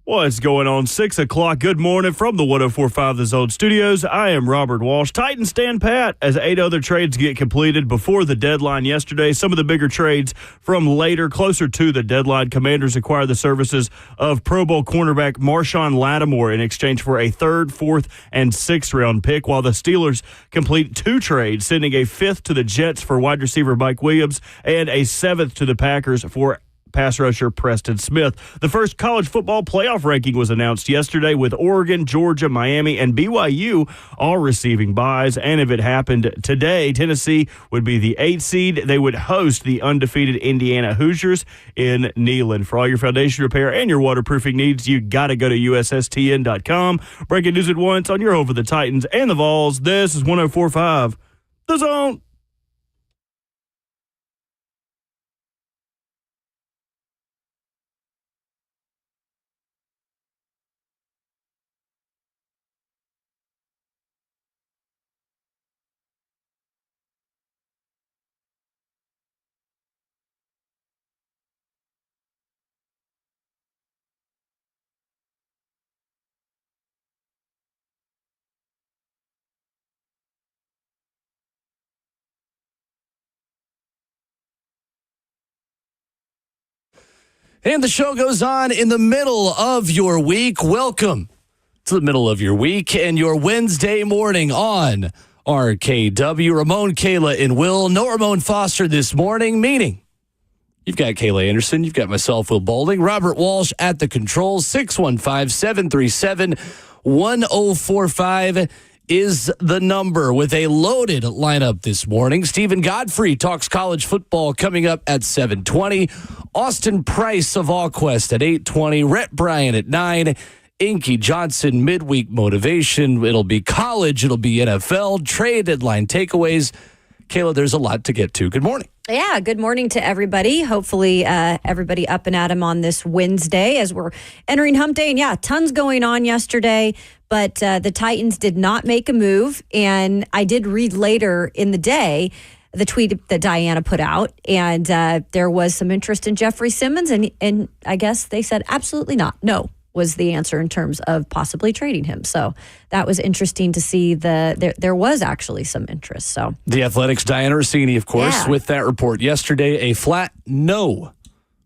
What's going on? 6 o'clock. Good morning from the 104.5 The Zone Studios. I am Robert Walsh. Titans stand pat as 8 other trades get completed before the deadline yesterday. Some of the bigger trades from later, closer to the deadline. Commanders acquire the services of Pro Bowl cornerback Marshawn Lattimore in exchange for a 3rd, 4th, and 6th round pick, while the Steelers complete 2 trades, sending a 5th to the Jets for wide receiver Mike Williams and a 7th to the Packers for pass rusher Preston Smith. The first college football playoff ranking was announced yesterday, with Oregon, Georgia, Miami, and BYU all receiving byes. And if it happened today, Tennessee would be the 8th seed. They would host the undefeated Indiana Hoosiers in Neyland. For all your foundation repair and your waterproofing needs, you got to go to USSTN.com. Breaking news at once on your home for the Titans and the Vols. This is 104.5 The Zone. And the show goes on in the middle of your week. Welcome to the middle of your week and your Wednesday morning on RKW. Ramon, Kayla, and Will. No Ramon Foster this morning, meaning you've got Kayla Anderson, you've got myself, Will Boulding, Robert Walsh at the controls. 615-737-1045 is the number, with a loaded lineup this morning. Stephen Godfrey talks college football coming up at 7:20. Austin Price of AllQuest at 8:20. Rhett, Bryan at 9. Inky Johnson, midweek motivation. It'll be college. It'll be NFL. Trade deadline takeaways. Kayla, there's a lot to get to. Good morning. Yeah, good morning to everybody. Hopefully everybody up and at 'em on this Wednesday as we're entering hump day. And yeah, tons going on yesterday, but the Titans did not make a move. And I did read later in the day the tweet that Diana put out, and there was some interest in Jeffrey Simmons, and I guess they said absolutely not. No was the answer in terms of possibly trading him. So that was interesting to see. There was actually some interest. So the Athletics' Diana Rossini, of course, with that report yesterday, a flat no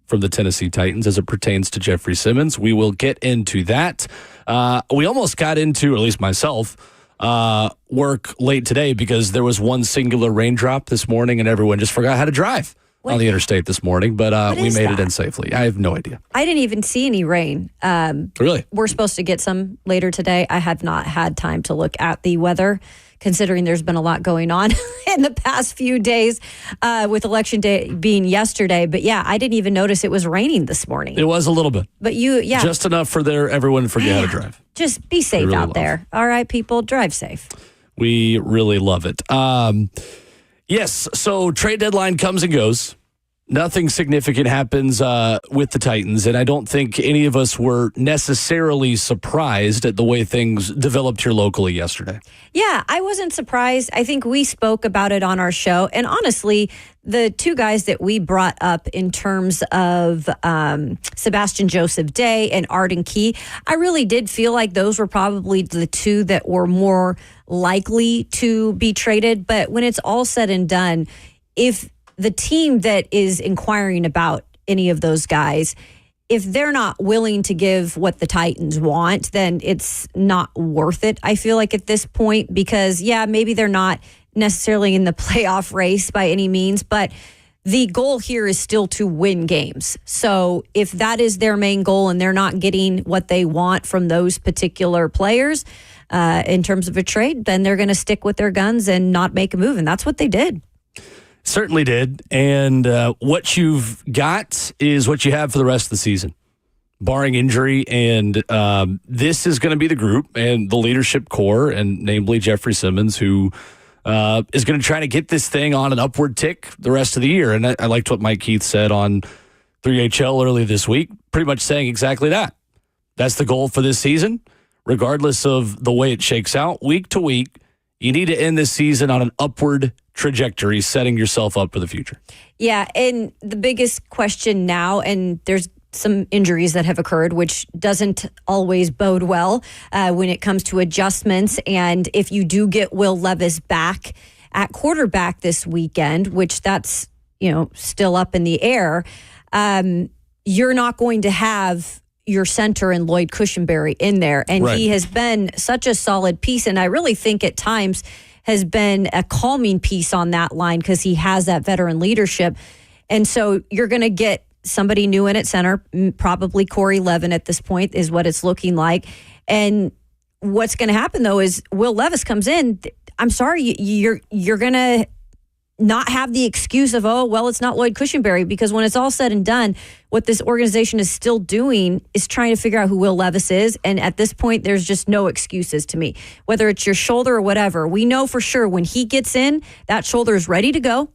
from the Tennessee Titans as it pertains to Jeffrey Simmons. We will get into that. We almost got into, or at least myself, work late today because there was one singular raindrop this morning and everyone just forgot how to drive on the interstate this morning, but we made it in safely. I have no idea. I didn't even see any rain. Really? We're supposed to get some later today. I have not had time to look at the weather, considering there's been a lot going on in the past few days with Election Day being yesterday. But yeah, I didn't even notice it was raining this morning. It was a little bit. But just enough for everyone to forget how to drive. Just be safe out there. All right, people, drive safe. We really love it. Yes, so trade deadline comes and goes. Nothing significant happens with the Titans, and I don't think any of us were necessarily surprised at the way things developed here locally yesterday. Yeah, I wasn't surprised. I think we spoke about it on our show, and honestly, the two guys that we brought up in terms of Sebastian Joseph Day and Arden Key, I really did feel like those were probably the two that were more likely to be traded. But when it's all said and done, if the team that is inquiring about any of those guys, if they're not willing to give what the Titans want, then it's not worth it, I feel like, at this point, because, yeah, maybe they're not necessarily in the playoff race by any means, but the goal here is still to win games. So if that is their main goal and they're not getting what they want from those particular players in terms of a trade, then they're going to stick with their guns and not make a move. And that's what they did. Certainly did. And what you've got is what you have for the rest of the season, barring injury. And this is going to be the group and the leadership core, and namely Jeffrey Simmons, who is going to try to get this thing on an upward tick the rest of the year. And I liked what Mike Keith said on 3HL early this week, pretty much saying exactly that. That's the goal for this season, regardless of the way it shakes out week to week. You need to end this season on an upward trajectory, setting yourself up for the future. Yeah, and the biggest question now, and there's some injuries that have occurred, which doesn't always bode well when it comes to adjustments. And if you do get Will Levis back at quarterback this weekend, which that's, still up in the air, you're not going to have your center and Lloyd Cushenberry in there. And He has been such a solid piece. And I really think at times has been a calming piece on that line because he has that veteran leadership. And so you're going to get somebody new in at center, probably Corey Levin at this point is what it's looking like. And what's going to happen, though, is Will Levis comes in. I'm sorry, you're going to not have the excuse of, it's not Lloyd Cushenberry, because when it's all said and done, what this organization is still doing is trying to figure out who Will Levis is. And at this point, there's just no excuses to me, whether it's your shoulder or whatever. We know for sure when he gets in, that shoulder is ready to go.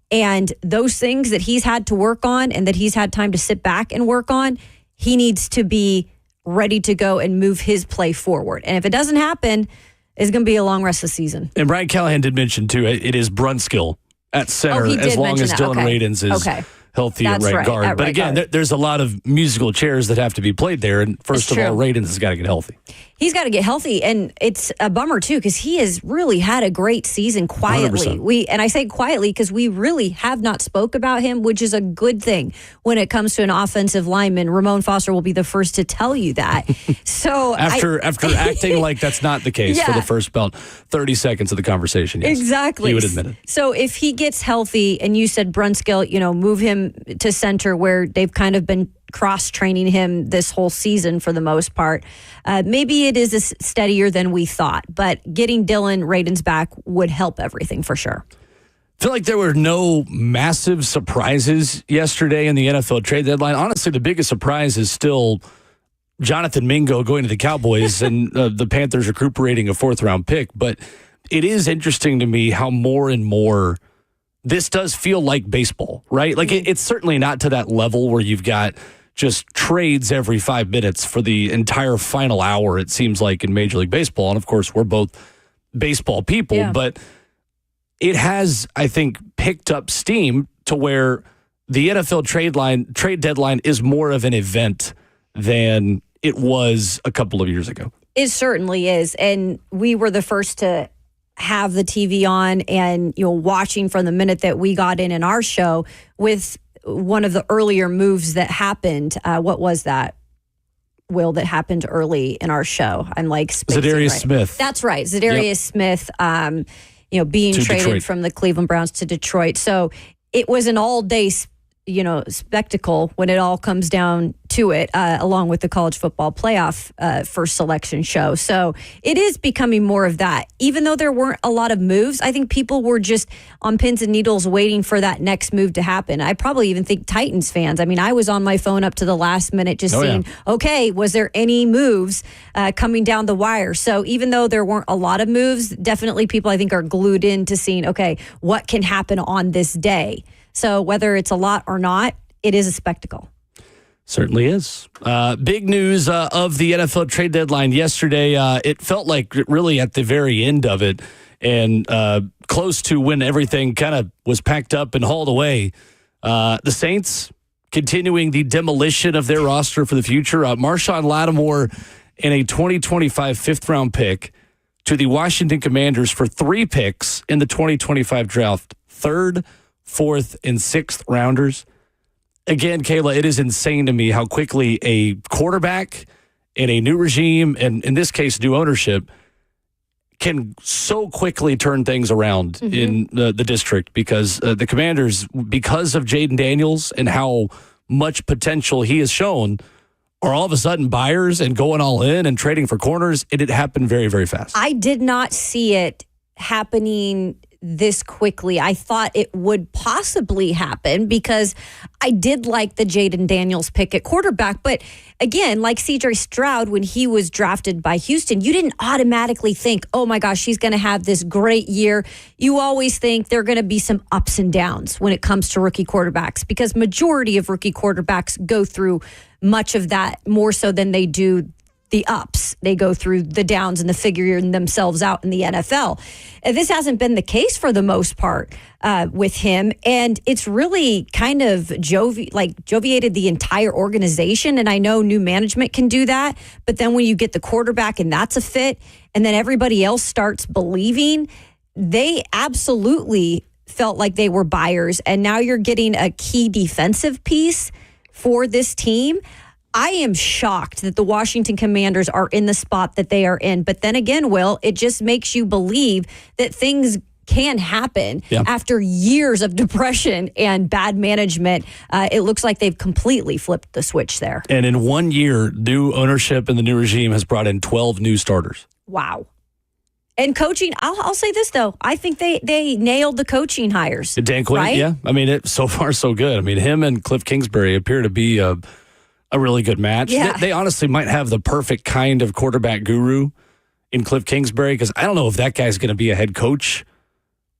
And those things that he's had to work on and that he's had time to sit back and work on, he needs to be ready to go and move his play forward. And if it doesn't happen, it's going to be a long rest of the season. And Brian Callahan did mention, too, it is Brunskill at center as long as Dylan Radins is healthy at right guard. But again, there's a lot of musical chairs that have to be played there. And first of all, Radins has got to get healthy. He's got to get healthy. And it's a bummer, too, because he has really had a great season quietly. 100%. And I say quietly because we really have not spoke about him, which is a good thing when it comes to an offensive lineman. Ramon Foster will be the first to tell you that. So after acting like that's not the case for the first about 30 seconds of the conversation, yes, exactly, he would admit it. So if he gets healthy, and you said Brunskill, move him to center where they've kind of been cross-training him this whole season for the most part. Maybe it is steadier than we thought, but getting Dylan Radins back would help everything for sure. I feel like there were no massive surprises yesterday in the NFL trade deadline. Honestly, the biggest surprise is still Jonathan Mingo going to the Cowboys and the Panthers recuperating a fourth-round pick. But it is interesting to me how more and more this does feel like baseball, right? Like it's certainly not to that level where you've got just trades every 5 minutes for the entire final hour, it seems like, in Major League Baseball. And of course, we're both baseball people, but it has, I think, picked up steam to where the NFL trade deadline is more of an event than it was a couple of years ago. It certainly is. And we were the first to have the TV on and, watching from the minute that we got in our show with one of the earlier moves that happened. What was that, Will, that happened early in our show? I'm like Zadarius Smith. That's right. Zadarius Smith, being traded Detroit from the Cleveland Browns to Detroit. So it was an all-day spectacle when it all comes down to it, along with the college football playoff first selection show. So it is becoming more of that. Even though there weren't a lot of moves, I think people were just on pins and needles waiting for that next move to happen. I probably even think Titans fans. I mean, I was on my phone up to the last minute just seeing, okay, was there any moves coming down the wire? So even though there weren't a lot of moves, definitely people I think are glued in to seeing, okay, what can happen on this day? So whether it's a lot or not, it is a spectacle. Certainly is. Big news of the NFL trade deadline yesterday. It felt like really at the very end of it and close to when everything kind of was packed up and hauled away. The Saints continuing the demolition of their roster for the future. Marshawn Lattimore and a 2025 fifth-round pick to the Washington Commanders for 3 picks in the 2025 draft. 3rd, 4th, and 6th rounders. Again, Kayla, it is insane to me how quickly a quarterback and a new regime, and in this case, new ownership, can so quickly turn things around in the district because the Commanders, because of Jaden Daniels and how much potential he has shown, are all of a sudden buyers and going all in and trading for corners. It happened very, very fast. I did not see it happening this quickly. I thought it would possibly happen because I did like the Jaden Daniels pick at quarterback. But again, like C.J. Stroud, when he was drafted by Houston, you didn't automatically think, oh my gosh, he's going to have this great year. You always think there are going to be some ups and downs when it comes to rookie quarterbacks because majority of rookie quarterbacks go through much of that more so than they do the ups. They go through the downs and the figuring themselves out in the NFL. And this hasn't been the case for the most part with him. And it's really kind of joviated the entire organization. And I know new management can do that. But then when you get the quarterback and that's a fit, and then everybody else starts believing, they absolutely felt like they were buyers. And now you're getting a key defensive piece for this team. I am shocked that the Washington Commanders are in the spot that they are in. But then again, Will, it just makes you believe that things can happen after years of depression and bad management. It looks like they've completely flipped the switch there. And in 1 year, new ownership and the new regime has brought in 12 new starters. Wow. And coaching, I'll say this, though. I think they nailed the coaching hires. Dan Quinn, right? yeah. I mean, so far, so good. I mean, him and Cliff Kingsbury appear to be a really good match. Yeah. They honestly might have the perfect kind of quarterback guru in Cliff Kingsbury, because I don't know if that guy's going to be a head coach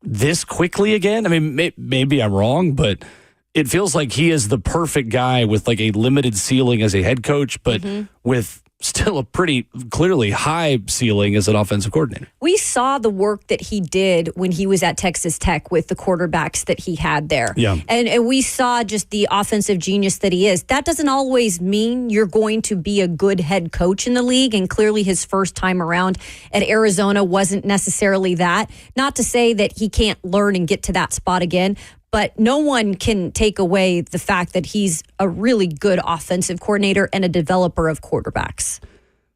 this quickly again. I mean, maybe I'm wrong, but it feels like he is the perfect guy with like a limited ceiling as a head coach, but with still a pretty clearly high ceiling as an offensive coordinator. We saw the work that he did when he was at Texas Tech with the quarterbacks that he had there. Yeah. And we saw just the offensive genius that he is. That doesn't always mean you're going to be a good head coach in the league. And clearly his first time around at Arizona wasn't necessarily that. Not to say that he can't learn and get to that spot again, but no one can take away the fact that he's a really good offensive coordinator and a developer of quarterbacks.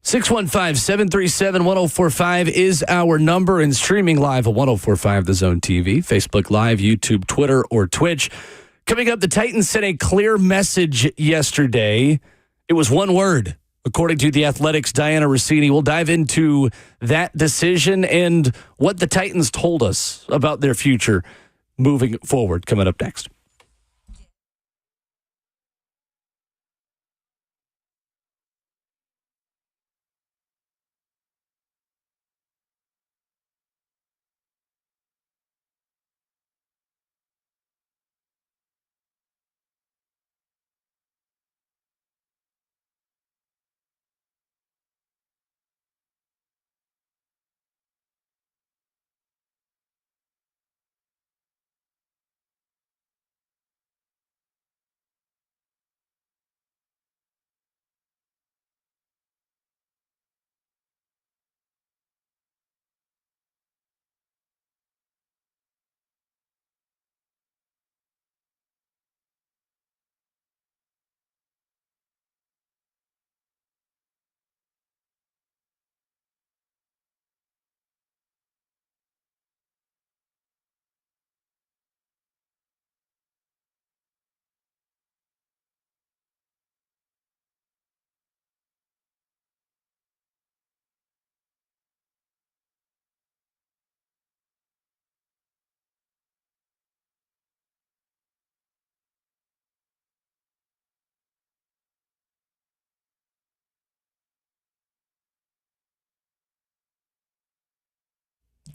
615-737-1045 is our number, and streaming live at 1045 The Zone TV, Facebook Live, YouTube, Twitter, or Twitch. Coming up, the Titans sent a clear message yesterday. It was one word, according to the Athletics' Diana Rossini. We'll dive into that decision and what the Titans told us about their future moving forward, coming up next.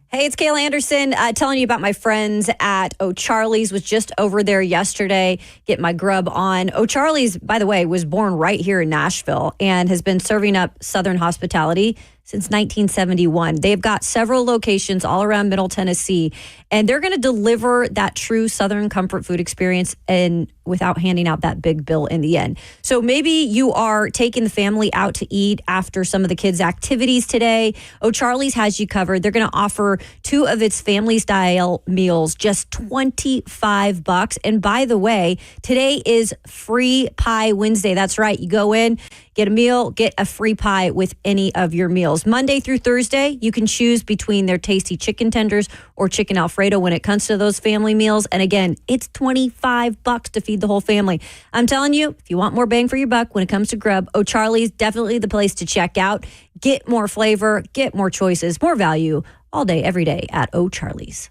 Hey, it's Kayla Anderson telling you about my friends at O'Charlie's. Was just over there yesterday, get my grub on. O'Charlie's, by the way, was born right here in Nashville and has been serving up Southern hospitality since 1971. They've got several locations all around Middle Tennessee, and they're going to deliver that true Southern comfort food experience and without handing out that big bill in the end. So maybe you are taking the family out to eat after some of the kids' activities today. O'Charlie's has you covered. They're going to offer two of its family-style meals, just $25. And by the way, today is Free Pie Wednesday. That's right. You go in, get a meal, get a free pie with any of your meals. Monday through Thursday, you can choose between their tasty chicken tenders or chicken Alfredo when it comes to those family meals. And again, it's $25 to feed the whole family. I'm telling you, if you want more bang for your buck when it comes to grub, O'Charlie's definitely the place to check out. Get more flavor, get more choices, more value all day, every day at O'Charlie's.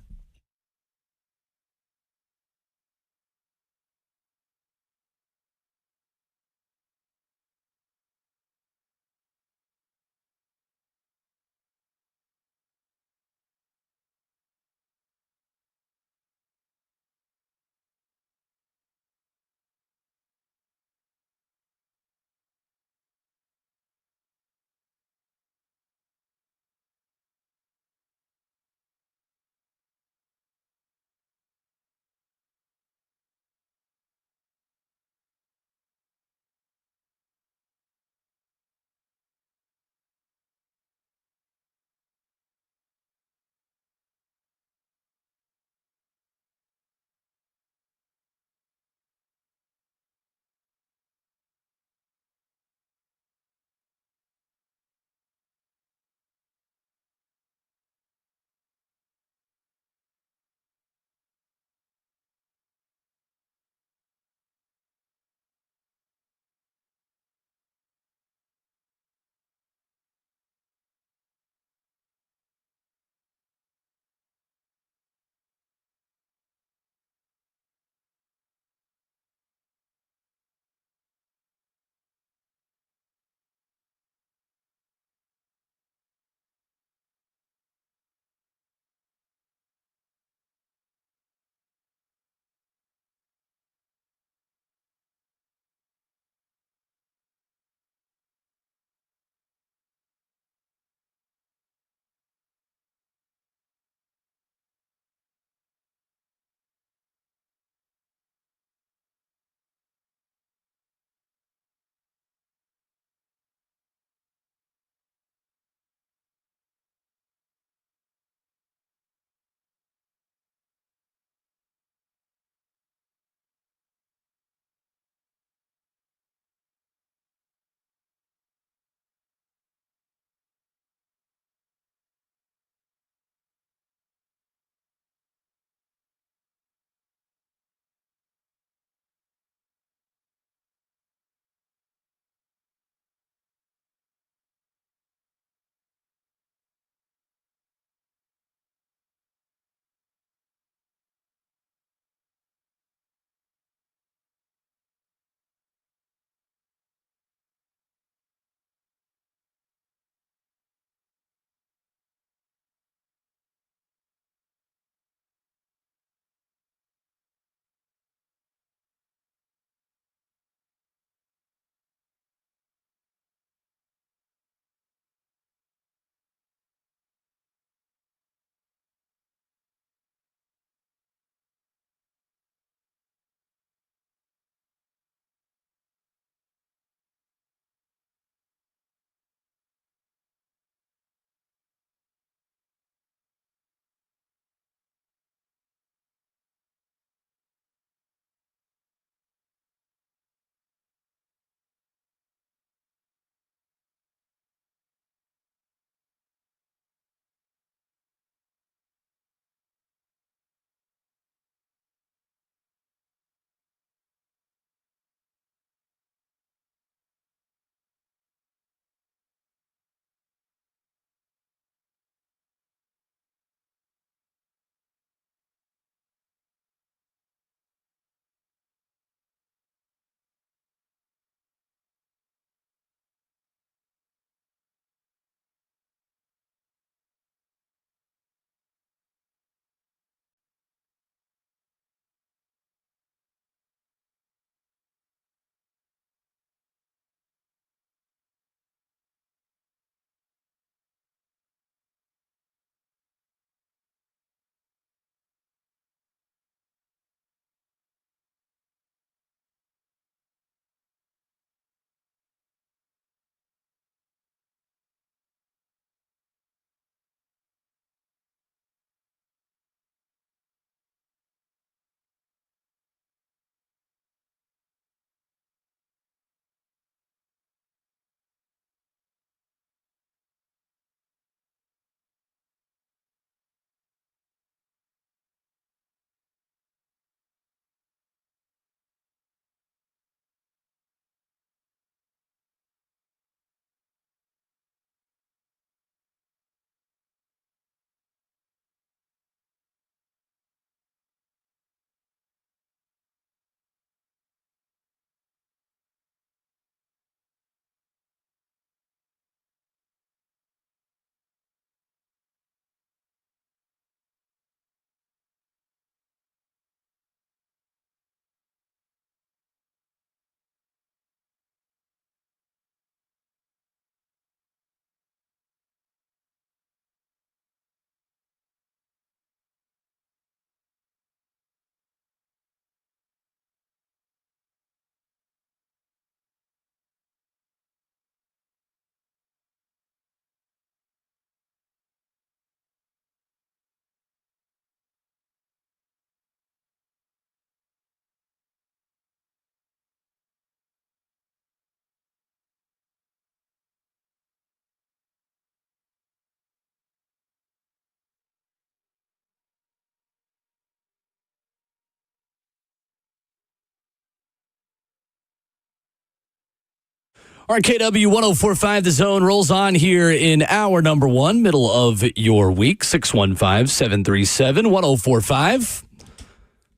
RKW 104.5 The Zone rolls on here in hour number one, middle of your week, 615-737-1045.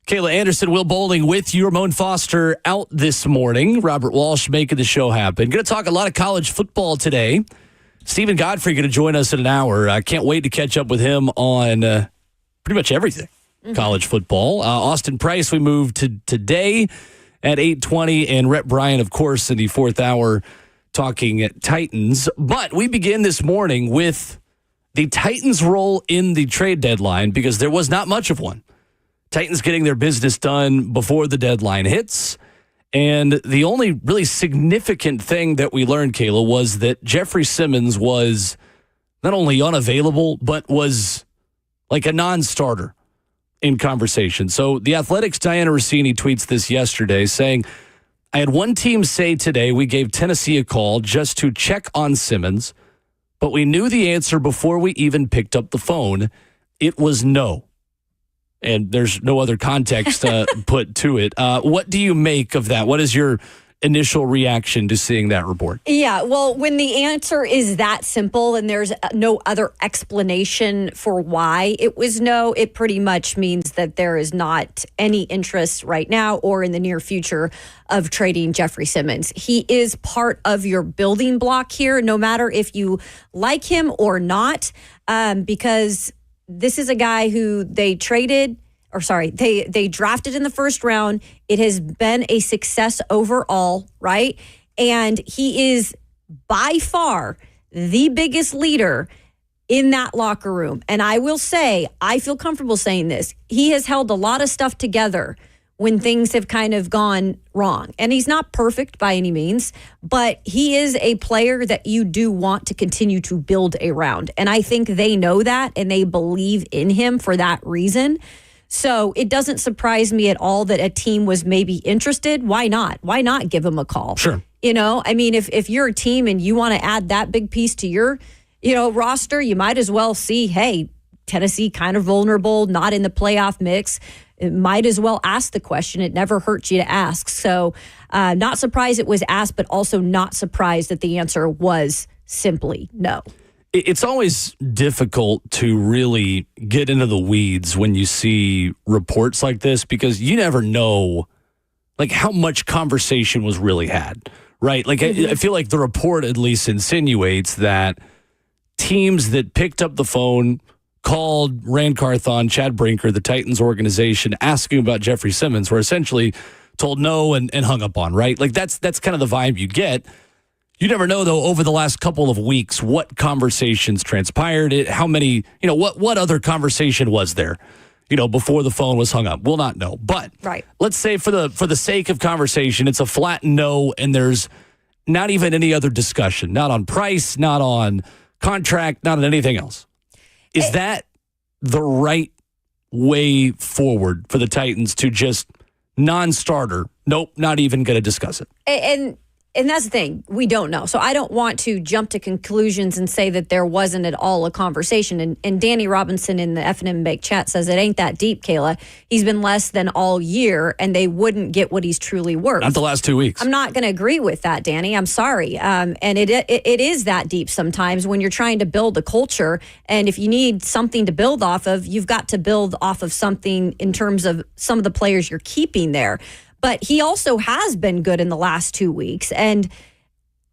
Kayla Anderson, Will Bowling with you. Ramon Foster out this morning. Robert Walsh making the show happen. Going to talk a lot of college football today. Stephen Godfrey going to join us in an hour. I can't wait to catch up with him on pretty much everything college football. Austin Price, we moved to today at 8:20, and Rhett Bryan, of course, in the fourth hour, talking Titans. But we begin this morning with the Titans' role in the trade deadline because there was not much of one. Titans getting their business done before the deadline hits. And the only really significant thing that we learned, Kayla, was that Jeffrey Simmons was not only unavailable, but was like a non-starter in conversation. So the Athletics' Diana Rossini tweets this yesterday saying, I had one team say today we gave Tennessee a call just to check on Simmons, but we knew the answer before we even picked up the phone. It was no. And there's no other context put to it. What do you make of that? What is your initial reaction to seeing that report? Yeah, well, when the answer is that simple and there's no other explanation for why it was no, it pretty much means that there is not any interest right now or in the near future of trading Jeffrey Simmons. He is part of your building block here, no matter if you like him or not, because this is a guy who they drafted in the first round. It has been a success overall, right? And he is by far the biggest leader in that locker room. And I will say, I feel comfortable saying this. He has held a lot of stuff together when things have kind of gone wrong. And he's not perfect by any means, but he is a player that you do want to continue to build around. And I think they know that and they believe in him for that reason. So it doesn't surprise me at all that a team was maybe interested. Why not? Why not give him a call? Sure. You know, I mean, if you're a team and you want to add that big piece to your, roster, you might as well see, hey, Tennessee kind of vulnerable, not in the playoff mix. It might as well ask the question. It never hurts you to ask. So not surprised it was asked, but also not surprised that the answer was simply no. It's always difficult to really get into the weeds when you see reports like this because you never know like how much conversation was really had, right? Like I feel like the report at least insinuates that teams that picked up the phone, called Rand Carthon, Chad Brinker, the Titans organization, asking about Jeffrey Simmons were essentially told no and hung up on, right? Like that's kind of the vibe you get. You never know, though, over the last couple of weeks, what conversations transpired, how many, what other conversation was there, before the phone was hung up. We'll not know. But right. Let's say for the sake of conversation, it's a flat no, and there's not even any other discussion, not on price, not on contract, not on anything else. Is that the right way forward for the Titans to just non-starter? Nope, not even going to discuss it. And that's the thing. We don't know. So I don't want to jump to conclusions and say that there wasn't at all a conversation. And Danny Robinson in the F&M Bake chat says it ain't that deep, Kayla. He's been less than all year, and they wouldn't get what he's truly worth. Not the last 2 weeks. I'm not going to agree with that, Danny. I'm sorry. And it is that deep sometimes when you're trying to build a culture. And if you need something to build off of, you've got to build off of something in terms of some of the players you're keeping there. But he also has been good in the last 2 weeks. And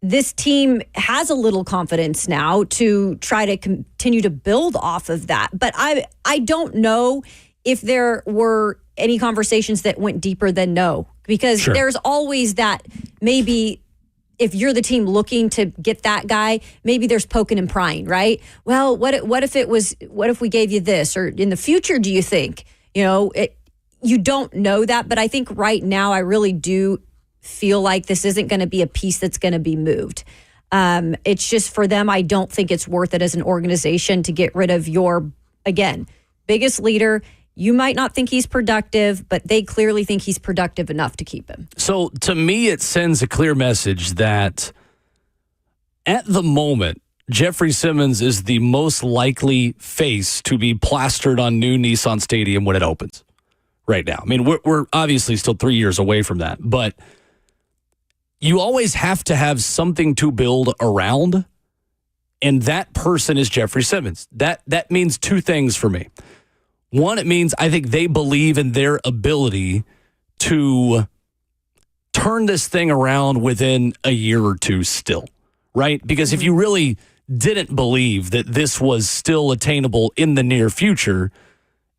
this team has a little confidence now to try to continue to build off of that. But I don't know if there were any conversations that went deeper than no. Because Sure. There's always that maybe if you're the team looking to get that guy, maybe there's poking and prying, right? Well, what if we gave you this? Or in the future, do you think? You don't know that, but I think right now I really do feel like this isn't going to be a piece that's going to be moved. It's just for them, I don't think it's worth it as an organization to get rid of your, again, biggest leader. You might not think he's productive, but they clearly think he's productive enough to keep him. So to me, it sends a clear message that at the moment, Jeffrey Simmons is the most likely face to be plastered on new Nissan Stadium when it opens. Right now. I mean, we're obviously still 3 years away from that, but you always have to have something to build around, and that person is Jeffrey Simmons. That means two things for me. One, it means I think they believe in their ability to turn this thing around within a year or two still, right? Because if you really didn't believe that this was still attainable in the near future,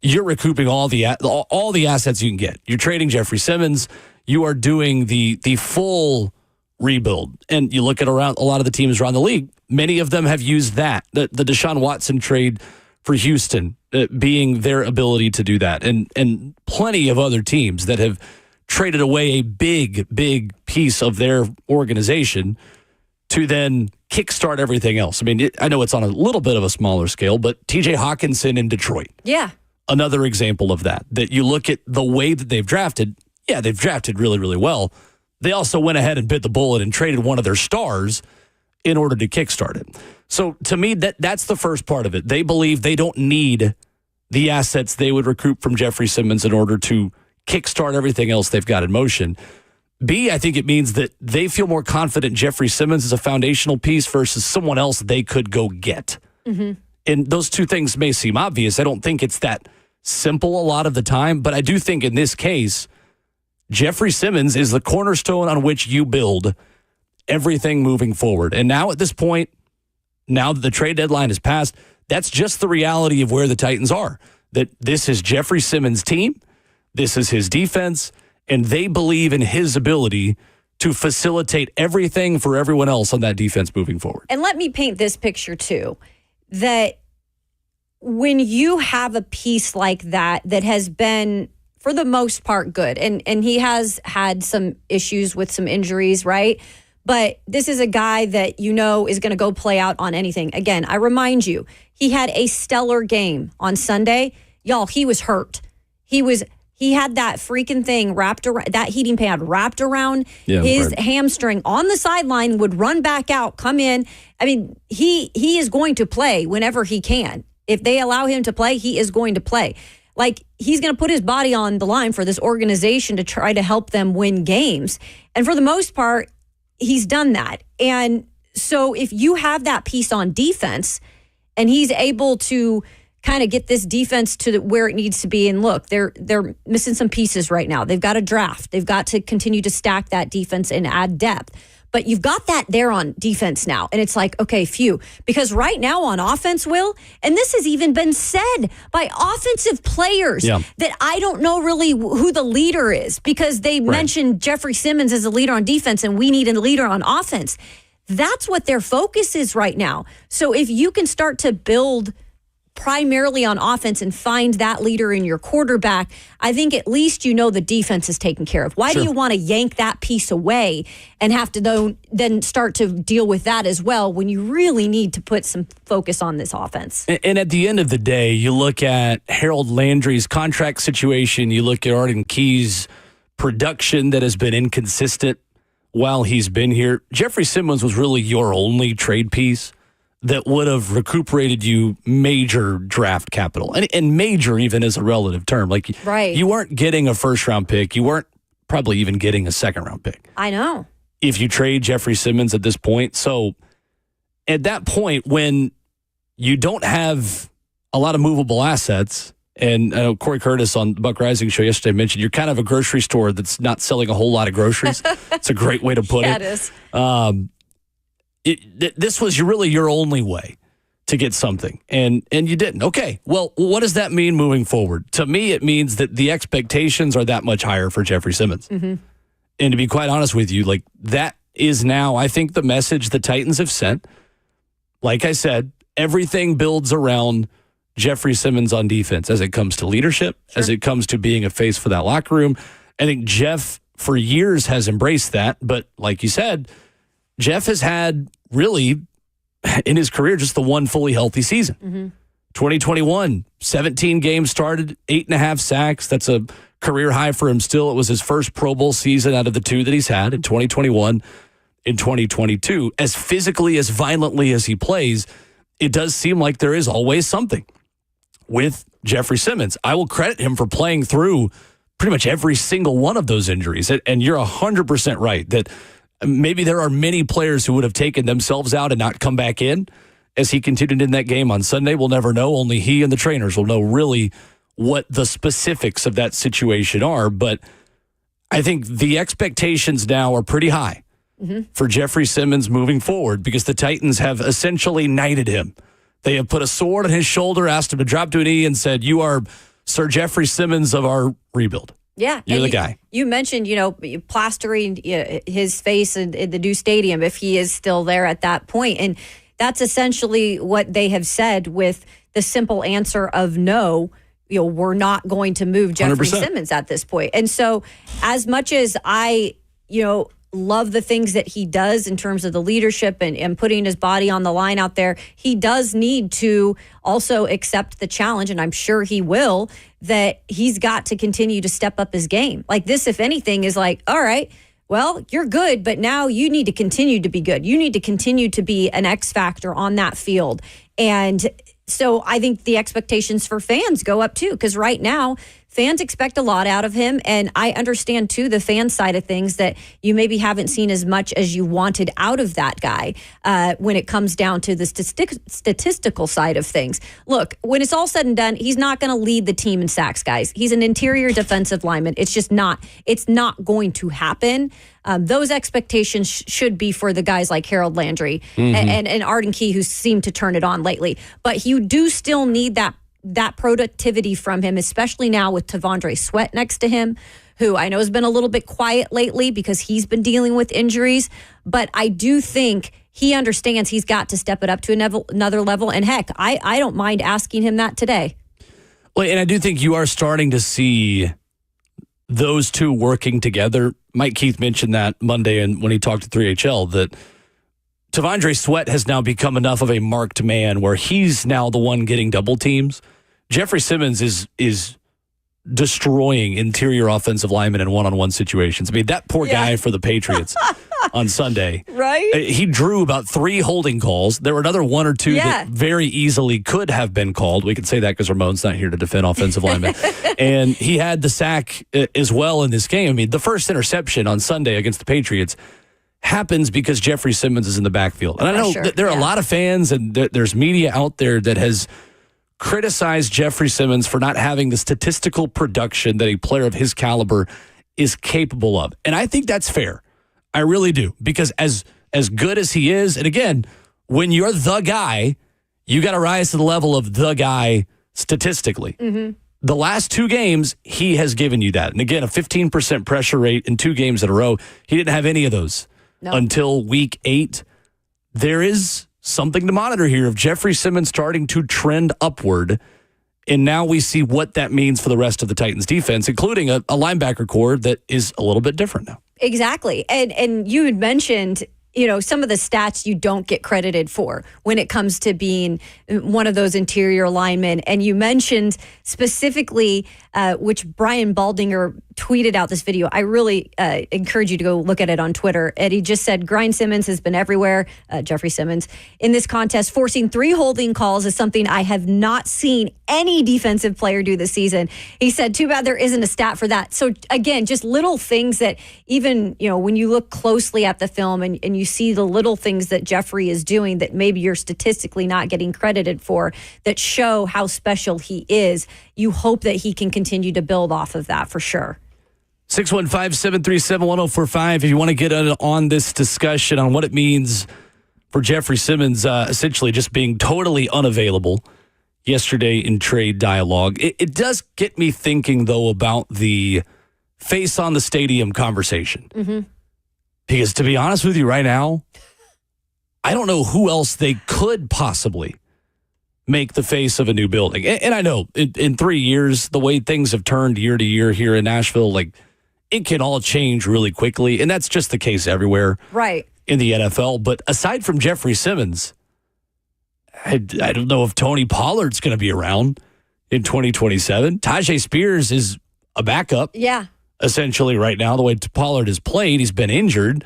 you're recouping all the assets you can get. You're trading Jeffrey Simmons. You are doing the full rebuild. And you look at around a lot of the teams around the league, many of them have used that. The Deshaun Watson trade for Houston being their ability to do that. And plenty of other teams that have traded away a big piece of their organization to then kickstart everything else. I mean, I know it's on a little bit of a smaller scale, but TJ Hawkinson in Detroit. Yeah. Another example of that you look at the way that they've drafted. Yeah, they've drafted really, really well. They also went ahead and bit the bullet and traded one of their stars in order to kickstart it. So to me, that's the first part of it. They believe they don't need the assets they would recoup from Jeffrey Simmons in order to kickstart everything else they've got in motion. B, I think it means that they feel more confident Jeffrey Simmons is a foundational piece versus someone else they could go get. Mm-hmm. And those two things may seem obvious. I don't think it's that simple a lot of the time, but I do think in this case, Jeffrey Simmons is the cornerstone on which you build everything moving forward. And now at this point, now that the trade deadline is passed, that's just the reality of where the Titans are. That this is Jeffrey Simmons' team, this is his defense, and they believe in his ability to facilitate everything for everyone else on that defense moving forward. And let me paint this picture too, that when you have a piece like that has been, for the most part, good, and he has had some issues with some injuries, right? But this is a guy that you know is going to go play out on anything. Again, I remind you, he had a stellar game on Sunday. Y'all, he was hurt. He had that freaking thing wrapped around, that heating pad wrapped around his hamstring on the sideline, would run back out, come in. I mean, he is going to play whenever he can. If they allow him to play, he is going to play. Like, he's going to put his body on the line for this organization to try to help them win games. And for the most part, he's done that. And so if you have that piece on defense and he's able to kind of get this defense to where it needs to be. And look, they're missing some pieces right now. They've got to draft. They've got to continue to stack that defense and add depth. But you've got that there on defense now. And it's like, okay, phew. Because right now on offense, Will, and this has even been said by offensive players, that I don't know really who the leader is, because they mentioned Jeffrey Simmons as a leader on defense and we need a leader on offense. That's what their focus is right now. So if you can start to build primarily on offense and find that leader in your quarterback, I think at least you know the defense is taken care of. Why do you want to yank that piece away and have to then start to deal with that as well when you really need to put some focus on this offense? And at the end of the day, you look at Harold Landry's contract situation, you look at Arden Key's production that has been inconsistent while he's been here. Jeffrey Simmons was really your only trade piece that would have recuperated you major draft capital. And major even is a relative term. Like, you weren't getting a first-round pick. You weren't probably even getting a second-round pick. I know. If you trade Jeffrey Simmons at this point. So at that point, when you don't have a lot of movable assets, and I know Corey Curtis on the Buck Rising show yesterday mentioned you're kind of a grocery store that's not selling a whole lot of groceries. It's a great way to put it. It is. This was really your only way to get something, and you didn't. Okay, well, what does that mean moving forward? To me, it means that the expectations are that much higher for Jeffrey Simmons. Mm-hmm. And to be quite honest with you, like, that is now, I think, the message the Titans have sent. Like I said, everything builds around Jeffrey Simmons on defense as it comes to leadership, as it comes to being a face for that locker room. I think Jeff, for years, has embraced that, but like you said, Jeff has had really, in his career, just the one fully healthy season. Mm-hmm. 2021, 17 games started, 8.5 sacks. That's a career high for him still. It was his first Pro Bowl season out of the two that he's had in 2021. In 2022, as physically, as violently as he plays, it does seem like there is always something with Jeffrey Simmons. I will credit him for playing through pretty much every single one of those injuries. And you're 100% right that Maybe there are many players who would have taken themselves out and not come back in as he continued in that game on Sunday. We'll never know. Only he and the trainers will know really what the specifics of that situation are. But I think the expectations now are pretty high for Jeffrey Simmons moving forward because the Titans have essentially knighted him. They have put a sword on his shoulder, asked him to drop to a knee, and said, "You are Sir Jeffrey Simmons of our rebuild." Yeah. You're the guy. You mentioned, plastering his face in the new stadium if he is still there at that point. And that's essentially what they have said with the simple answer of no. We're not going to move Jeffrey 100%. Simmons at this point. And so as much as I, love the things that he does in terms of the leadership and putting his body on the line out there, he does need to also accept the challenge, and I'm sure he will, that he's got to continue to step up his game. Like this, if anything, is like, all right, well, you're good, but now you need to continue to be good. You need to continue to be an X factor on that field. And so I think the expectations for fans go up too, because right now fans expect a lot out of him. And I understand too the fan side of things that you maybe haven't seen as much as you wanted out of that guy when it comes down to the statistical side of things. Look, when it's all said and done, he's not going to lead the team in sacks, guys. He's an interior defensive lineman. It's just not. It's not going to happen. Those expectations should be for the guys like Harold Landry and Arden Key, who seem to turn it on lately. But you do still need that productivity from him, especially now with T'Vondre Sweat next to him, who I know has been a little bit quiet lately because he's been dealing with injuries. But I do think he understands he's got to step it up to another level. And heck, I don't mind asking him that today. Well, and I do think you are starting to see those two working together. Mike Keith mentioned that Monday and when he talked to 3HL that T'Vondre Sweat has now become enough of a marked man where he's now the one getting double teams. Jeffrey Simmons is destroying interior offensive linemen in one-on-one situations. I mean, that poor guy for the Patriots on Sunday. Right? He drew about 3 holding calls. There were another 1 or 2 that very easily could have been called. We can say that because Ramon's not here to defend offensive linemen. And he had the sack as well in this game. I mean, the first interception on Sunday against the Patriots happens because Jeffrey Simmons is in the backfield. And I know there are a lot of fans and there's media out there that has criticized Jeffrey Simmons for not having the statistical production that a player of his caliber is capable of. And I think that's fair. I really do. Because as good as he is, and again, when you're the guy, you got to rise to the level of the guy statistically. The last 2 games, he has given you that. And again, a 15% pressure rate in 2 games in a row. He didn't have any of those until week 8. There is something to monitor here of Jeffrey Simmons starting to trend upward. And now we see what that means for the rest of the Titans defense, including a linebacker core that is a little bit different now. Exactly. And you had mentioned, some of the stats you don't get credited for when it comes to being one of those interior linemen. And you mentioned specifically, which Brian Baldinger tweeted out this video. I really encourage you to go look at it on Twitter. And he just said, Grind Simmons has been everywhere, Jeffrey Simmons, in this contest. Forcing 3 holding calls is something I have not seen any defensive player do this season. He said, too bad there isn't a stat for that. So again, just little things that even, when you look closely at the film and you see the little things that Jeffrey is doing that maybe you're statistically not getting credited for that show how special he is, you hope that he can continue to build off of that for sure. 615-737-1045 if you want to get on this discussion on what it means for Jeffrey Simmons essentially just being totally unavailable yesterday in trade dialogue. It does get me thinking, though, about the face on the stadium conversation. Because to be honest with you right now, I don't know who else they could possibly make the face of a new building. And I know in 3 years, the way things have turned year to year here in Nashville, it can all change really quickly, and that's just the case everywhere in the NFL. But aside from Jeffrey Simmons, I don't know if Tony Pollard's going to be around in 2027. Tajay Spears is a backup, essentially right now, the way Pollard has played. He's been injured.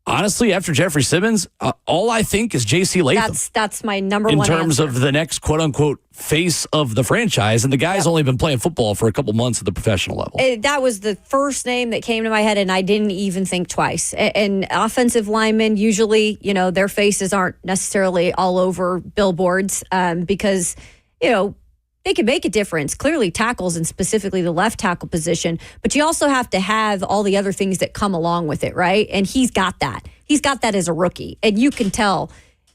Honestly, after Jeffrey Simmons, all I think is J.C. Latham. That's my number in one terms answer. of the next quote-unquote face of the franchise. And the guy's only been playing football for a couple months at the professional level. That was the first name that came to my head, and I didn't even think twice. And offensive linemen, usually, their faces aren't necessarily all over billboards because, they can make a difference. Clearly, tackles, and specifically the left tackle position. But you also have to have all the other things that come along with it, right? And he's got that. He's got that as a rookie. And you can tell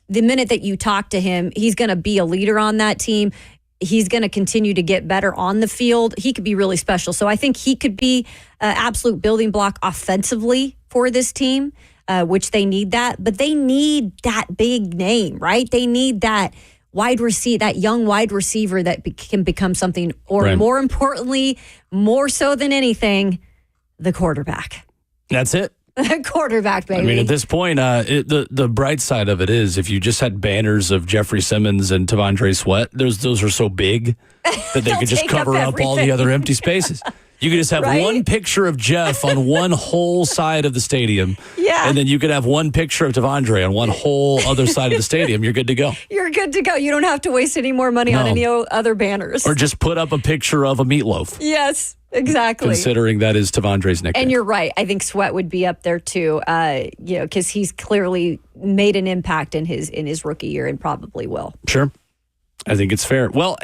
the minute that you talk to him, he's going to be a leader on that team. He's going to continue to get better on the field. He could be really special. So I think he could be an absolute building block offensively for this team, which they need that. But they need that big name, right? They need that young wide receiver that can become something, or right. More importantly, more so than anything, the quarterback. That's it. The quarterback, baby. I mean, at this point, the bright side of it is if you just had banners of Jeffrey Simmons and T'Vondre Sweat, those are so big that they could just cover up all the other empty spaces. You could just have one picture of Jeff on one whole side of the stadium. Yeah. And then you could have one picture of T'Vondre on one whole other side of the stadium. You're good to go. You're good to go. You don't have to waste any more money on any other banners. Or just put up a picture of a meatloaf. Yes, exactly. Considering that is T'Vondre's nickname. And you're right. I think Sweat would be up there too, because he's clearly made an impact in his rookie year and probably will. Sure. I think it's fair. Well,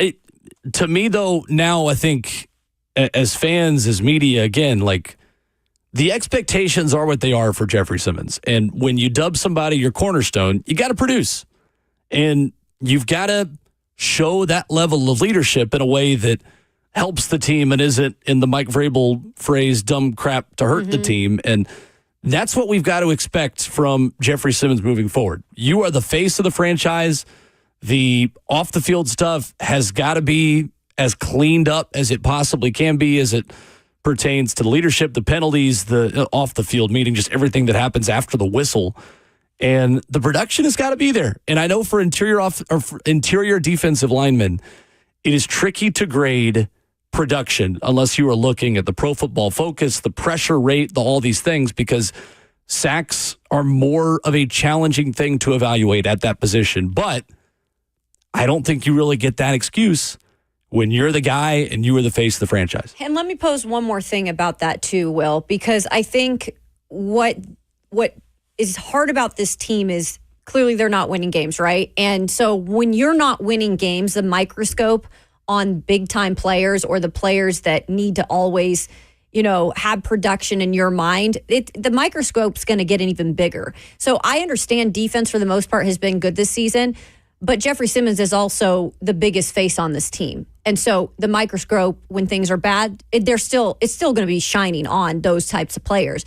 to me, though, now I think as fans, as media, again, like the expectations are what they are for Jeffrey Simmons. And when you dub somebody your cornerstone, you got to produce. And you've got to show that level of leadership in a way that helps the team and isn't, in the Mike Vrabel phrase, dumb crap to hurt the team. And that's what we've got to expect from Jeffrey Simmons moving forward. You are the face of the franchise. The off-the-field stuff has got to be as cleaned up as it possibly can be as it pertains to the leadership, the penalties, the off-the-field meeting, just everything that happens after the whistle. And the production has got to be there. And I know for interior defensive linemen, it is tricky to grade production unless you are looking at the Pro Football Focus, the pressure rate, all these things, because sacks are more of a challenging thing to evaluate at that position. But I don't think you really get that excuse when you're the guy and you are the face of the franchise. And let me pose one more thing about that too, Will, because I think what is hard about this team is clearly they're not winning games, right? And so when you're not winning games, the microscope on big-time players or the players that need to always, have production in your mind, the microscope's going to get even bigger. So I understand defense for the most part has been good this season, but Jeffrey Simmons is also the biggest face on this team. And so the microscope, when things are bad, it's still going to be shining on those types of players.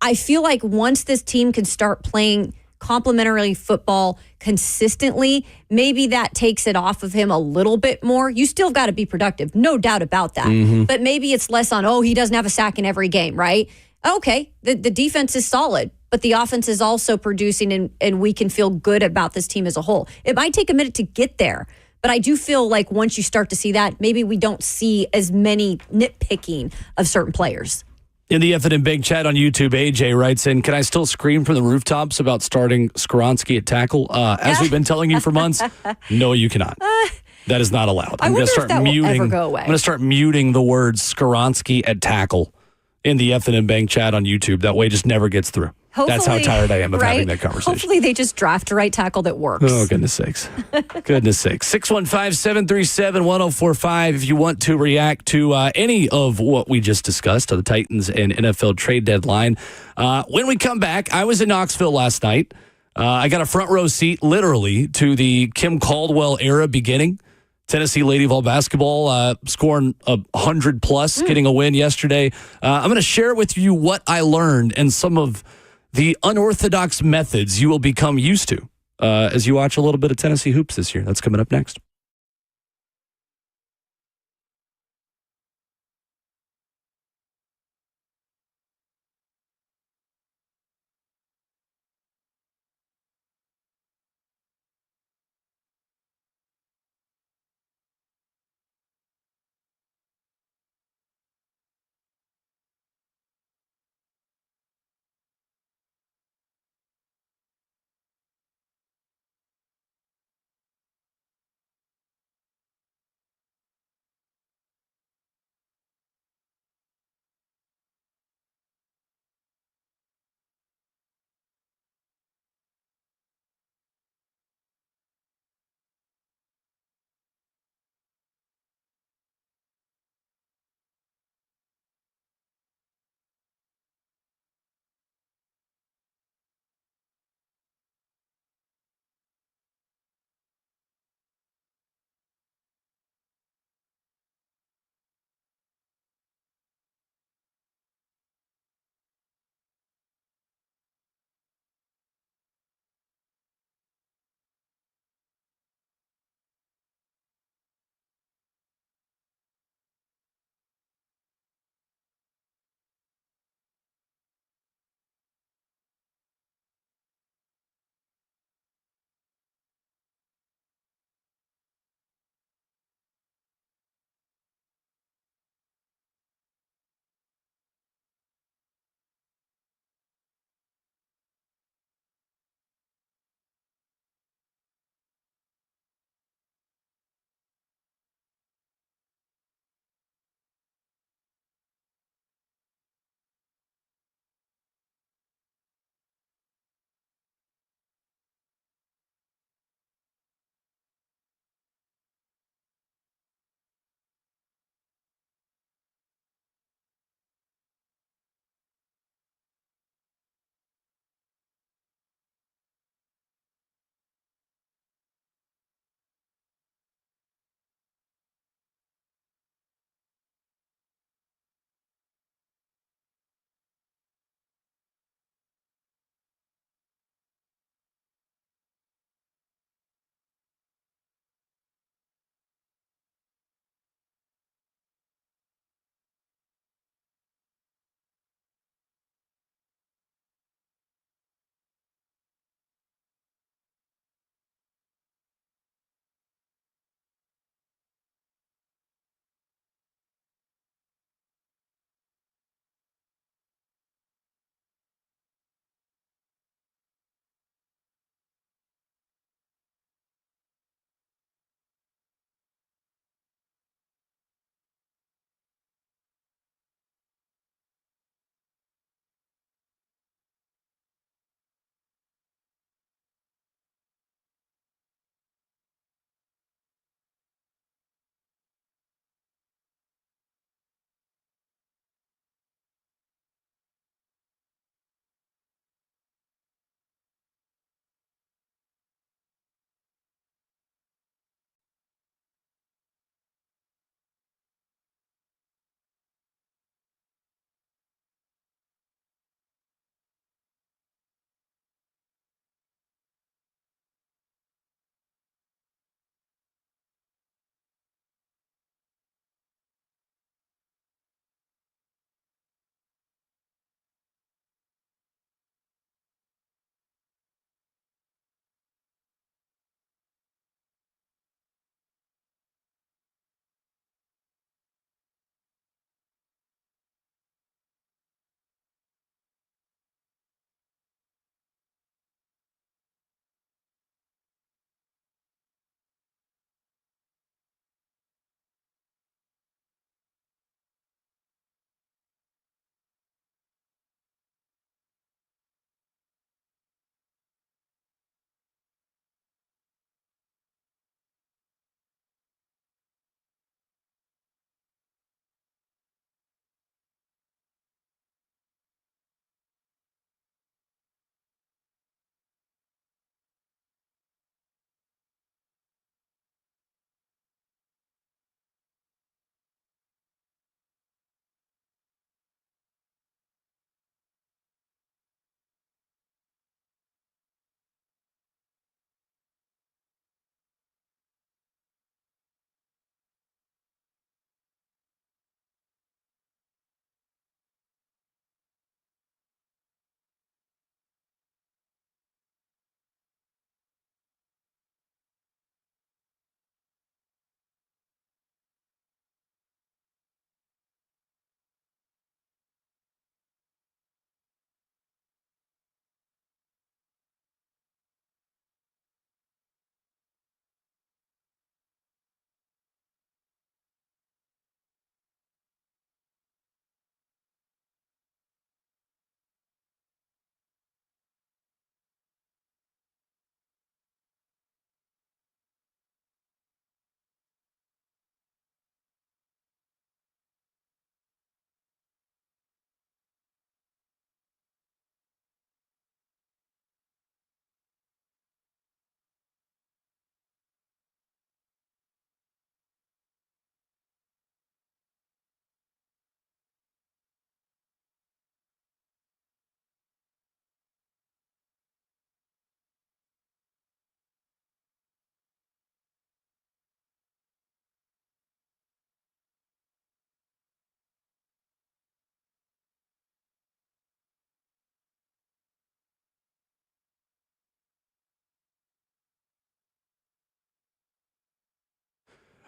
I feel like once this team can start playing complementary football consistently, maybe that takes it off of him a little bit more. You still got to be productive, no doubt about that. But maybe it's less on, he doesn't have a sack in every game, right? Okay, the defense is solid, but the offense is also producing, and we can feel good about this team as a whole. It might take a minute to get there, but I do feel like once you start to see that, maybe we don't see as many nitpicking of certain players. In the F&M Bank chat on YouTube, AJ writes in, can I still scream from the rooftops about starting Skoronski at tackle? As we've been telling you for months, no, you cannot. That is not allowed. I wonder if that will ever go away. I'm going to start muting the words Skoronski at tackle in the F&M Bank chat on YouTube. That way it just never gets through. That's how tired I am of having that conversation. Hopefully they just draft a right tackle that works. Oh, goodness sakes. Goodness sakes. 615-737-1045 if you want to react to any of what we just discussed, the Titans and NFL trade deadline. When we come back, I was in Knoxville last night. I got a front row seat, literally, to the Kim Caldwell era beginning. Tennessee Lady Vol basketball scoring 100+, getting a win yesterday. I'm going to share with you what I learned and some of the unorthodox methods you will become used to as you watch a little bit of Tennessee hoops this year. That's coming up next.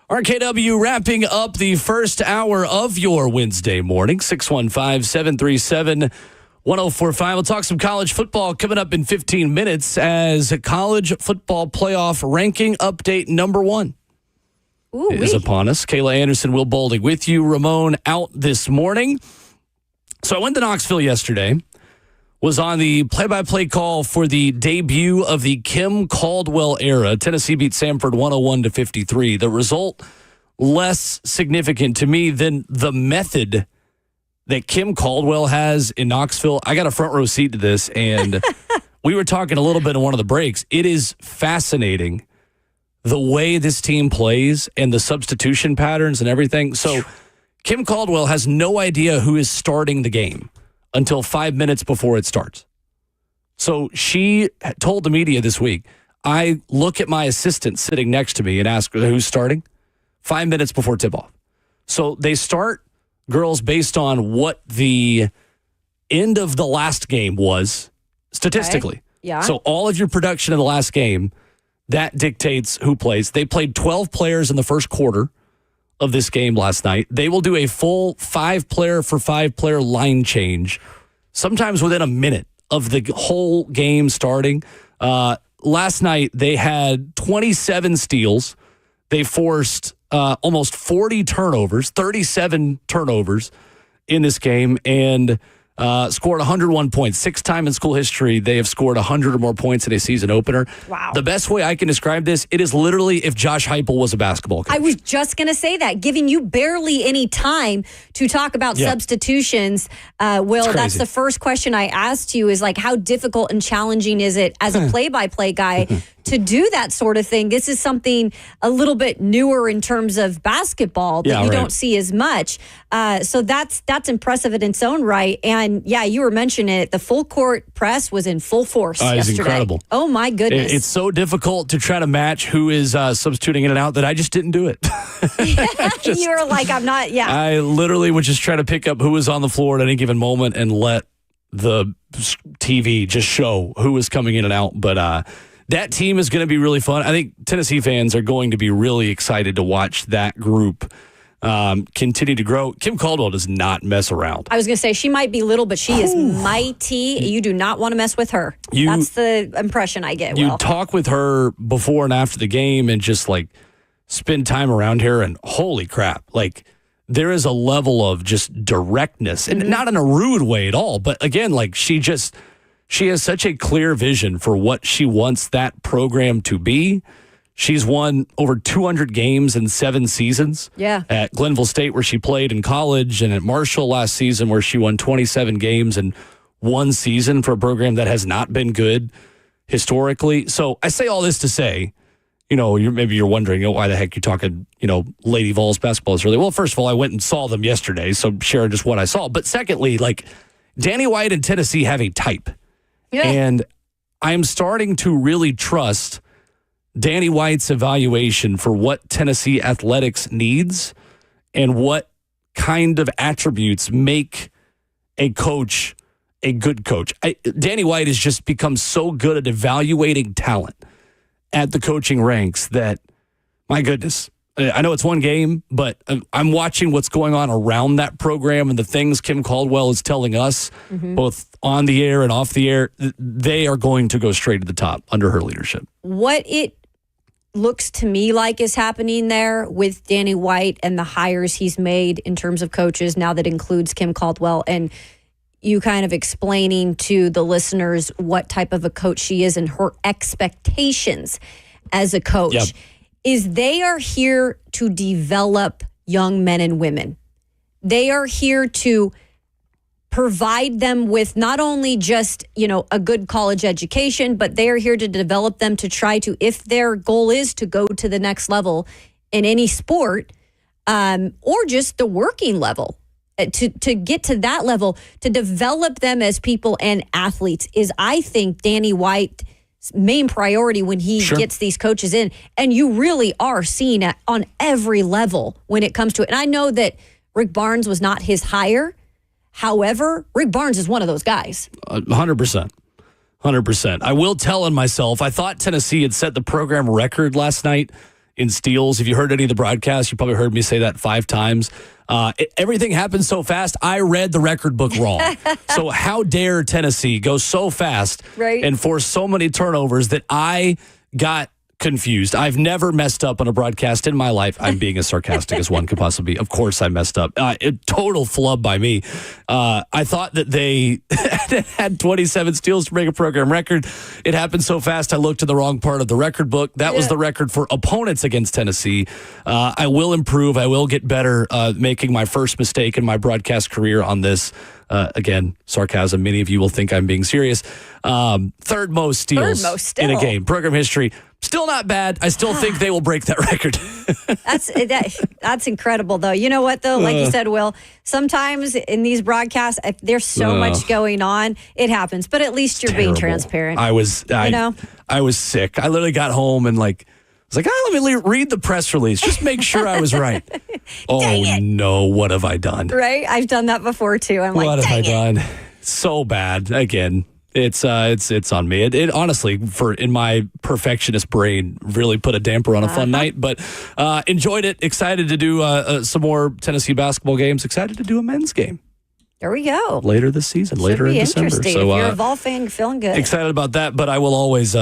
RKW wrapping up the first hour of your Wednesday morning, 615-737-1045. We'll talk some college football coming up in 15 minutes as college football playoff ranking update number 1 is upon us. Kayla Anderson, Will Bolding with you. Ramon out this morning. So I went to Knoxville yesterday, was on the play-by-play call for the debut of the Kim Caldwell era. Tennessee beat Samford 101-53. The result less significant to me than the method that Kim Caldwell has in Knoxville. I got a front row seat to this, and we were talking a little bit in one of the breaks. It is fascinating the way this team plays and the substitution patterns and everything. So Kim Caldwell has no idea who is starting the game until 5 minutes before it starts. So she told the media this week, I look at my assistant sitting next to me and ask her who's starting 5 minutes before tip-off. So they start girls based on what the end of the last game was statistically. Okay. Yeah. So all of your production in the last game, that dictates who plays. They played 12 players in the first quarter of this game last night. They will do a full 5-player for 5-player line change, sometimes within a minute of the whole game starting. Last night, they had 27 steals. They forced almost 40 turnovers, 37 turnovers in this game, and scored 101 points. 6th time in school history, they have scored 100 or more points in a season opener. Wow. The best way I can describe this, it is literally if Josh Heupel was a basketball coach. I was just going to say that, giving you barely any time to talk about substitutions. Will, that's the first question I asked you is like, how difficult and challenging is it as a play-by-play guy to do that sort of thing? This is something a little bit newer in terms of basketball that you don't see as much. So that's impressive in its own right. And yeah, you were mentioning it. The full court press was in full force yesterday. It's incredible. Oh my goodness. It's so difficult to try to match who is substituting in and out that I just didn't do it. You were like, I'm not, I literally would just try to pick up who was on the floor at any given moment and let the TV just show who was coming in and out. But that team is going to be really fun. I think Tennessee fans are going to be really excited to watch that group continue to grow. Kim Caldwell does not mess around. I was going to say, she might be little, but she is mighty. You do not want to mess with her. That's the impression I get, You talk with her before and after the game and just like spend time around here, and holy crap, like there is a level of just directness, and not in a rude way at all, but again, like she has such a clear vision for what she wants that program to be. She's won over 200 games in 7 seasons. Yeah. At Glenville State, where she played in college, and at Marshall last season, where she won 27 games in 1 season for a program that has not been good historically. So I say all this to say, maybe you're wondering, why the heck you're talking, Lady Vols basketball is really. Well, first of all, I went and saw them yesterday, so sharing just what I saw. But secondly, like Danny White and Tennessee have a type. Yeah. And I'm starting to really trust Danny White's evaluation for what Tennessee athletics needs and what kind of attributes make a coach a good coach. Danny White has just become so good at evaluating talent at the coaching ranks that, my goodness, I know it's one game, but I'm watching what's going on around that program and the things Kim Caldwell is telling us, both on the air and off the air. They are going to go straight to the top under her leadership. What it looks to me like is happening there with Danny White and the hires he's made in terms of coaches, now that includes Kim Caldwell, and you kind of explaining to the listeners what type of a coach she is and her expectations as a coach, is they are here to develop young men and women. They are here to provide them with not only just, a good college education, but they are here to develop them to try to, if their goal is to go to the next level in any sport, or just the working level, to get to that level, to develop them as people and athletes is, I think, Danny White's main priority when he gets these coaches in. And you really are seeing it on every level when it comes to it. And I know that Rick Barnes was not his hire. However, Rick Barnes is one of those guys. 100%. 100%. I will tell on myself, I thought Tennessee had set the program record last night in steals. If you heard any of the broadcasts, you probably heard me say that 5 times. Everything happened so fast, I read the record book wrong. So how dare Tennessee go so fast and force so many turnovers that I got confused. I've never messed up on a broadcast in my life. I'm being as sarcastic as one could possibly be. Of course I messed up. Total flub by me. I thought that they had 27 steals to break a program record. It happened so fast I looked in the wrong part of the record book. That was the record for opponents against Tennessee. I will improve. I will get better, making my first mistake in my broadcast career on this. Again, sarcasm. Many of you will think I'm being serious. Third most steals in a game. Program history. Still not bad. I still think they will break that record. That's incredible, though. You know what, though? Like you said, Will, sometimes in these broadcasts, there's so much going on. It happens. But at least you're being transparent. I was sick. I literally got home and was like, let me read the press release. Just make sure I was right. Oh, no. What have I done? Right? I've done that before, too. I'm what have I done? So bad. Again, it's on me. It honestly, in my perfectionist brain, really put a damper on a fun night. But enjoyed it. Excited to do some more Tennessee basketball games. Excited to do a men's game. There we go. Later this season, later in December. So, if you're a Vol fan, you're feeling good. Excited about that, but I will always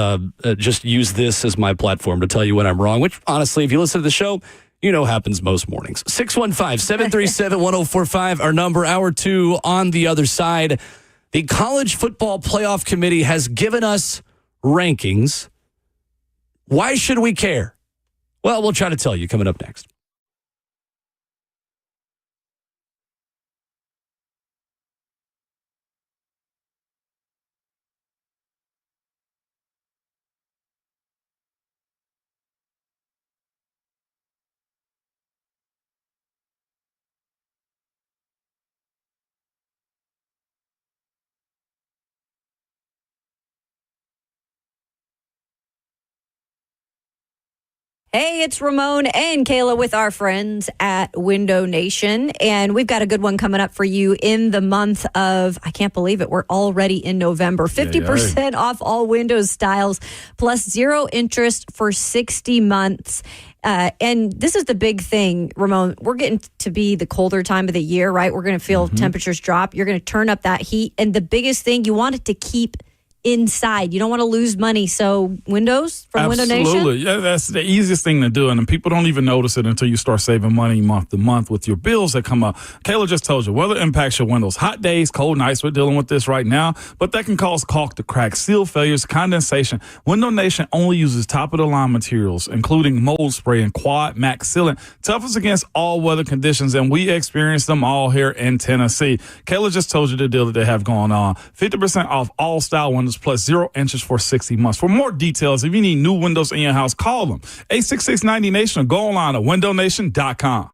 just use this as my platform to tell you when I'm wrong, which honestly, if you listen to the show, you know happens most mornings. 615-737-1045, our number, hour 2 on the other side. The College Football Playoff Committee has given us rankings. Why should we care? Well, we'll try to tell you coming up next. Hey, it's Ramon and Kayla with our friends at Window Nation. And we've got a good one coming up for you in the month of, I can't believe it, we're already in November. 50% off all Windows styles, plus 0 interest for 60 months. And this is the big thing, Ramon. We're getting to be the colder time of the year, right? We're going to feel temperatures drop. You're going to turn up that heat. And the biggest thing, you want it to keep inside. You don't want to lose money. So windows from Window Nation? Absolutely. Yeah, that's the easiest thing to do. And people don't even notice it until you start saving money month to month with your bills that come up. Kayla just told you, weather impacts your windows. Hot days, cold nights, we're dealing with this right now. But that can cause caulk to crack, seal failures, condensation. Window Nation only uses top-of-the-line materials, including mold spray and quad max sealant, toughest against all weather conditions. And we experience them all here in Tennessee. Kayla just told you the deal that they have going on. 50% off all style windows plus 0 interest for 60 months. For more details, if you need new windows in your house, call them. 866-90Nation or go online at windownation.com.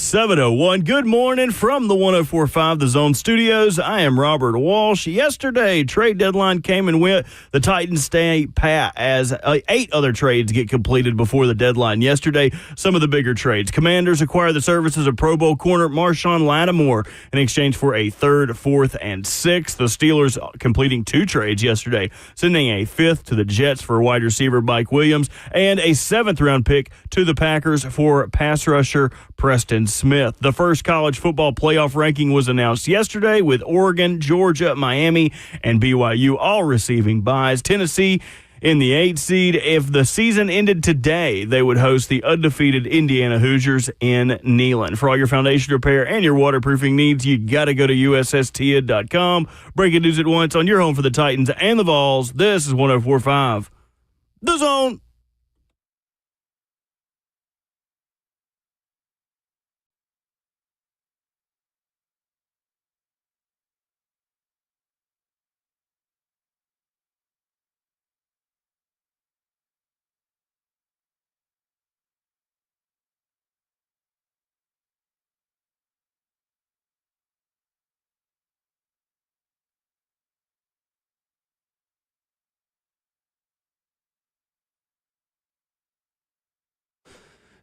7:01. Good morning from the 104.5 The Zone Studios. I am Robert Walsh. Yesterday, trade deadline came and went. The Titans stay pat as 8 other trades get completed before the deadline yesterday. Some of the bigger trades. Commanders acquire the services of Pro Bowl corner Marshawn Lattimore in exchange for a 3rd, 4th, and 6th. The Steelers completing 2 trades yesterday, sending a 5th to the Jets for wide receiver Mike Williams and a 7th-round pick to the Packers for pass rusher Preston Smith. The first college football playoff ranking was announced yesterday with Oregon, Georgia, Miami, and BYU all receiving byes. Tennessee in the 8th seed. If the season ended today, they would host the undefeated Indiana Hoosiers in Neyland. For all your foundation repair and your waterproofing needs, you got to go to usstia.com. Breaking news at once on your home for the Titans and the Vols. This is 104.5 The Zone.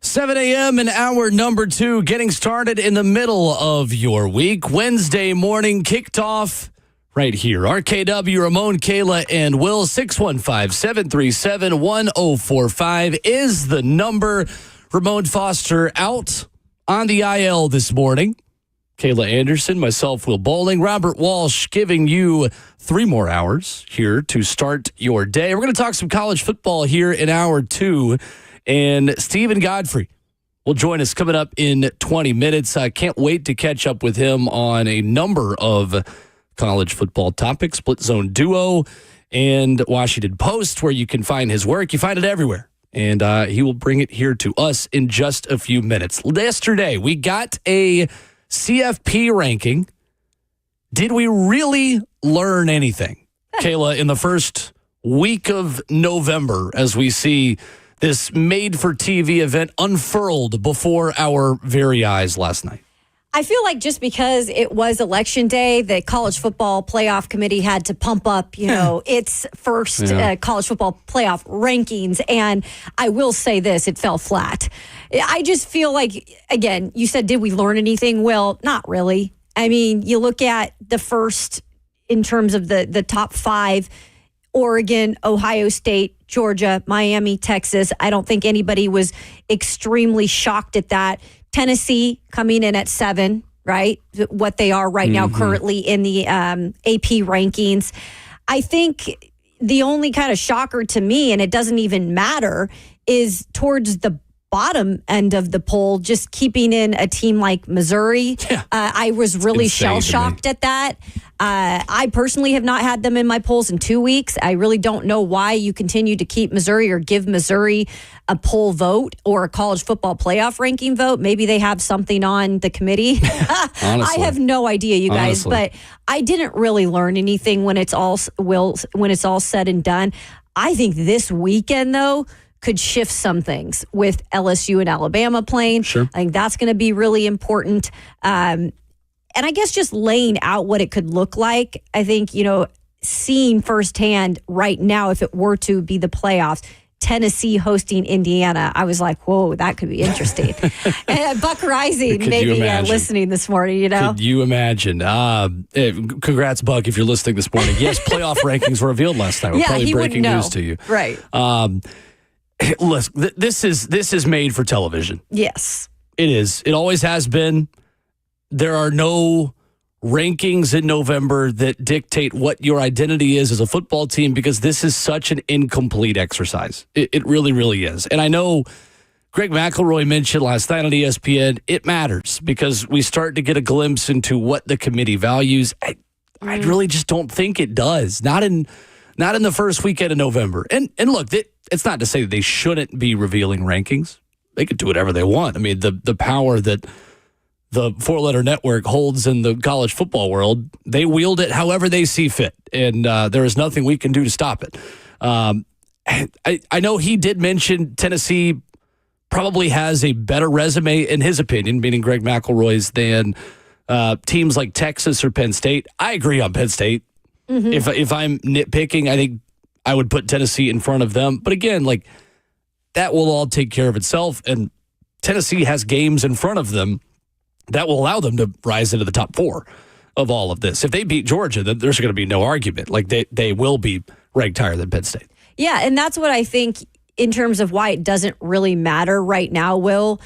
Seven a.m. and hour number 2, getting started in the middle of your week. Wednesday morning kicked off right here. RKW, Ramon, Kayla, and Will. 615-737-1045 is the number. Ramon Foster out on the IL this morning. Kayla Anderson, myself, Will Bowling. Robert Walsh giving you 3 more hours here to start your day. We're going to talk some college football here in hour 2. And Stephen Godfrey will join us coming up in 20 minutes. I can't wait to catch up with him on a number of college football topics, Split Zone Duo and Washington Post, where you can find his work. You find it everywhere. And he will bring it here to us in just a few minutes. Yesterday, we got a CFP ranking. Did we really learn anything, Kayla, in the first week of November as we see this made-for-TV event unfurled before our very eyes last night? I feel like just because it was Election Day, the College Football Playoff Committee had to pump up, its first college football playoff rankings. And I will say this, it fell flat. I just feel like, again, you said, did we learn anything? Well, not really. I mean, you look at the first in terms of the top 5, Oregon, Ohio State, Georgia, Miami, Texas. I don't think anybody was extremely shocked at that. Tennessee coming in at 7, right? What they are right now currently in the AP rankings. I think the only kind of shocker to me, and it doesn't even matter, is towards the bottom end of the poll, just keeping in a team like Missouri. Yeah. I was really shell-shocked at that. I personally have not had them in my polls in 2 weeks. I really don't know why you continue to keep Missouri or give Missouri a poll vote or a college football playoff ranking vote. Maybe they have something on the committee. I have no idea, you guys. But I didn't really learn anything when it's all said and done. I think this weekend, though, could shift some things with LSU and Alabama playing. Sure. I think that's going to be really important. And I guess just laying out what it could look like. I think, seeing firsthand right now, if it were to be the playoffs, Tennessee hosting Indiana, I was like, whoa, that could be interesting. And Buck Rising maybe listening this morning, Could you imagine? Congrats, Buck, if you're listening this morning. Yes, playoff rankings were revealed last night. We're probably breaking news to you. Right. Listen, this is made for television. Yes. It is. It always has been. There are no rankings in November that dictate what your identity is as a football team because this is such an incomplete exercise. It really, really is. And I know Greg McElroy mentioned last night on ESPN, it matters because we start to get a glimpse into what the committee values. I really just don't think it does. Not in the first weekend of November. And look, it's not to say that they shouldn't be revealing rankings. They could do whatever they want. I mean, the power that the 4-letter network holds in the college football world, they wield it however they see fit. And there is nothing we can do to stop it. I know he did mention Tennessee probably has a better resume, in his opinion, meaning Greg McElroy's, than teams like Texas or Penn State. I agree on Penn State. If I'm nitpicking, I think I would put Tennessee in front of them. But again, like, that will all take care of itself. And Tennessee has games in front of them that will allow them to rise into the top 4 of all of this. If they beat Georgia, then there's going to be no argument. Like, they will be ranked higher than Penn State. Yeah, and that's what I think in terms of why it doesn't really matter right now, Will,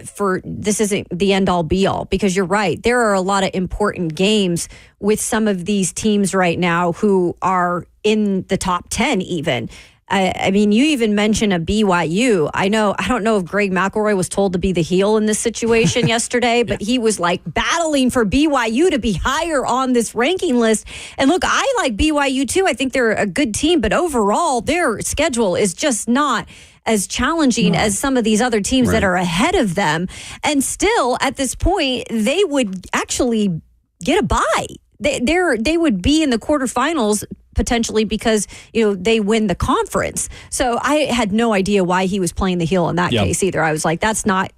for this isn't the end-all, be-all, because you're right. There are a lot of important games with some of these teams right now who are in the top 10 even. I mean, you even mentioned a BYU. I don't know if Greg McElroy was told to be the heel in this situation yesterday, but he was like battling for BYU to be higher on this ranking list. And look, I like BYU too. I think they're a good team, but overall, their schedule is just not as challenging as some of these other teams that are ahead of them. And still, at this point, they would actually get a bye. They would be in the quarterfinals potentially because they win the conference. So I had no idea why he was playing the heel in that case either. I was like, that's not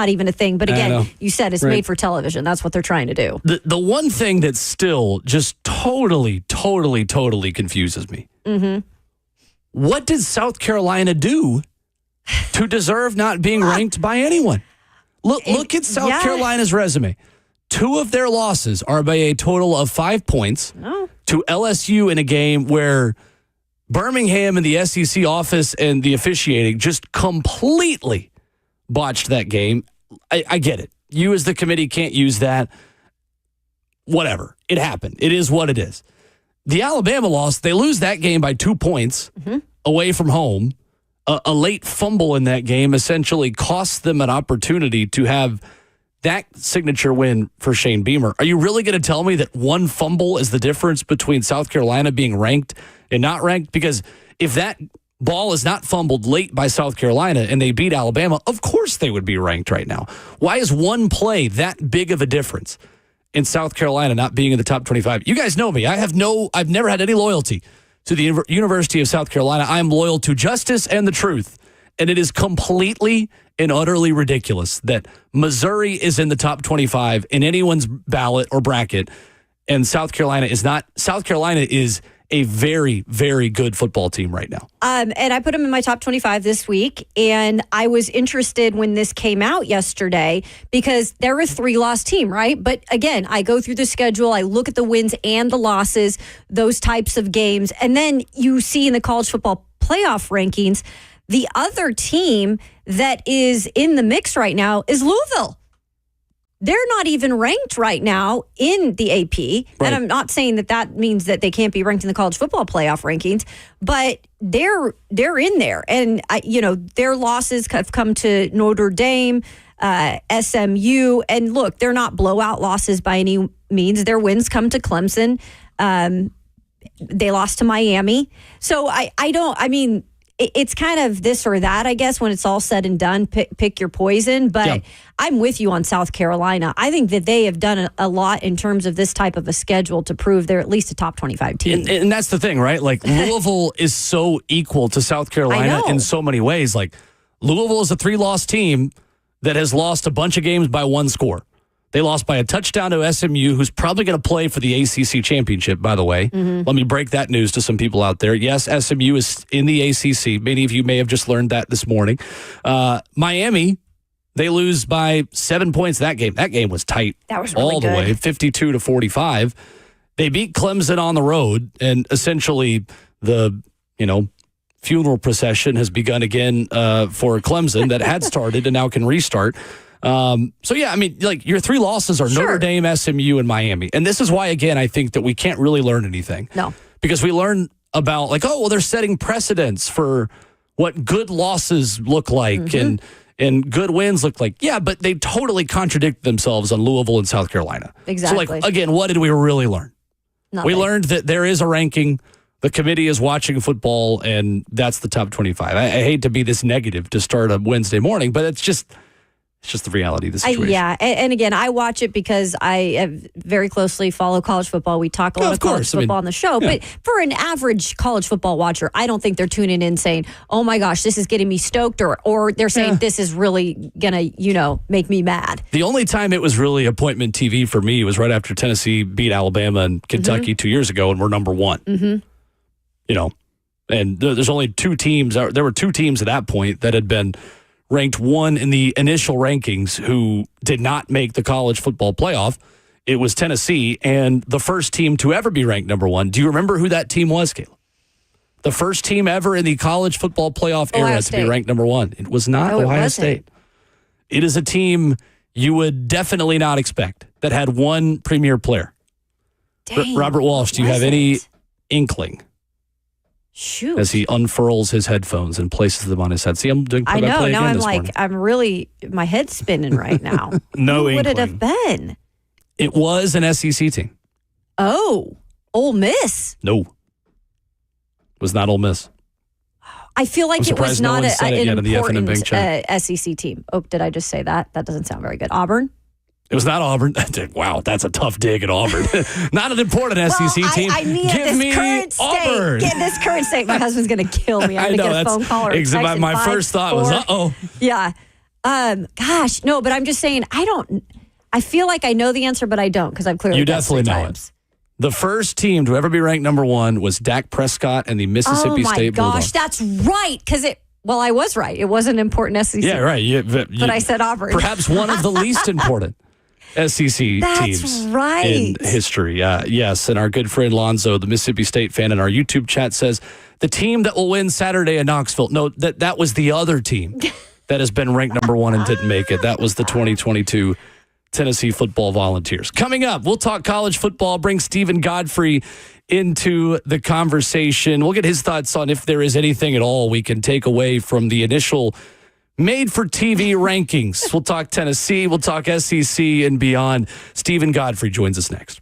even a thing. But again, you said it's made for television. That's what they're trying to do. The one thing that still just totally confuses me. What did South Carolina do to deserve not being ranked by anyone? Look at South Carolina's resume. 2 of their losses are by a total of 5 points to LSU in a game where Birmingham and the SEC office and the officiating just completely botched that game. I get it. You as the committee can't use that. Whatever. It happened. It is what it is. The Alabama loss, they lose that game by 2 points away from home. A late fumble in that game essentially costs them an opportunity to have that signature win for Shane Beamer. Are you really going to tell me that one fumble is the difference between South Carolina being ranked and not ranked? Because if that ball is not fumbled late by South Carolina and they beat Alabama, of course they would be ranked right now. Why is one play that big of a difference in South Carolina not being in the top 25? You guys know me. I've never had any loyalty to the University of South Carolina. I am loyal to justice and the truth. And it is completely and utterly ridiculous that Missouri is in the top 25 in anyone's ballot or bracket, and South Carolina is not. South Carolina is a very, very good football team right now. And I put them in my top 25 this week, and I was interested when this came out yesterday because they're a 3-loss team, right? But again, I go through the schedule, I look at the wins and the losses, those types of games, and then you see in the college football playoff rankings, the other team that is in the mix right now is Louisville. They're not even ranked right now in the AP. Right. And I'm not saying that means that they can't be ranked in the college football playoff rankings, but they're in there. And, their losses have come to Notre Dame, SMU. And look, they're not blowout losses by any means. Their wins come to Clemson. They lost to Miami. So it's kind of this or that, I guess, when it's all said and done, pick your poison. But I'm with you on South Carolina. I think that they have done a lot in terms of this type of a schedule to prove they're at least a top 25 team. And that's the thing, right? Like, Louisville is so equal to South Carolina in so many ways. Like, Louisville is a 3-loss team that has lost a bunch of games by 1 score. They lost by a touchdown to SMU, who's probably going to play for the ACC championship, by the way. Let me break that news to some people out there. Yes, SMU is in the ACC. Many of you may have just learned that this morning. Miami, they lose by 7 points that game. That game was tight. That was really all the good. way, 52-45. They beat Clemson on the road, and essentially the, funeral procession has begun again for Clemson that had started and now can restart. Your 3 losses are Notre Dame, SMU, and Miami. And this is why, again, I think that we can't really learn anything. No. Because we learn about, they're setting precedents for what good losses look like and good wins look like. Yeah, but they totally contradict themselves on Louisville and South Carolina. Exactly. So, again, what did we really learn? Nothing. We learned that there is a ranking. The committee is watching football, and that's the top 25. I hate to be this negative to start a Wednesday morning, but it's just... It's just the reality of the situation. Yeah, and again, I watch it because I have very closely follow college football. We talk a lot of college football on the show, but for an average college football watcher, I don't think they're tuning in saying, "Oh my gosh, this is getting me stoked," or they're saying this is really gonna, make me mad. The only time it was really appointment TV for me was right after Tennessee beat Alabama and Kentucky 2 years ago, and we're number one. And there's only two teams. There were two teams at that point that had been ranked one in the initial rankings who did not make the college football playoff. It was Tennessee, and the first team to ever be ranked number one. Do you remember who that team was, Kayla? The first team ever in the college football playoff era to be ranked number one. It was not Ohio State. It is a team you would definitely not expect that had one premier player. Robert Walsh, do you have any inkling? Shoot. As he unfurls his headphones and places them on his head. See, I'm doing I know. Now I'm like, morning. I'm really, my head's spinning right now. No Who would it inkling. have been? It was an SEC team. Oh, Ole Miss. No. It was not Ole Miss. I feel like it was not an important chat. SEC team. Oh, did I just say that? That doesn't sound very good. Auburn? It was not Auburn. Wow, that's a tough dig at Auburn. Not an important SEC team. I mean, Give me Auburn. Get this current state. My husband's going to kill me. I'm going to get a phone call or a text. My first thought was, uh-oh. Yeah. Gosh, no, but I'm just saying, I feel like I know the answer, but I don't because I've clearly You definitely know it. The first team to ever be ranked number one was Dak Prescott and the Mississippi State Bulldogs. Oh, my gosh, that's right. Because I was right. It was an important SEC. Yeah, right. But I said Auburn. Perhaps one of the least important SEC teams right. in history. Yes, and our good friend Lonzo, the Mississippi State fan in our YouTube chat, says the team that will win Saturday in Knoxville. No, that was the other team that has been ranked number one and didn't make it. That was the 2022 Tennessee Football Volunteers. Coming up, we'll talk college football, bring Stephen Godfrey into the conversation. We'll get his thoughts on if there is anything at all we can take away from the initial made-for-TV rankings. We'll talk Tennessee, we'll talk SEC and beyond. Stephen Godfrey joins us next.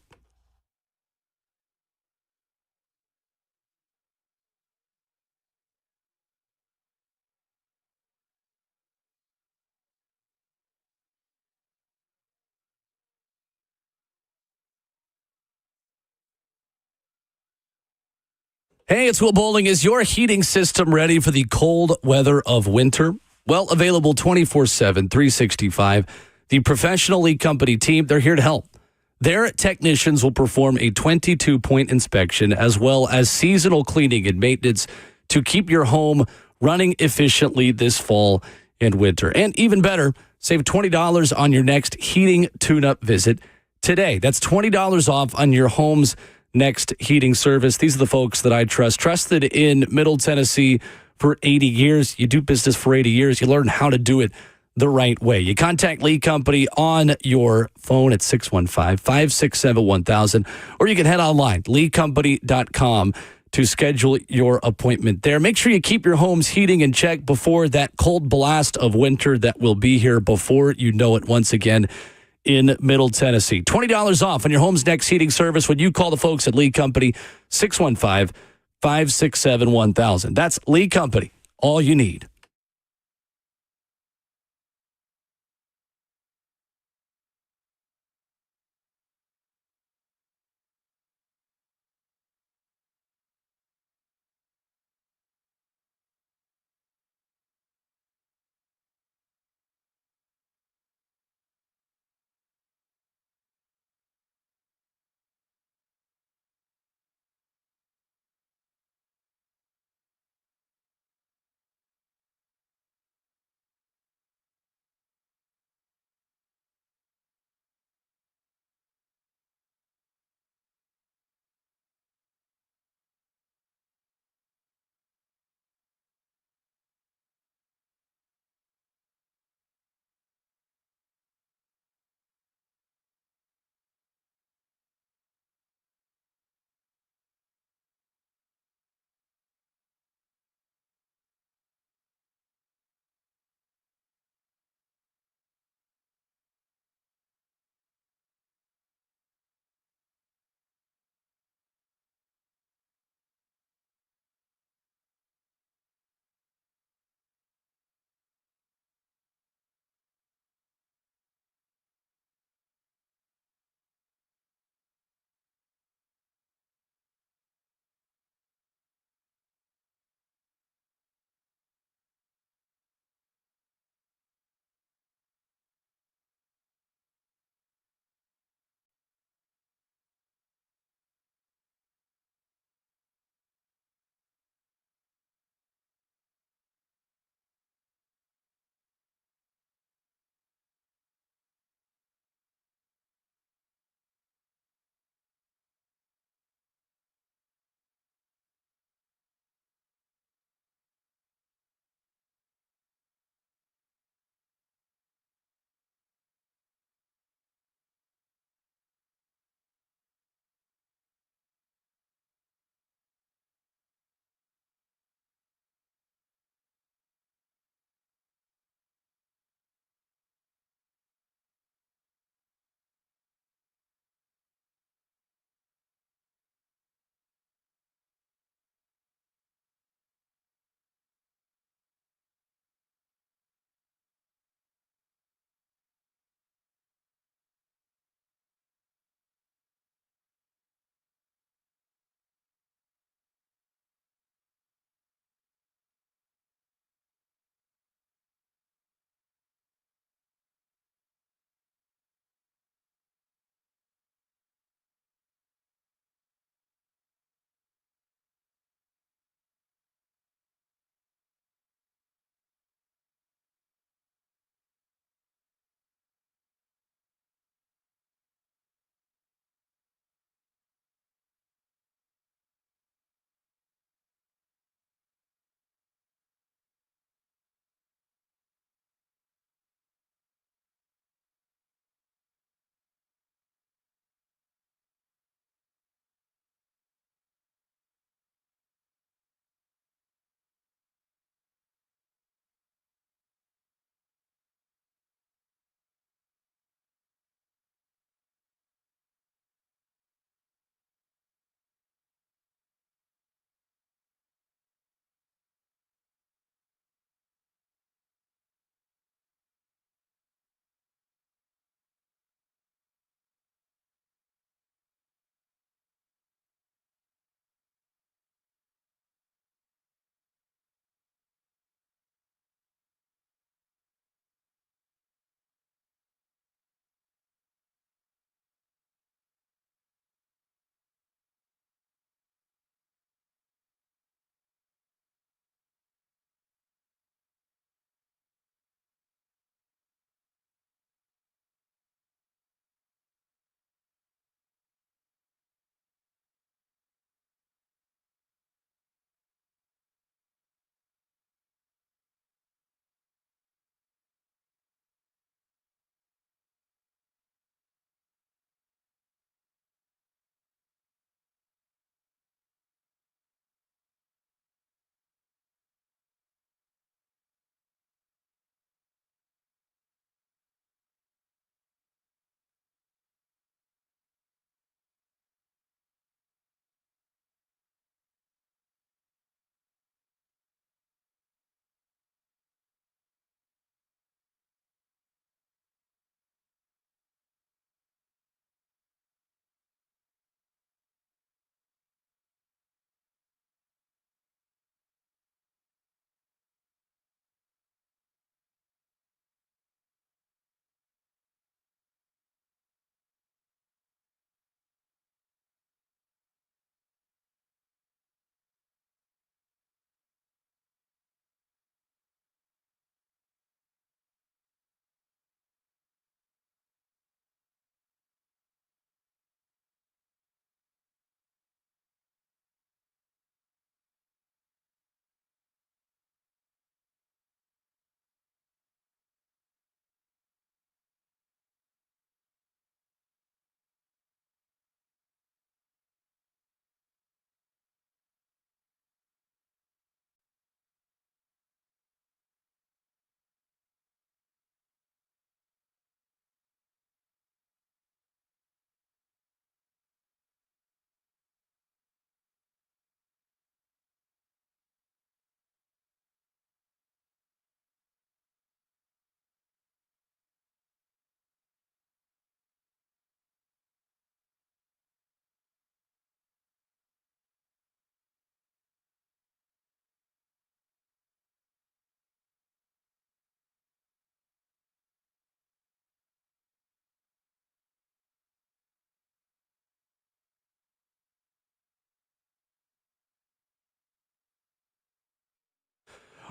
Hey, it's Will Bowling. Is your heating system ready for the cold weather of winter? Well, available 24/7, 365. The professional Lee Company team, they're here to help. Their technicians will perform a 22-point inspection as well as seasonal cleaning and maintenance to keep your home running efficiently this fall and winter. And even better, save $20 on your next heating tune-up visit today. That's $20 off on your home's next heating service. These are the folks that I trust. Trusted in Middle Tennessee for 80 years. You do business for 80 years. You learn how to do it the right way. You contact Lee Company on your phone at 615-567-1000, or you can head online, leecompany.com, to schedule your appointment there. Make sure you keep your home's heating in check before that cold blast of winter that will be here before you know it once again in Middle Tennessee. $20 off on your home's next heating service when you call the folks at Lee Company, 615-567-1000. That's Lee Company, all you need.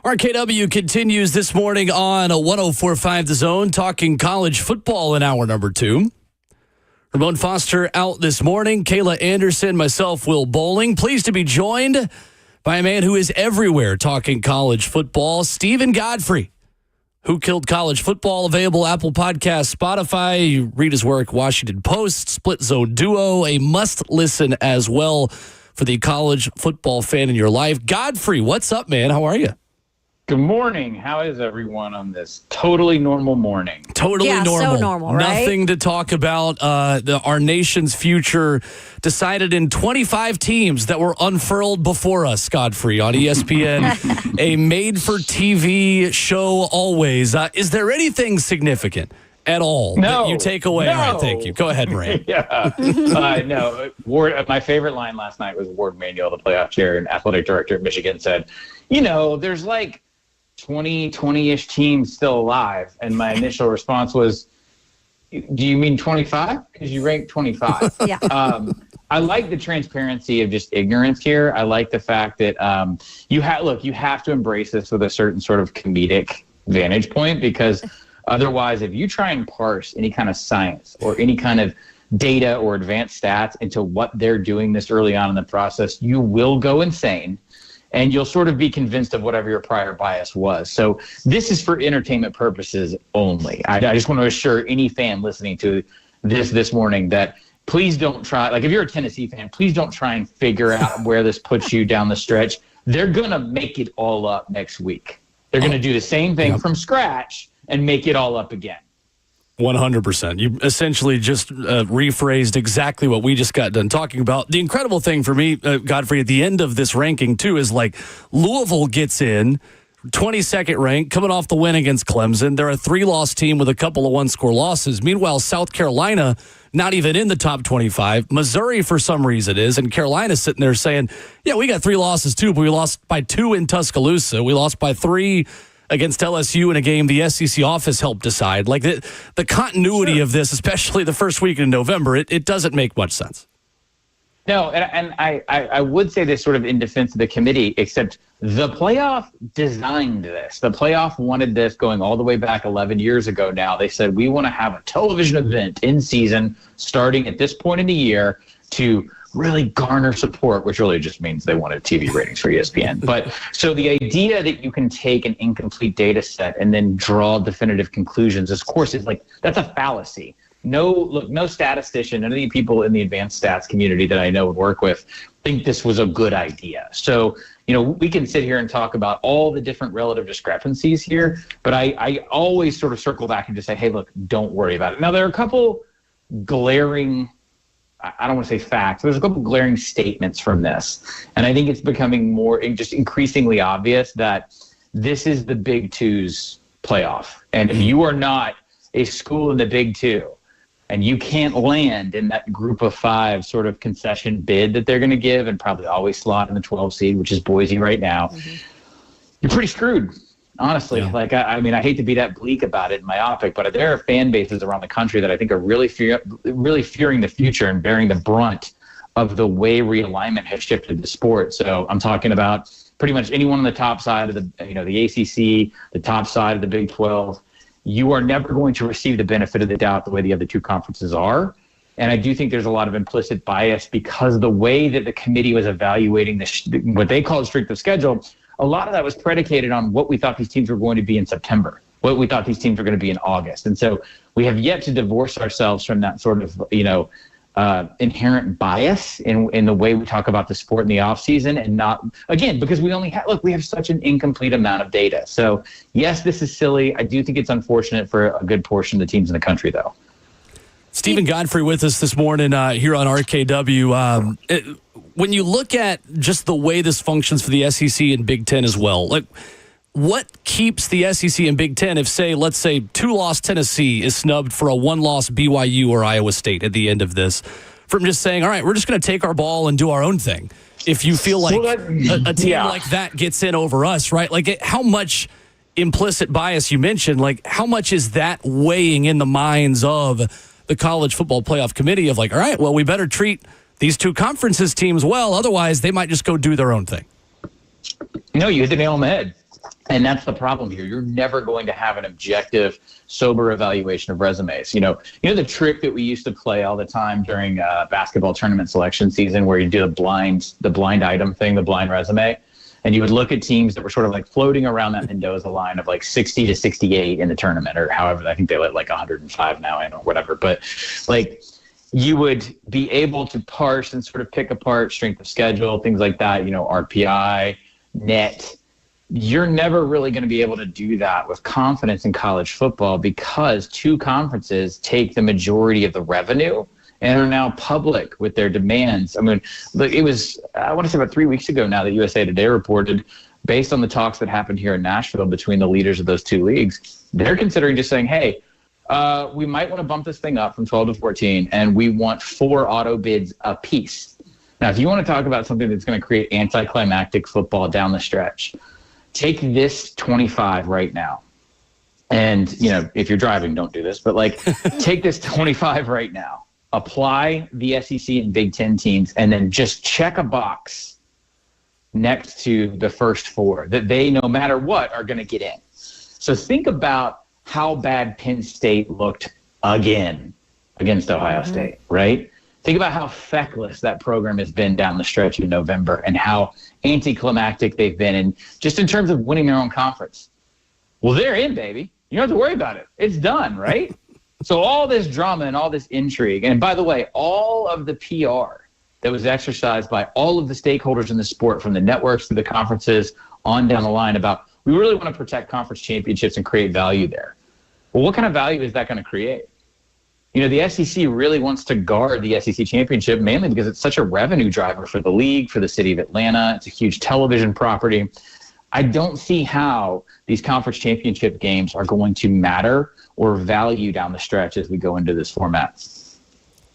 RKW continues this morning on 104.5 The Zone, talking college football in hour number 2. Ramon Foster out this morning. Kayla Anderson, myself, Will Bowling. Pleased to be joined by a man who is everywhere talking college football, Stephen Godfrey. Who Killed College Football, available Apple Podcasts, Spotify. You read his work, Washington Post, Split Zone Duo, a must-listen as well for the college football fan in your life. Godfrey, what's up, man? How are you? Good morning. How is everyone on this totally normal morning? Totally normal. So normal, right? Nothing to talk about. Our nation's future decided in 25 teams that were unfurled before us, Godfrey, on ESPN. A made-for-TV show always. Is there anything significant at all that you take away? No. All right, thank you. Go ahead, Rhett. No. My favorite line last night was Ward Manuel, the playoff chair and athletic director at Michigan, said, there's like 20-ish teams still alive. And my initial response was, do you mean 25? Because you ranked 25. Yeah. I like the transparency of just ignorance here. I like the fact that you have to embrace this with a certain sort of comedic vantage point, because otherwise, if you try and parse any kind of science or any kind of data or advanced stats into what they're doing this early on in the process, you will go insane. And you'll sort of be convinced of whatever your prior bias was. So this is for entertainment purposes only. I just want to assure any fan listening to this morning that please don't try. Like, if you're a Tennessee fan, please don't try and figure out where this puts you down the stretch. They're going to make it all up next week. They're going to do the same thing from scratch and make it all up again. 100%. You essentially just rephrased exactly what we just got done talking about. The incredible thing for me, Godfrey, at the end of this ranking, too, is like Louisville gets in, 22nd ranked, coming off the win against Clemson. They're a 3-loss team with a couple of 1-score losses. Meanwhile, South Carolina, not even in the top 25. Missouri, for some reason, is. And Carolina's sitting there saying, yeah, we got 3 losses, too, but we lost by 2 in Tuscaloosa. We lost by 3 against LSU in a game the SEC office helped decide. Like, the continuity of this, especially the first week in November, it doesn't make much sense. No, and I would say this sort of in defense of the committee, except the playoff designed this. The playoff wanted this going all the way back 11 years ago now. They said, we want to have a television event in season starting at this point in the year to really garner support, which really just means they wanted TV ratings for ESPN. But so the idea that you can take an incomplete data set and then draw definitive conclusions, of course, is like, that's a fallacy. No statistician, none of the people in the advanced stats community that I know would work with think this was a good idea. So, we can sit here and talk about all the different relative discrepancies here, but I always sort of circle back and just say, hey, look, don't worry about it. Now, there are a couple glaring, I don't want to say facts, there's a couple glaring statements from this. And I think it's becoming more just increasingly obvious that this is the Big Two's playoff. And if you are not a school in the Big Two and you can't land in that group of 5 sort of concession bid that they're going to give and probably always slot in the 12 seed, which is Boise right now, you're pretty screwed. Honestly, like, I mean, I hate to be that bleak about it and myopic, but there are fan bases around the country that I think are really fearing the future and bearing the brunt of the way realignment has shifted the sport. So I'm talking about pretty much anyone on the top side of the ACC, the top side of the Big 12. You are never going to receive the benefit of the doubt the way the other 2 conferences are. And I do think there's a lot of implicit bias because the way that the committee was evaluating what they call strength of schedule, a lot of that was predicated on what we thought these teams were going to be in September, what we thought these teams were going to be in August. And so we have yet to divorce ourselves from that sort of, inherent bias in the way we talk about the sport in the offseason, and not, again, because we have such an incomplete amount of data. So, yes, this is silly. I do think it's unfortunate for a good portion of the teams in the country, though. Stephen Godfrey with us this morning here on RKW. When you look at just the way this functions for the SEC and Big Ten as well, like, what keeps the SEC and Big Ten if, let's say 2-loss Tennessee is snubbed for a 1-loss BYU or Iowa State at the end of this, from just saying, all right, we're just going to take our ball and do our own thing? If you feel like a team like that gets in over us, right? Like, how much implicit bias you mentioned, like, how much is that weighing in the minds of the College Football Playoff Committee of like, all right, well, we better treat these 2 conferences teams well, otherwise they might just go do their own thing? No, you hit the nail on the head. And that's the problem here. You're never going to have an objective, sober evaluation of resumes. You know the trick that we used to play all the time during basketball tournament selection season, where you do the blind item thing, the blind resume, and you would look at teams that were sort of like floating around that Mendoza line of like 60 to 68 in the tournament, or however, I think they let like 105 now in or whatever. But like, you would be able to parse and sort of pick apart strength of schedule, things like that, RPI, net. You're never really going to be able to do that with confidence in college football, because two conferences take the majority of the revenue and are now public with their demands. I mean, it was, I want to say about 3 weeks ago now, that USA Today reported, based on the talks that happened here in Nashville between the leaders of those two leagues, they're considering just saying, hey, we might want to bump this thing up from 12 to 14, and we want 4 auto bids apiece. Now, if you want to talk about something that's going to create anticlimactic football down the stretch, take this 25 right now. And, if you're driving, don't do this, but like, take this 25 right now, apply the SEC and Big Ten teams, and then just check a box next to the first 4 that they, no matter what, are going to get in. So think about how bad Penn State looked again against Ohio State, right? Think about how feckless that program has been down the stretch in November, and how anticlimactic they've been, and just in terms of winning their own conference. Well, they're in, baby. You don't have to worry about it. It's done, right? So all this drama and all this intrigue, and by the way, all of the PR that was exercised by all of the stakeholders in the sport, from the networks to the conferences on down the line, about we really want to protect conference championships and create value there. Well, what kind of value is that going to create? The SEC really wants to guard the SEC championship, mainly because it's such a revenue driver for the league, for the city of Atlanta. It's a huge television property. I don't see how these conference championship games are going to matter or value down the stretch as we go into this format.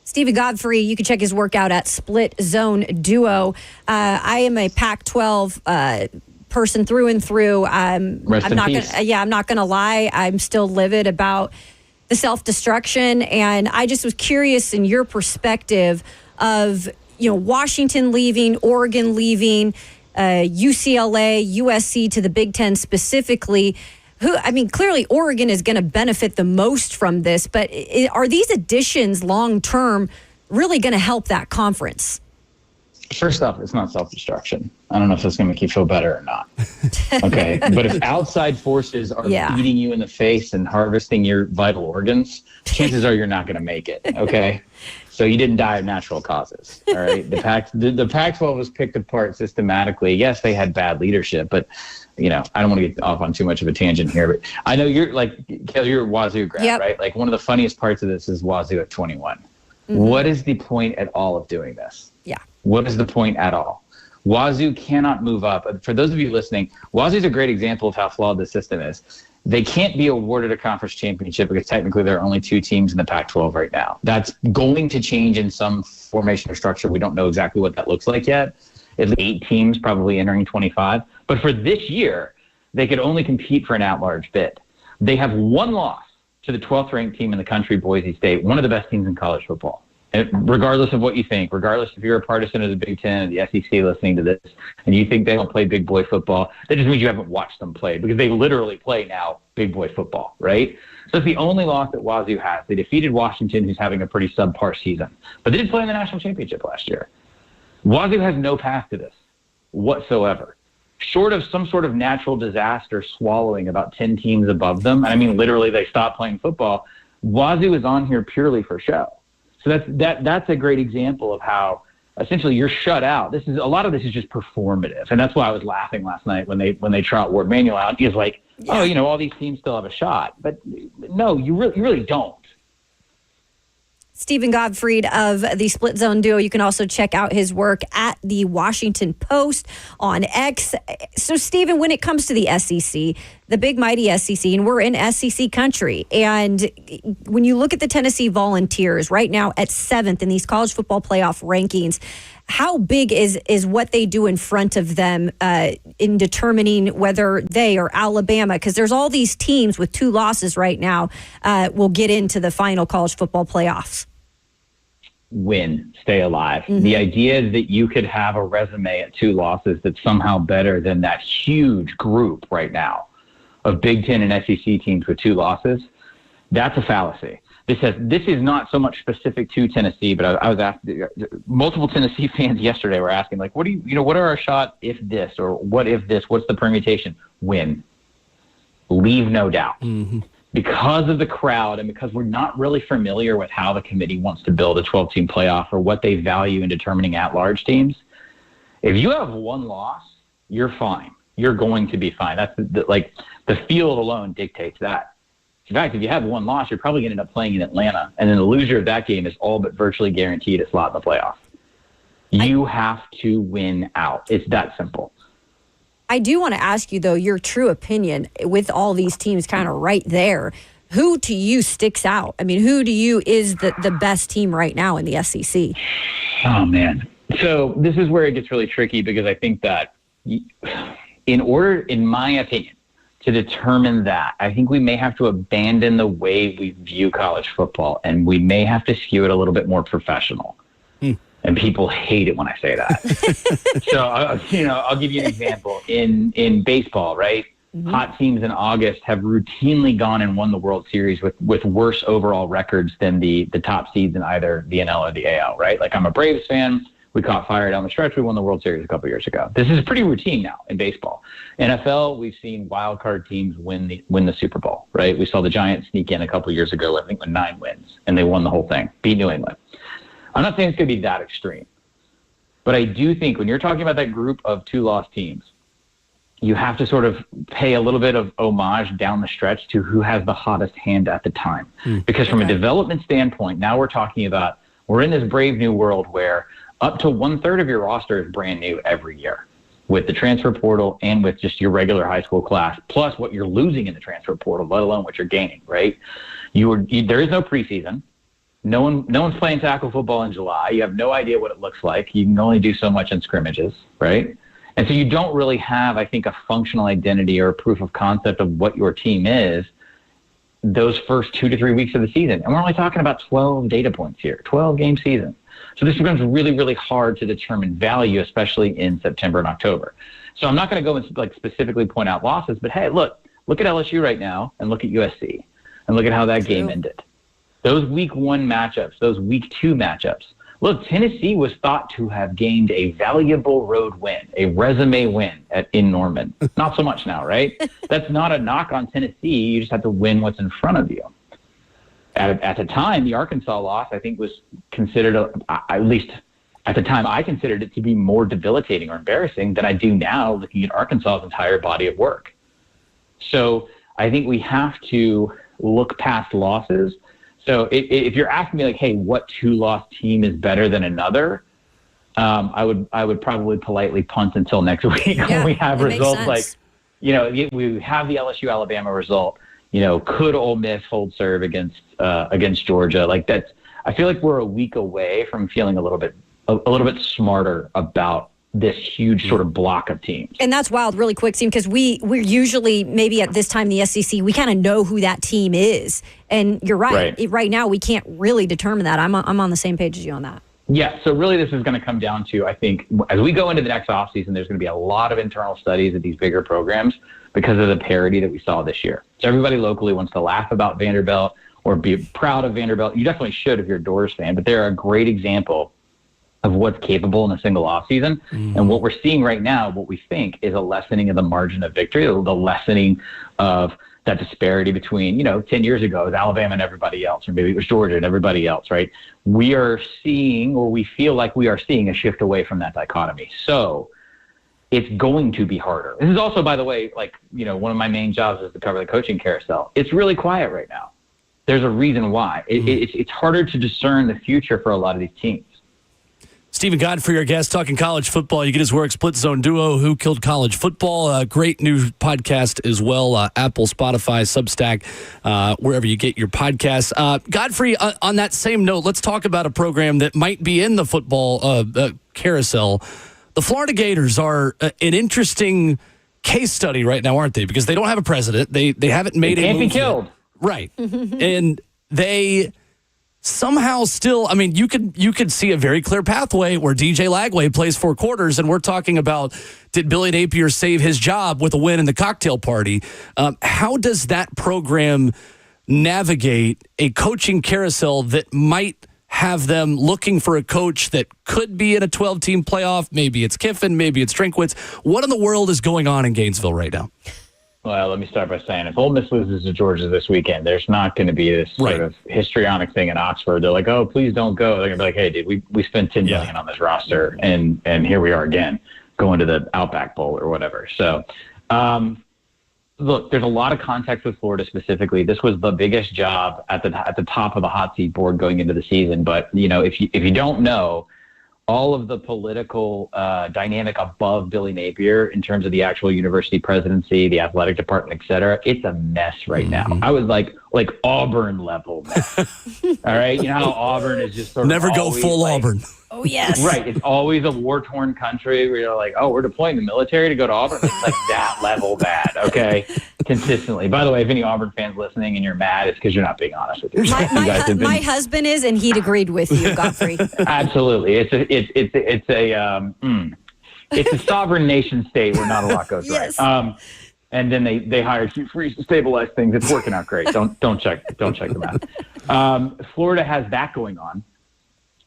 Stephen Godfrey, you can check his work out at Split Zone Duo. I am a Pac-12 person through and through. I'm not gonna lie. I'm still livid about the self-destruction, and I just was curious in your perspective of Washington leaving, Oregon leaving, UCLA, USC to the Big Ten specifically. Clearly Oregon is going to benefit the most from this, but are these additions long term really going to help that conference? First off, it's not self-destruction. I don't know if that's going to make you feel better or not. Okay. But if outside forces are beating you in the face and harvesting your vital organs, chances are you're not going to make it. Okay. So you didn't die of natural causes. All right. The Pac-12 was picked apart systematically. Yes, they had bad leadership, but I don't want to get off on too much of a tangent here, but I know you're Kayla, you're a Wazoo grad, right? Like, one of the funniest parts of this is Wazoo at 21. Mm-hmm. What is the point at all of doing this? Yeah. What is the point at all? Wazoo cannot move up. For those of you listening, Wazoo is a great example of how flawed the system is. They can't be awarded a conference championship because technically there are only 2 teams in the Pac-12 right now. That's going to change in some formation or structure. We don't know exactly what that looks like yet. It's 8 teams probably entering 25. But for this year, they could only compete for an at-large bid. They have 1 loss to the 12th ranked team in the country, Boise State, one of the best teams in college football. And regardless of what you think, regardless if you're a partisan of the Big Ten or the SEC listening to this, and you think they don't play big boy football, that just means you haven't watched them play, because they literally play now big boy football, right? So it's the only loss that Wazoo has. They defeated Washington, who's having a pretty subpar season, but they did play in the national championship last year. Wazoo has no path to this whatsoever, short of some sort of natural disaster swallowing about 10 teams above them. And I mean, literally, they stopped playing football. Wazoo is on here purely for show. So that's a great example of how essentially you're shut out. A lot of this is just performative, and that's why I was laughing last night when they trot Ward Manuel out. He's like, all these teams still have a shot, but no, you really don't. Stephen Godfrey of the Split Zone Duo. You can also check out his work at the Washington Post on X. So, Stephen, when it comes to the SEC, the big mighty SEC, and we're in SEC country, and when you look at the Tennessee Volunteers right now at 7th in these college football playoff rankings, how big is what they do in front of them in determining whether they or Alabama, because there's all these teams with 2 losses right now, will get into the final college football playoffs? win, stay alive. The idea that you could have a resume at 2 losses that's somehow better than that huge group right now of Big Ten and SEC teams with 2 losses, that's a fallacy. This is not so much specific to Tennessee, but I was asked, multiple Tennessee fans yesterday were asking, like, what are our shot if this, or what if this, what's the permutation? Win. Leave no doubt. Because of the crowd and because we're not really familiar with how the committee wants to build a 12-team playoff or what they value in determining at-large teams, if you have 1 loss, you're fine. You're going to be fine. That's the field alone dictates that. In fact, if you have 1 loss, you're probably going to end up playing in Atlanta, and then the loser of that game is all but virtually guaranteed a slot in the playoff. You have to win out. It's that simple. I do want to ask you, though, your true opinion with all these teams kind of right there. Who to you sticks out? I mean, who to you is the best team right now in the SEC? Oh, man. So this is where it gets really tricky, because I think that in my opinion, to determine that, I think we may have to abandon the way we view college football, and we may have to skew it a little bit more professional. And people hate it when I say that. So, I'll give you an example. In baseball, right? Hot teams in August have routinely gone and won the World Series with worse overall records than the top seeds in either the NL or the AL, right? Like, I'm a Braves fan. We caught fire down the stretch. We won the World Series a couple years ago. This is pretty routine now in baseball. NFL, we've seen wild card teams win the Super Bowl, right? We saw the Giants sneak in a couple years ago, I think, with 9 wins, and they won the whole thing, beat New England. I'm not saying it's going to be that extreme, but I do think when you're talking about that group of 2-loss teams, you have to sort of pay a little bit of homage down the stretch to who has the hottest hand at the time. Because from a development standpoint, now we're in this brave new world where up to 1/3 of your roster is brand new every year, with the transfer portal and with just your regular high school class, plus what you're losing in the transfer portal, let alone what you're gaining, right? There is no preseason. No one's playing tackle football in July. You have no idea what it looks like. You can only do so much in scrimmages, right? And so you don't really have, I think, a functional identity or a proof of concept of what your team is those first 2 to 3 weeks of the season. And we're only talking about 12 data points here, 12-game season. So this becomes really, really hard to determine value, especially in September and October. So I'm not going to go and specifically point out losses, but hey, look at LSU right now and look at USC and look at how that game ended. Those week 1 matchups, those week 2 matchups. Look, Tennessee was thought to have gained a valuable road win, a resume win in Norman. Not so much now, right? That's not a knock on Tennessee. You just have to win what's in front of you. At the time, the Arkansas loss, I think, was considered, at least at the time, I considered it to be more debilitating or embarrassing than I do now looking at Arkansas's entire body of work. So I think we have to look past losses. So if you're asking me, like, hey, what 2-loss team is better than another, I would probably politely punt until next week when we have results like, we have the LSU-Alabama result. Could Ole Miss hold serve against Georgia? Like, that's, I feel like we're a week away from feeling a little bit smarter about this huge sort of block of teams. And that's wild, really quick, Steve, because we're usually, maybe at this time in the SEC, we kind of know who that team is. And you're right. Right now, we can't really determine that. I'm on the same page as you on that. Yeah, so really this is going to come down to, I think, as we go into the next offseason, there's going to be a lot of internal studies at these bigger programs because of the parity that we saw this year. So everybody locally wants to laugh about Vanderbilt or be proud of Vanderbilt. You definitely should if you're a Doors fan, but they're a great example of what's capable in a single offseason. And what we're seeing right now, what we think is a lessening of the margin of victory, the lessening of that disparity between, 10 years ago, it was Alabama and everybody else, or maybe it was Georgia and everybody else, right? We are seeing, or we feel like we are seeing, a shift away from that dichotomy. So it's going to be harder. This is also, by the way, one of my main jobs is to cover the coaching carousel. It's really quiet right now. There's a reason why. It's harder to discern the future for a lot of these teams. Stephen Godfrey, our guest, talking college football. You get his work, Split Zone Duo, Who Killed College Football. Great new podcast as well. Apple, Spotify, Substack, wherever you get your podcasts. Godfrey, on that same note, let's talk about a program that might be in the football carousel. The Florida Gators are an interesting case study right now, aren't they? Because they don't have a president. They haven't made a move. Can't be killed. Right. And they somehow still, I mean, you could see a very clear pathway where DJ Lagway plays 4 quarters, and we're talking about, did Billy Napier save his job with a win in the cocktail party? How does that program navigate a coaching carousel that might have them looking for a coach that could be in a 12-team playoff? Maybe it's Kiffin, maybe it's Drinkwitz. What in the world is going on in Gainesville right now? Well, let me start by saying, if Ole Miss loses to Georgia this weekend, there's not going to be this sort of histrionic thing in Oxford. They're like, oh, please don't go. They're going to be like, hey, dude, we spent $10 million on this roster, and here we are again, going to the Outback Bowl or whatever. So, look, there's a lot of context with Florida specifically. This was the biggest job at the top of the hot seat board going into the season. But, if you don't know, all of the political dynamic above Billy Napier in terms of the actual university presidency, the athletic department, et cetera, it's a mess right now. I was like Auburn level mess. All right? You know how Auburn is just sort of never go full Auburn. Oh, yes. Right. It's always a war-torn country where you're like, oh, we're deploying the military to go to Auburn. It's like that level bad, okay? Consistently. By the way, if any Auburn fans listening and you're mad, it's because you're not being honest with yourself. My husband is, and he'd agreed with you, Godfrey. Absolutely. It's a sovereign nation state where not a lot goes Yes. right. And then they hired Hugh Freeze to stabilize things. It's working out great. Don't check the math. Florida has that going on.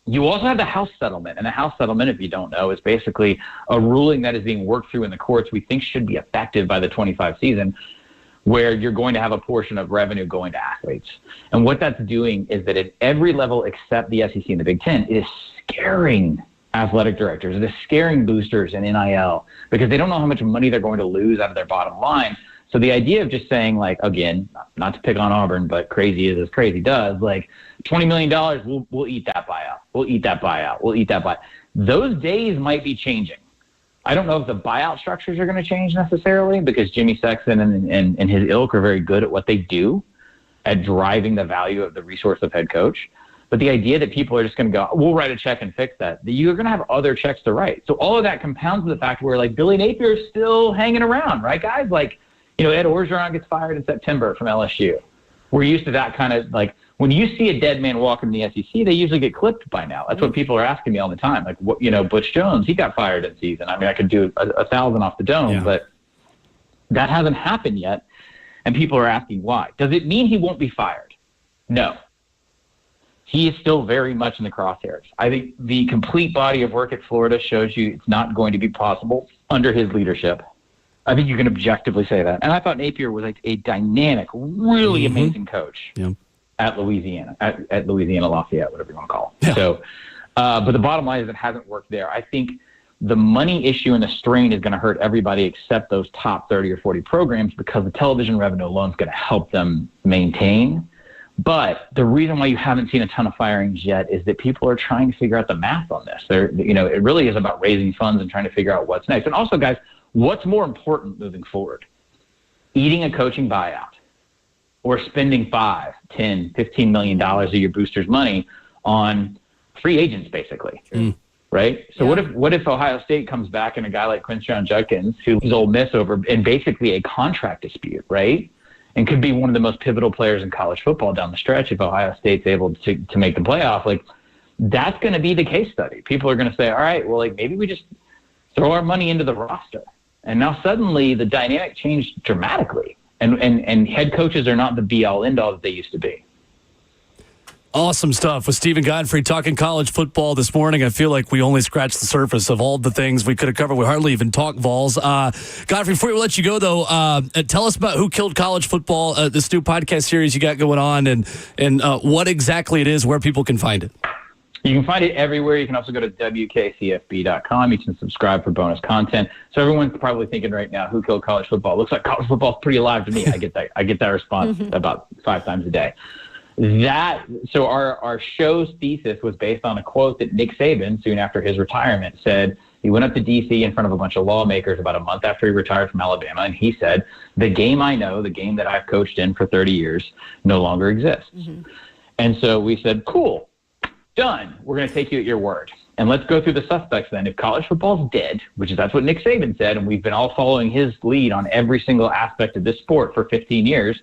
You also have the House settlement, and the House settlement, if you don't know, is basically a ruling that is being worked through in the courts we think should be effective by the 25 season, where you're going to have a portion of revenue going to athletes. And what that's doing is that at every level except the SEC and the Big Ten, it is scaring athletic directors. It is scaring boosters and NIL because they don't know how much money they're going to lose out of their bottom line. So the idea of just saying, like, again, not to pick on Auburn, but crazy is as crazy does, like, $20 million, we'll eat that buyout. We'll eat that buyout. We'll eat that buyout. Those days might be changing. I don't know if the buyout structures are going to change necessarily because Jimmy Sexton and his ilk are very good at what they do at driving the value of the resource of head coach. But the idea that people are just going to go, we'll write a check and fix that, you're going to have other checks to write. So all of that compounds with the fact where, like, Billy Napier is still hanging Around, right, guys? Like, Ed Orgeron gets fired in September from LSU. We're used to that kind of, like, when you see a dead man walk in the SEC, they usually get clipped by now. That's what people are asking me all the time. Like, what, Butch Jones, he got fired in season. I mean, I could do 1,000 off the dome, but that hasn't happened yet. And people are asking why. Does it mean he won't be fired? No. He is still very much in the crosshairs. I think the complete body of work at Florida shows you it's not going to be possible under his leadership. I think you can objectively say that. And I thought Napier was like a dynamic, really amazing coach at Louisiana, at Louisiana Lafayette, whatever you want to call it. Yeah. So, but the bottom line is it hasn't worked there. I think the money issue and the strain is going to hurt everybody except those top 30 or 40 programs because the television revenue alone is going to help them maintain. But the reason why you haven't seen a ton of firings yet is that people are trying to figure out the math on this. It really is about raising funds and trying to figure out what's next. And also, guys, what's more important moving forward? Eating a coaching buyout or spending $5, $10, $15 million of your boosters' money on free agents, basically, right? So what if Ohio State comes back and a guy like Quinshon Judkins, who's Ole Miss over in basically a contract dispute, right? And could be one of the most pivotal players in college football down the stretch if Ohio State's able to make the playoff. Like, that's going to be the case study. People are going to say, all right, well, like, maybe we just throw our money into the roster. And now suddenly the dynamic changed dramatically. And head coaches are not the be-all, end-all that they used to be. Awesome stuff with Stephen Godfrey talking college football this morning. I feel like we only scratched the surface of all the things we could have covered. We hardly even talked Vols. Godfrey, before we let you go, though, tell us about Who Killed College Football, this new podcast series you got going on, and what exactly it is, where people can find it. You can find it everywhere. You can also go to WKCFB.com. You can subscribe for bonus content. So everyone's probably thinking right now, who killed college football? Looks like college football is pretty alive to me. I get that response about 5 times a day. So our show's thesis was based on a quote that Nick Saban, soon after his retirement, said. He went up to D.C. in front of a bunch of lawmakers about a month after he retired from Alabama, and he said, the game I know, the game that I've coached in for 30 years, no longer exists. And so we said, cool. Done. We're going to take you at your word. And let's go through the suspects then. If college football's dead, that's what Nick Saban said, and we've been all following his lead on every single aspect of this sport for 15 years,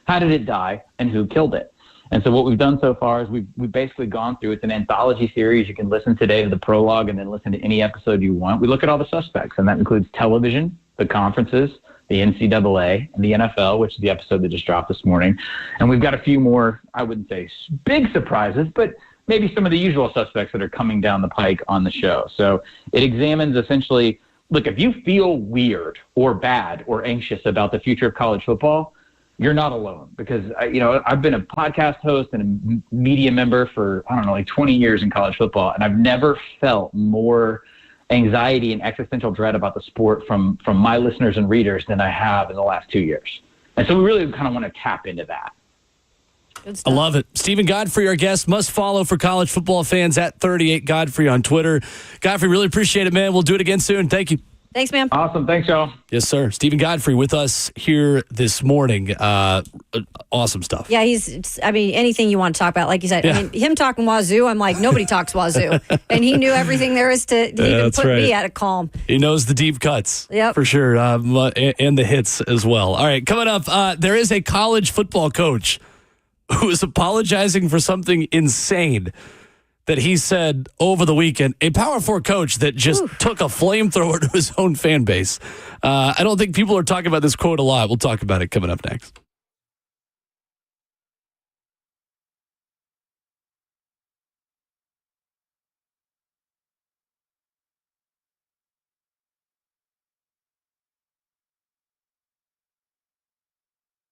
how did it die and who killed it? And so what we've done so far is we've basically gone through, it's an anthology series. You can listen today to the prologue and then listen to any episode you want. We look at all the suspects, and that includes television, the conferences, the NCAA, and the NFL, which is the episode that just dropped this morning. And we've got a few more, I wouldn't say big surprises, but maybe some of the usual suspects that are coming down the pike on the show. So it examines essentially, look, if you feel weird or bad or anxious about the future of college football, you're not alone, because I've been a podcast host and a media member for, I don't know, like 20 years in college football, and I've never felt more anxiety and existential dread about the sport from my listeners and readers than I have in the last 2 years. And so we really kind of want to tap into that. I love it. Stephen Godfrey, our guest, must follow for college football fans at 38 Godfrey on Twitter. Godfrey, really appreciate it, man. We'll do it again soon. Thank you. Thanks, man. Awesome. Thanks, y'all. Yes, sir. Stephen Godfrey with us here this morning. Awesome stuff. Yeah, anything you want to talk about, like you said. Yeah. I mean, him talking Wazoo, I'm like, nobody talks Wazoo. And he knew everything there is to even put me at a calm. He knows the deep cuts. Yep. For sure. And the hits as well. All right, coming up, there is a college football coach who is apologizing for something insane that he said over the weekend. A Power 4 coach that just took a flamethrower to his own fan base. I don't think people are talking about this quote a lot. We'll talk about it coming up next.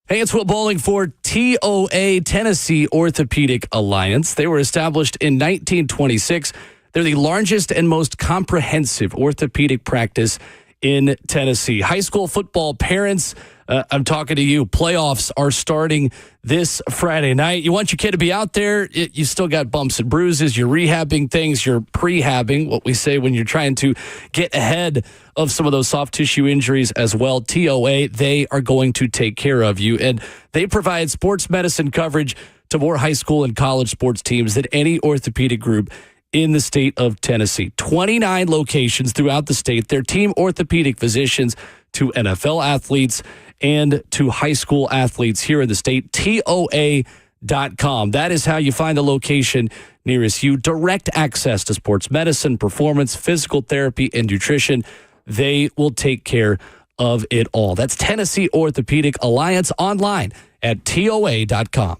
Hey, it's Will Bowling for TOA, Tennessee Orthopedic Alliance. They were established in 1926. They're the largest and most comprehensive orthopedic practice in Tennessee. High school football parents, I'm talking to you. Playoffs are starting this Friday night. You want your kid to be out there. You still got bumps and bruises. You're rehabbing things. You're prehabbing, what we say when you're trying to get ahead of some of those soft tissue injuries as well. TOA, they are going to take care of you. And they provide sports medicine coverage to more high school and college sports teams than any orthopedic group in the state of Tennessee. 29 locations throughout the state. Their team orthopedic physicians to NFL athletes and to high school athletes here in the state. TOA.com. That is how you find the location nearest you. Direct access to sports medicine, performance, physical therapy, and nutrition. They will take care of it all. That's Tennessee Orthopedic Alliance, online at TOA.com.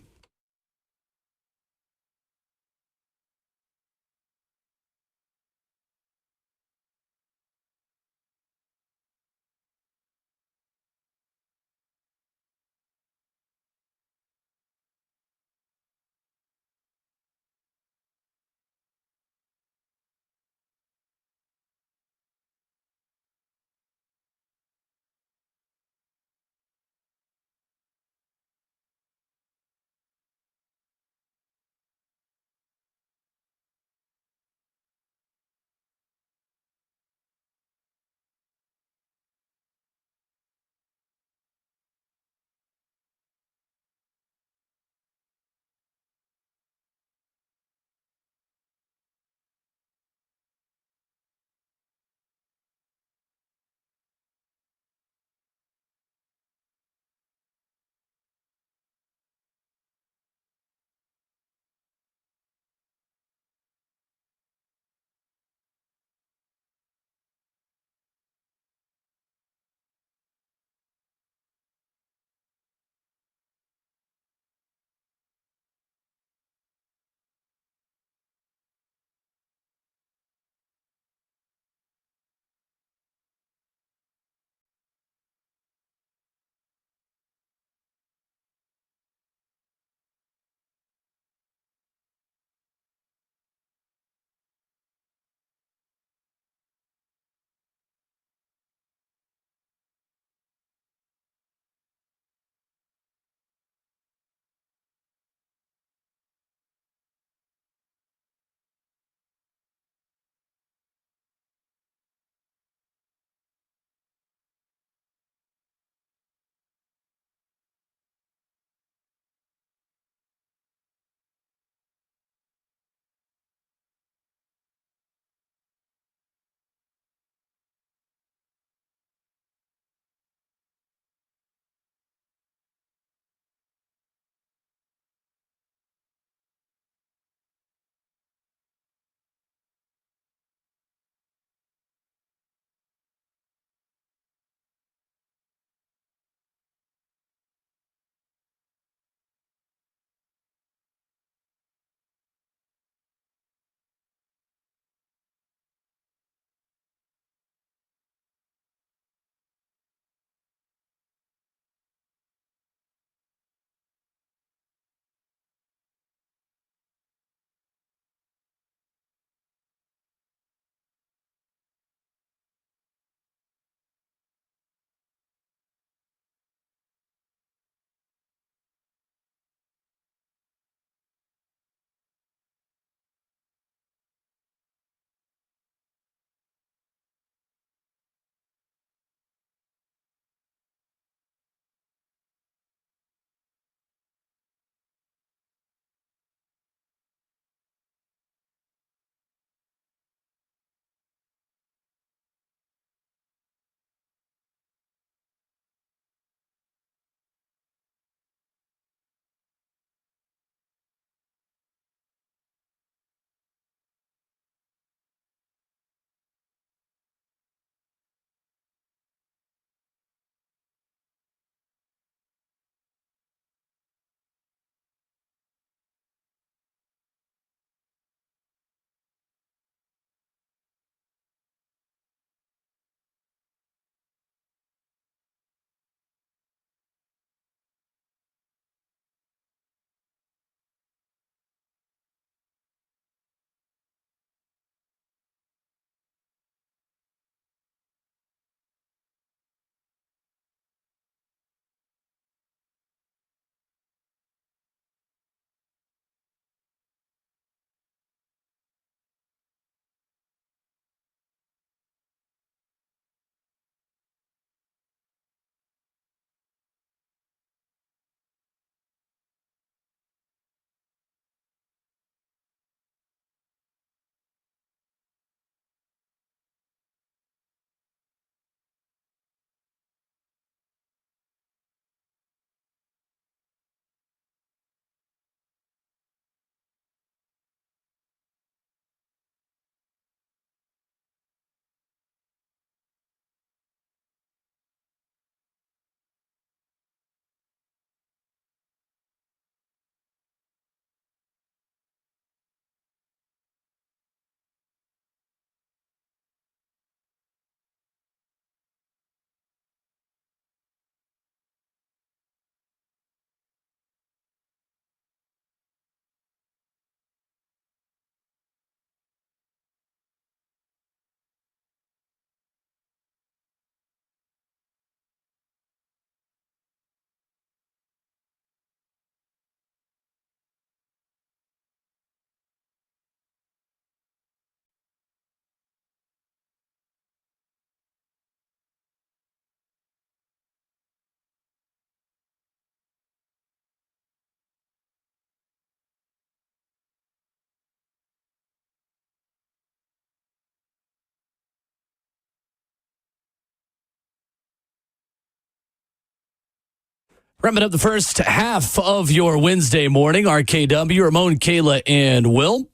Wrapping up the first half of your Wednesday morning, RKW, Ramon, Kayla, and Will.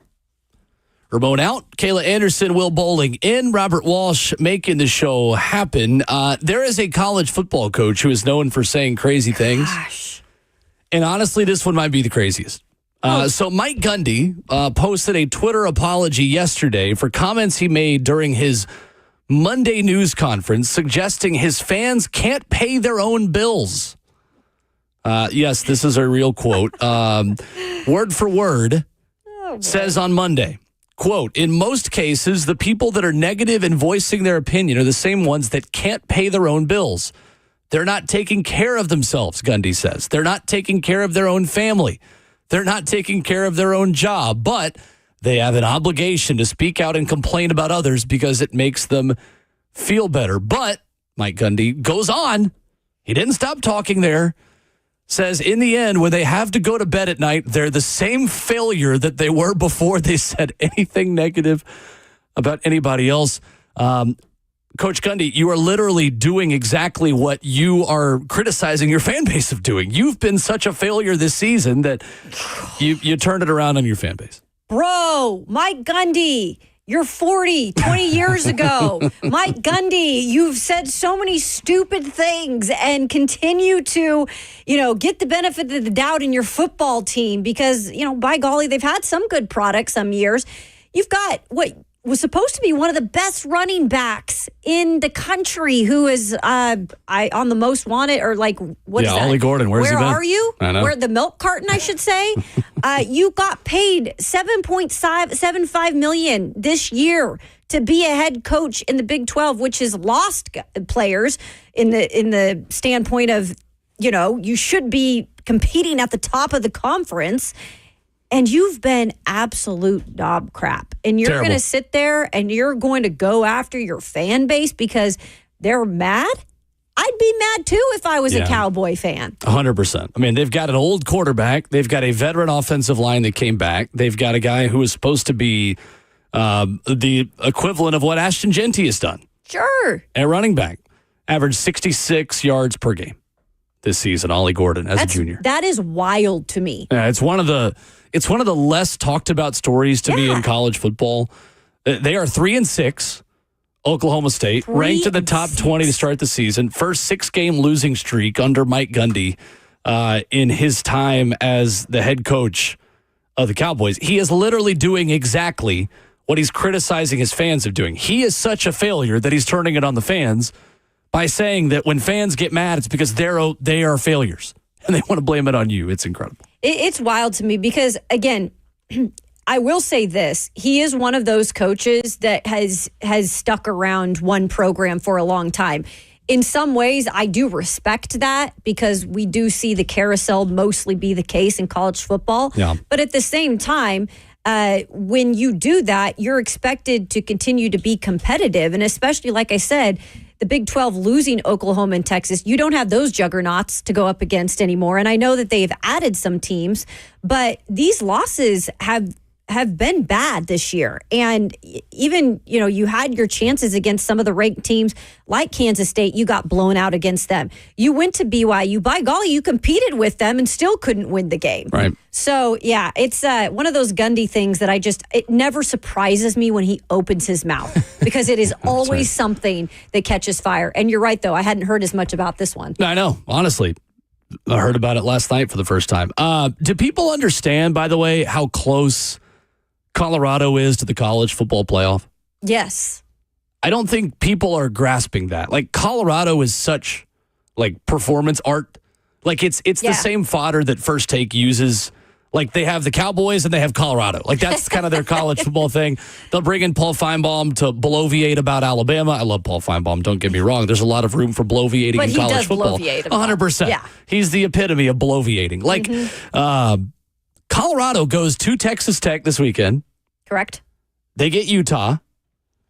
Ramon out, Kayla Anderson, Will Bowling in, Robert Walsh making the show happen. There is a college football coach who is known for saying crazy things. Gosh. And honestly, this one might be the craziest. So Mike Gundy posted a Twitter apology yesterday for comments he made during his Monday news conference suggesting his fans can't pay their own bills. Yes, this is a real quote. Word for word, says on Monday, quote, in most cases, the people that are negative and voicing their opinion are the same ones that can't pay their own bills. They're not taking care of themselves, Gundy says. They're not taking care of their own family. They're not taking care of their own job, but they have an obligation to speak out and complain about others because it makes them feel better. But Mike Gundy goes on. He didn't stop talking there. Says, in the end, when they have to go to bed at night, they're the same failure that they were before they said anything negative about anybody else. Coach Gundy, you are literally doing exactly what you are criticizing your fan base of doing. You've been such a failure this season that you turned it around on your fan base. Bro, Mike Gundy, you're 40, 20 years ago. Mike Gundy, you've said so many stupid things and continue to, get the benefit of the doubt in your football team because, by golly, they've had some good products some years. You've got what was supposed to be one of the best running backs in the country who is on the most wanted or what is that? Ollie Gordon, where he been? Are you? I know. Where the milk carton, I should say. You got paid $7.75 million this year to be a head coach in the Big 12, which has lost players in the standpoint of, you should be competing at the top of the conference. And you've been absolute knob crap. And you're going to sit there and you're going to go after your fan base because they're mad? I'd be mad too if I was a Cowboy fan. 100%. I mean, they've got an old quarterback. They've got a veteran offensive line that came back. They've got a guy who was supposed to be the equivalent of what Ashton Genty has done. Sure. At running back. Averaged 66 yards per game this season, Ollie Gordon, as a junior. That is wild to me. Yeah, it's one of the less talked about stories to me in college football. They are 3-6, Oklahoma State, ranked in the top 20 to start the season. First 6-game losing streak under Mike Gundy in his time as the head coach of the Cowboys. He is literally doing exactly what he's criticizing his fans of doing. He is such a failure that he's turning it on the fans by saying that when fans get mad, it's because they are failures and they want to blame it on you. It's incredible. It's wild to me because, again, I will say this. He is one of those coaches that has stuck around one program for a long time. In some ways, I do respect that because we do see the carousel mostly be the case in college football. Yeah. But at the same time, when you do that, you're expected to continue to be competitive. And especially, like I said, the Big 12 losing Oklahoma and Texas, you don't have those juggernauts to go up against anymore. And I know that they've added some teams, but these losses have been bad this year. And even, you had your chances against some of the ranked teams like Kansas State. You got blown out against them. You went to BYU. By golly, you competed with them and still couldn't win the game. Right. So, yeah, it's one of those Gundy things that it never surprises me when he opens his mouth because it is always something that catches fire. And you're right, though. I hadn't heard as much about this one. I know, honestly. I heard about it last night for the first time. Do people understand, by the way, how close Colorado is to the college football playoff? Yes. I don't think people are grasping that. Colorado is such performance art. It's the same fodder that First Take uses. They have the Cowboys and they have Colorado. That's kind of their college football thing. They'll bring in Paul Feinbaum to bloviate about Alabama. I love Paul Feinbaum. Don't get me wrong. There's a lot of room for bloviating in college football. 100%. Yeah. He's the epitome of bloviating. Colorado goes to Texas Tech this weekend. Correct. They get Utah.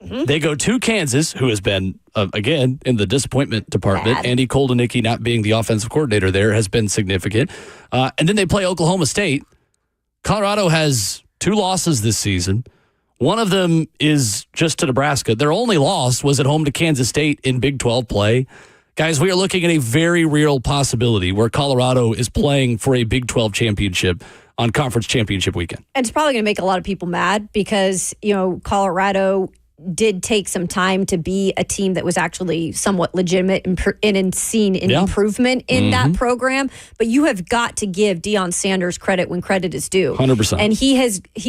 Mm-hmm. They go to Kansas, who has been, again, in the disappointment department. Bad. Andy Koldenicki not being the offensive coordinator there has been significant. And then they play Oklahoma State. Colorado has 2 losses this season. One of them is just to Nebraska. Their only loss was at home to Kansas State in Big 12 play. Guys, we are looking at a very real possibility where Colorado is playing for a Big 12 championship on Conference Championship weekend. And it's probably going to make a lot of people mad because, Colorado did take some time to be a team that was actually somewhat legitimate and seen an improvement in that program. But you have got to give Deion Sanders credit when credit is due. 100%. And he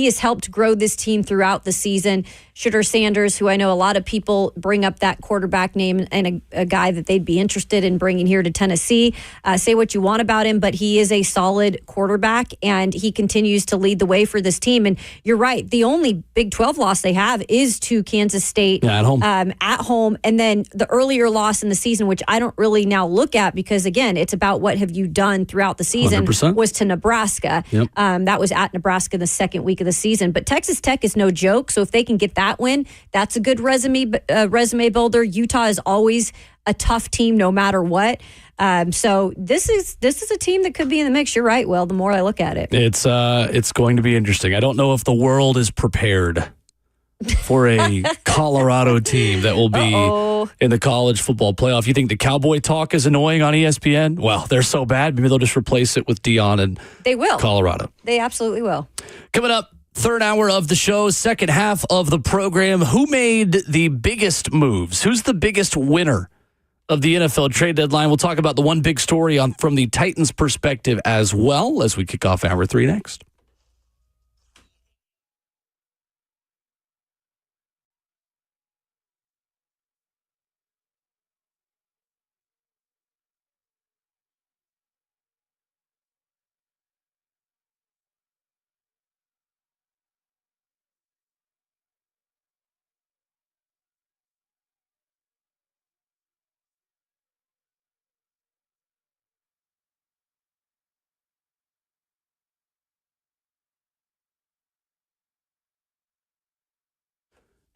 has helped grow this team throughout the season. Shooter Sanders, who I know a lot of people bring up that quarterback name and a guy that they'd be interested in bringing here to Tennessee. Say what you want about him, but he is a solid quarterback, and he continues to lead the way for this team. And you're right, the only Big 12 loss they have is to Kansas State at home. And then the earlier loss in the season, which I don't really now look at because, again, it's about what have you done throughout the season, 100%. was to Nebraska. Yep. That was at Nebraska the second week of the season. But Texas Tech is no joke, so if they can get that win, that's a good resume builder. Utah is always a tough team no matter what. So this is a team that could be in the mix. You're right, Will, the more I look at it. It's going to be interesting. I don't know if the world is prepared for a Colorado team that will be in the college football playoff. You think the Cowboy talk is annoying on ESPN? Well, they're so bad. Maybe they'll just replace it with Deion and they will. Colorado. They absolutely will. Coming up, third hour of the show, second half of the program. Who made the biggest moves? Who's the biggest winner of the NFL trade deadline? We'll talk about the one big story from the Titans' perspective as well as we kick off hour 3 next.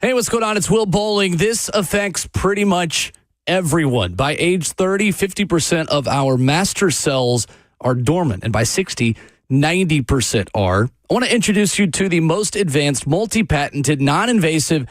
Hey, what's going on? It's Will Bowling. This affects pretty much everyone. By age 30, 50% of our master cells are dormant. And by 60, 90% are. I want to introduce you to the most advanced, multi-patented, non-invasive,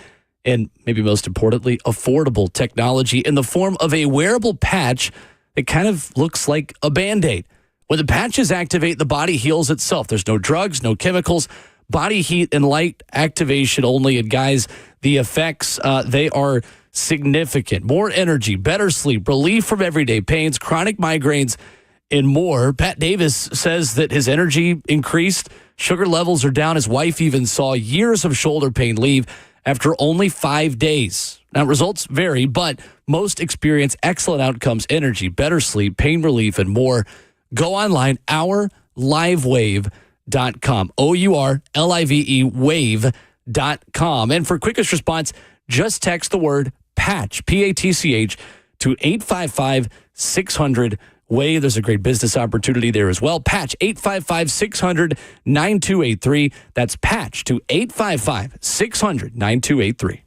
and maybe most importantly, affordable technology in the form of a wearable patch that kind of looks like a Band-Aid. When the patches activate, the body heals itself. There's no drugs, no chemicals, body heat and light activation only. And guys, the effects, they are significant. More energy, better sleep, relief from everyday pains, chronic migraines, and more. Pat Davis says that his energy increased. Sugar levels are down. His wife even saw years of shoulder pain leave after only 5 days. Now, results vary, but most experience excellent outcomes, energy, better sleep, pain relief, and more. Go online, ourlivewave.com, OURLIVE wave.com. And for quickest response, just text the word PATCH, PATCH, to 855-600-WAVE. There's a great business opportunity there as well. Patch 855-600-9283. That's Patch to 855-600-9283.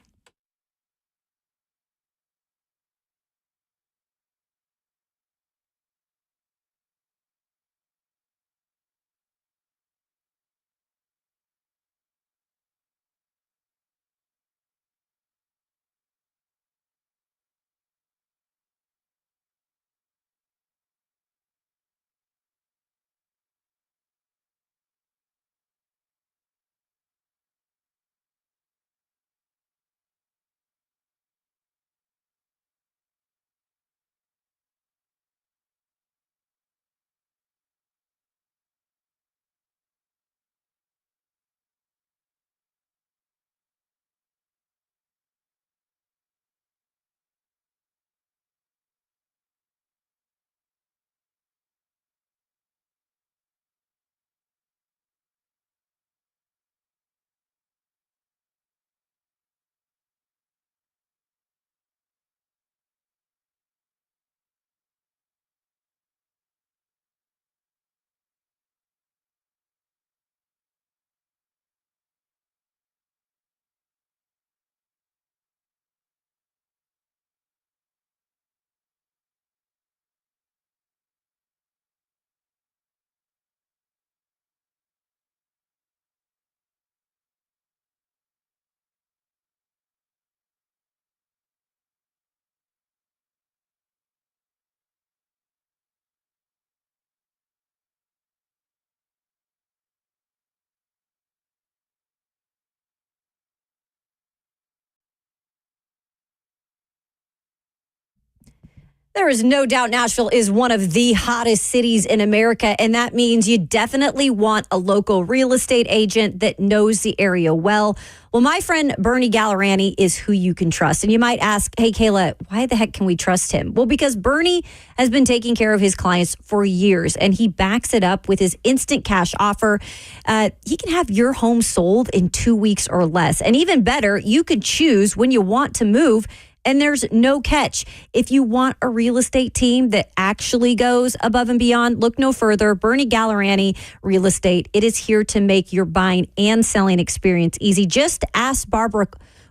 There is no doubt Nashville is one of the hottest cities in America, and that means you definitely want a local real estate agent that knows the area well. Well, my friend Bernie Gallerani is who you can trust. And you might ask, hey, Kayla, why the heck can we trust him? Well, because Bernie has been taking care of his clients for years, and he backs it up with his instant cash offer. He can have your home sold in 2 weeks or less. And even better, you could choose when you want to move. And there's no catch. If you want a real estate team that actually goes above and beyond, look no further. Bernie Gallerani Real Estate. It is here to make your buying and selling experience easy. Just ask Barbara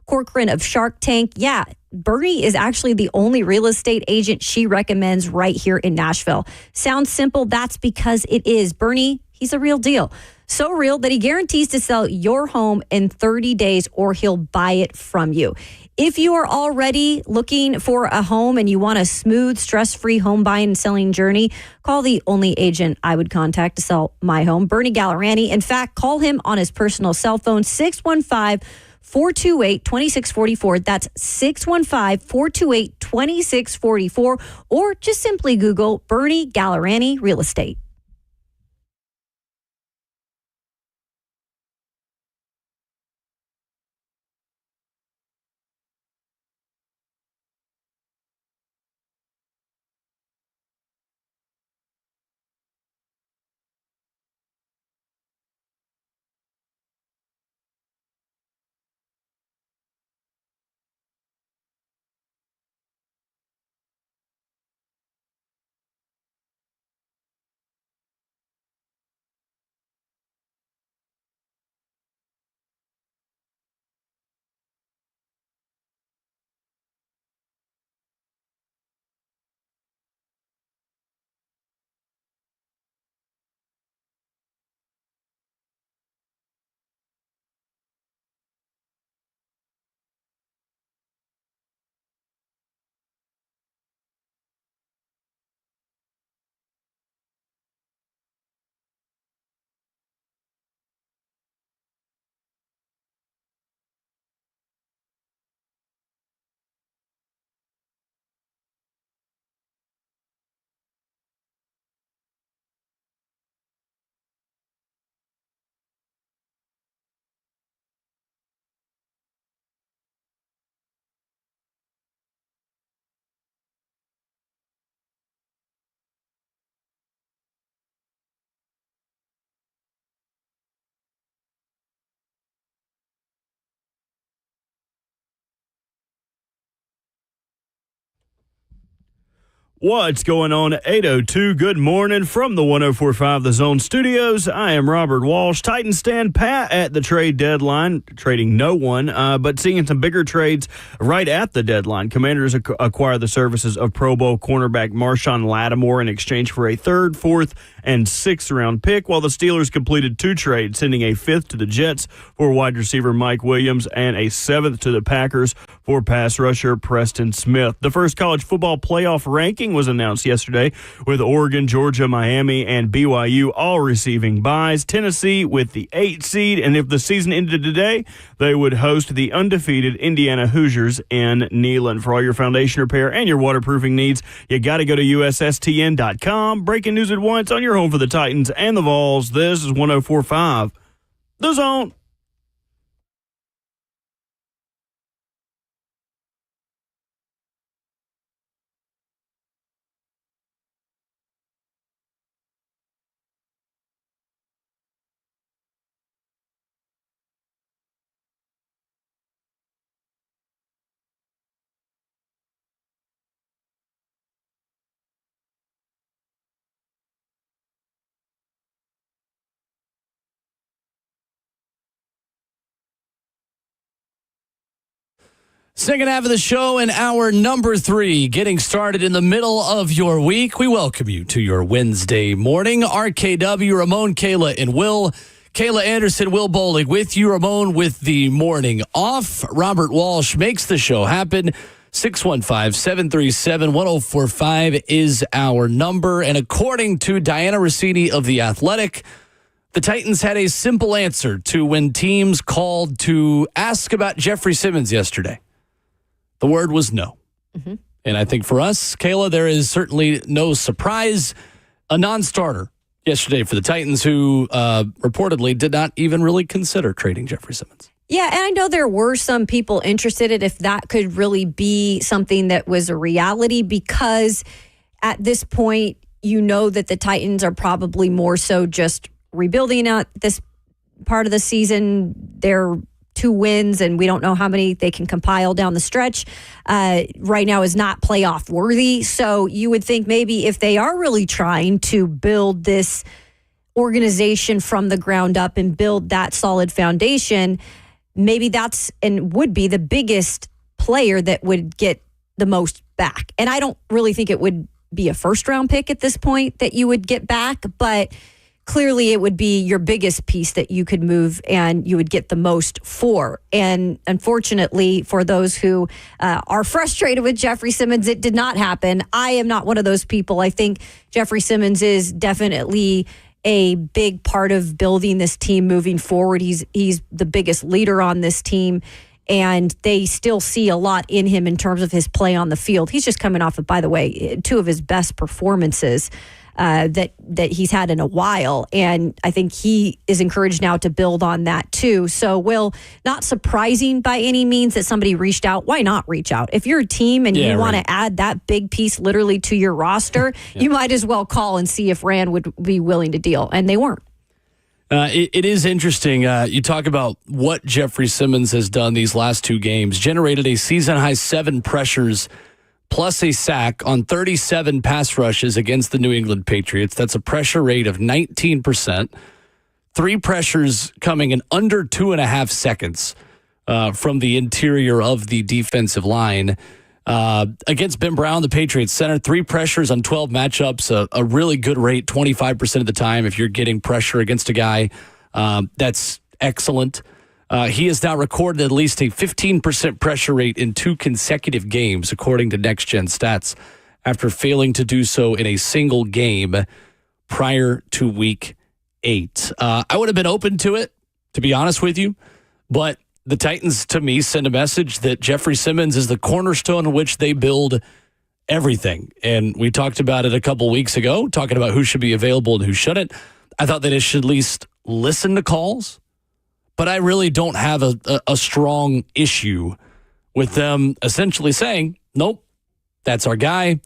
Corcoran of Shark Tank. Yeah, Bernie is actually the only real estate agent she recommends right here in Nashville. Sounds simple. That's because it is. Bernie, he's a real deal. So real that he guarantees to sell your home in 30 days or he'll buy it from you. If you are already looking for a home and you want a smooth, stress-free home buying and selling journey, call the only agent I would contact to sell my home, Bernie Gallerani. In fact, call him on his personal cell phone, 615-428-2644. That's 615-428-2644. Or just simply Google Bernie Gallerani Real Estate. What's going on? 802, good morning from the 104.5 The Zone Studios. I am Robert Walsh. Titans stand pat at the trade deadline, trading no one, but seeing some bigger trades right at the deadline. Commanders acquire the services of Pro Bowl cornerback Marshawn Lattimore in exchange for a third, fourth, and sixth round pick, while the Steelers completed two trades, sending a fifth to the Jets for wide receiver Mike Williams and a seventh to the Packers for pass rusher Preston Smith. The first college football playoff ranking was announced yesterday, with Oregon, Georgia, Miami, and BYU all receiving byes. Tennessee with the 8th seed, and if the season ended today, they would host the undefeated Indiana Hoosiers in Neyland. For all your foundation repair and your waterproofing needs, you got to go to USSTN.com. Breaking news at once on your home for the Titans and the Vols. This is 104.5 The Zone. Second half of the show and hour number 3, getting started in the middle of your week. We welcome you to your Wednesday morning. RKW, Ramon, Kayla, and Will. Kayla Anderson, Will Bowling with you. Ramon with the morning off. Robert Walsh makes the show happen. 615-737-1045 is our number. And according to Diana Rossini of The Athletic, the Titans had a simple answer to when teams called to ask about Jeffrey Simmons yesterday. The word was no. Mm-hmm. And I think for us, Kayla, there is certainly no surprise. A non-starter yesterday for the Titans who reportedly did not even really consider trading Jeffrey Simmons. Yeah, and I know there were some people interested in if that could really be something that was a reality, because at this point, you know that the Titans are probably more so just rebuilding out this part of the season. They're 2 wins, and we don't know how many they can compile down the stretch. Right now is not playoff worthy. So you would think maybe if they are really trying to build this organization from the ground up and build that solid foundation, maybe that's and would be the biggest player that would get the most back. And I don't really think it would be a first-round pick at this point that you would get back, but clearly it would be your biggest piece that you could move and you would get the most for. And unfortunately, for those who are frustrated with Jeffrey Simmons, it did not happen. I am not one of those people. I think Jeffrey Simmons is definitely a big part of building this team moving forward. He's the biggest leader on this team, and they still see a lot in him in terms of his play on the field. He's just coming off of, by the way, 2 of his best performances that he's had in a while, and I think he is encouraged now to build on that too. So, Will, not surprising by any means that somebody reached out. Why not reach out? If you're a team and you want to add that big piece literally to your roster, you might as well call and see if Rand would be willing to deal, and they weren't. It is interesting. You talk about what Jeffrey Simmons has done these last 2 games, generated a season-high 7 pressures plus a sack on 37 pass rushes against the New England Patriots. That's a pressure rate of 19%. 3 pressures coming in under 2.5 seconds from the interior of the defensive line. Against Ben Brown, the Patriots center, 3 pressures on 12 matchups, a really good rate, 25% of the time if you're getting pressure against a guy. That's excellent. He has now recorded at least a 15% pressure rate in 2 consecutive games, according to Next Gen Stats, after failing to do so in a single game prior to Week 8. I would have been open to it, to be honest with you, but the Titans, to me, send a message that Jeffrey Simmons is the cornerstone on which they build everything. And we talked about it a couple weeks ago, talking about who should be available and who shouldn't. I thought that they should at least listen to calls, but I really don't have a strong issue with them essentially saying, nope, that's our guy.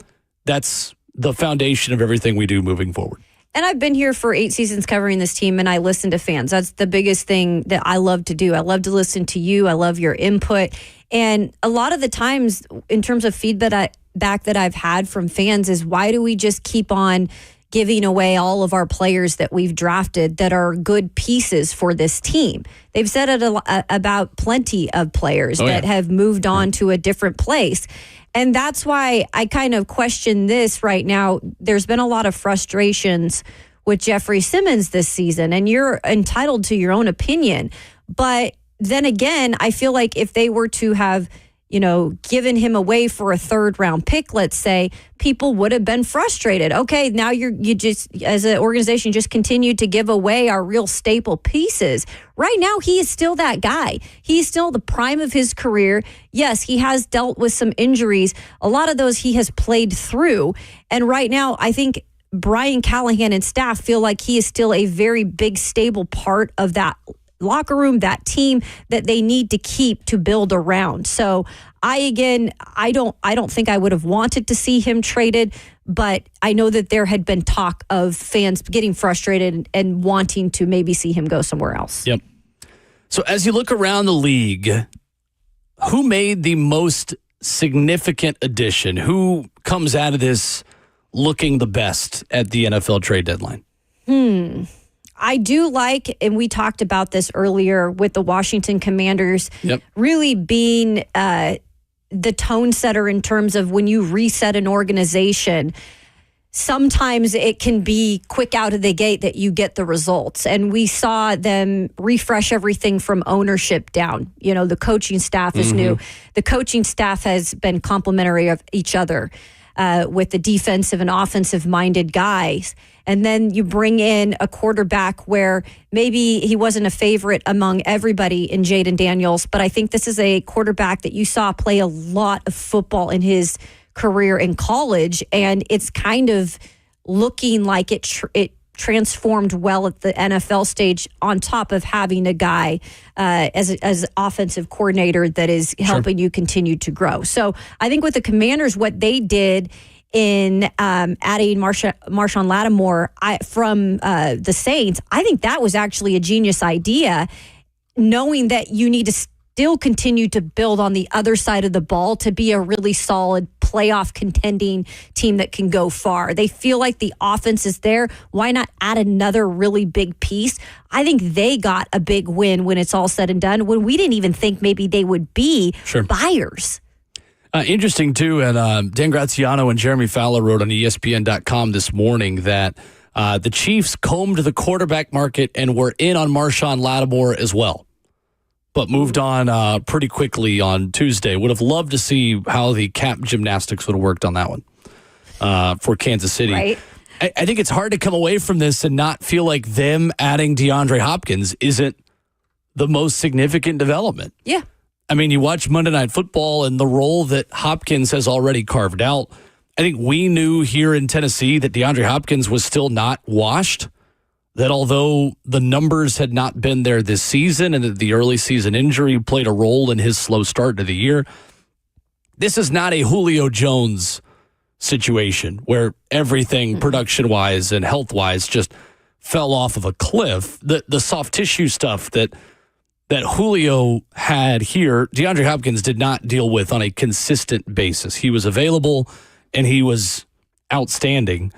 That's the foundation of everything we do moving forward. And I've been here for 8 seasons covering this team, and I listen to fans. That's the biggest thing that I love to do. I love to listen to you. I love your input. And a lot of the times, in terms of feedback that I've had from fans, is why do we just keep on giving away all of our players that we've drafted that are good pieces for this team? They've said it about plenty of players that have moved on to a different place. And that's why I kind of question this right now. There's been a lot of frustrations with Jeffrey Simmons this season, and you're entitled to your own opinion. But then again, I feel like if they were to have, given him away for a 3rd-round pick, let's say, people would have been frustrated. Okay, now you just, as an organization, just continue to give away our real staple pieces. Right now, he is still that guy. He's still the prime of his career. Yes, he has dealt with some injuries. A lot of those he has played through. And right now, I think Bryan Callahan and staff feel like he is still a very big, stable part of that locker room, that team that they need to keep to build around. So I don't think I would have wanted to see him traded, but I know that there had been talk of fans getting frustrated and wanting to maybe see him go somewhere else. Yep. So as you look around the league, who made the most significant addition? Who comes out of this looking the best at the NFL trade deadline? I do like, and we talked about this earlier with the Washington Commanders, really being the tone setter in terms of when you reset an organization. Sometimes it can be quick out of the gate that you get the results. And we saw them refresh everything from ownership down. The coaching staff is new. The coaching staff has been complementary of each other with the defensive and offensive minded guys. And then you bring in a quarterback where maybe he wasn't a favorite among everybody in Jaden Daniels, but I think this is a quarterback that you saw play a lot of football in his career in college, and it's kind of looking like it transformed well at the NFL stage, on top of having a guy as offensive coordinator that is helping you continue to grow. So I think with the Commanders, what they did in adding Marshawn Lattimore from the Saints, I think that was actually a genius idea, knowing that you need to still continue to build on the other side of the ball to be a really solid playoff contending team that can go far. They feel like the offense is there. Why not add another really big piece? I think they got a big win when it's all said and done, when we didn't even think maybe they would be buyers. Interesting, too, and Dan Graziano and Jeremy Fowler wrote on ESPN.com this morning that the Chiefs combed the quarterback market and were in on Marshawn Lattimore as well, but moved on pretty quickly on Tuesday. Would have loved to see how the cap gymnastics would have worked on that one for Kansas City. Right. I think it's hard to come away from this and not feel like them adding DeAndre Hopkins isn't the most significant development. Yeah. I mean, you watch Monday Night Football and the role that Hopkins has already carved out. I think we knew here in Tennessee that DeAndre Hopkins was still not washed, that although the numbers had not been there this season and that the early season injury played a role in his slow start to the year, this is not a Julio Jones situation where everything production-wise and health-wise just fell off of a cliff. The soft tissue stuff that Julio had here, DeAndre Hopkins did not deal with on a consistent basis. He was available, and he was outstanding.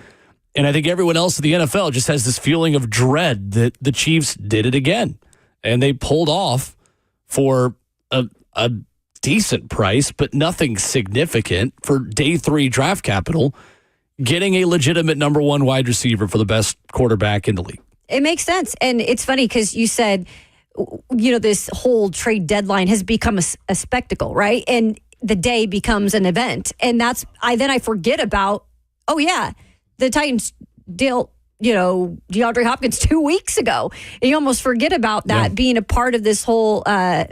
And I think everyone else in the NFL just has this feeling of dread that the Chiefs did it again. And they pulled off for a decent price, but nothing significant for day 3 draft capital, getting a legitimate number 1 wide receiver for the best quarterback in the league. It makes sense. And it's funny because you said, this whole trade deadline has become a spectacle, right? And the day becomes an event. And then I forget about, the Titans deal, DeAndre Hopkins 2 weeks ago. And you almost forget about that being a part of this whole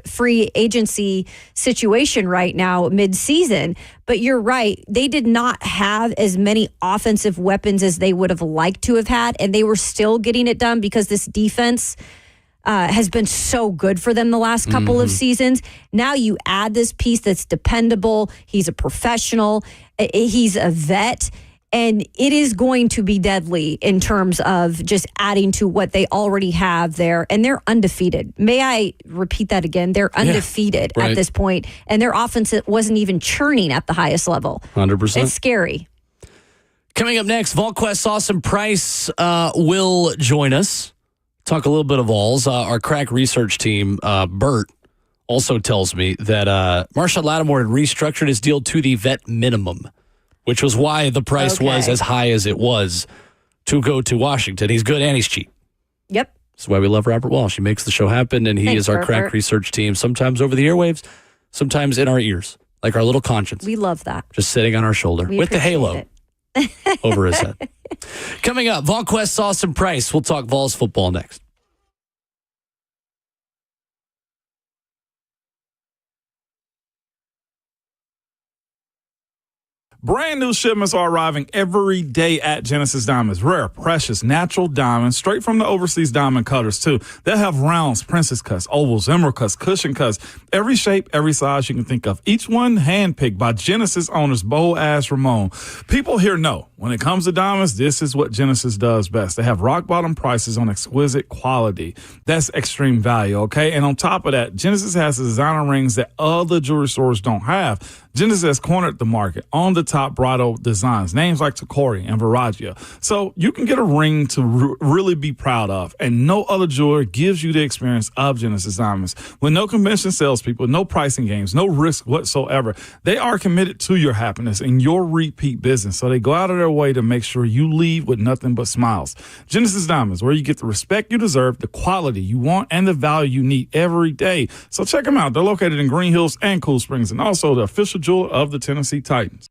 free agency situation right now, mid-season. But you're right. They did not have as many offensive weapons as they would have liked to have had. And they were still getting it done because this defense has been so good for them the last couple of seasons. Now you add this piece that's dependable. He's a professional. He's a vet. And it is going to be deadly in terms of just adding to what they already have there. And they're undefeated. May I repeat that again? They're undefeated at this point. And their offense wasn't even churning at the highest level. 100%. It's scary. Coming up next, VolQuest Awesome Price will join us. Talk a little bit of Vols. Our crack research team, Bert, also tells me that Marshawn Lattimore had restructured his deal to the vet minimum, which was why the price was as high as it was to go to Washington. He's good and he's cheap. Yep. That's why we love Robert Walsh. He makes the show happen, and he is our crack research team, sometimes over the airwaves, sometimes in our ears, like our little conscience. We love that. Just sitting on our shoulder with the halo over his head. Coming up, VolQuest's Awesome Price. We'll talk Vols football next. Brand new shipments are arriving every day at Genesis Diamonds. Rare, precious, natural diamonds, straight from the overseas diamond cutters, too. They'll have rounds, princess cuts, ovals, emerald cuts, cushion cuts, every shape, every size you can think of. Each one handpicked by Genesis owners Bo-Ass Ramon. People here know when it comes to diamonds, this is what Genesis does best. They have rock-bottom prices on exquisite quality. That's extreme value, okay? And on top of that, Genesis has designer rings that other jewelry stores don't have. Genesis has cornered the market on the top bridal designs, names like Tacori and Viragia. So you can get a ring to really be proud of, and no other jeweler gives you the experience of Genesis Diamonds. With no convention salespeople, no pricing games, no risk whatsoever, they are committed to your happiness and your repeat business. So they go out of their way to make sure you leave with nothing but smiles. Genesis Diamonds, where you get the respect you deserve, the quality you want, and the value you need every day. So check them out. They're located in Green Hills and Cool Springs, and also the official jeweler of the Tennessee Titans.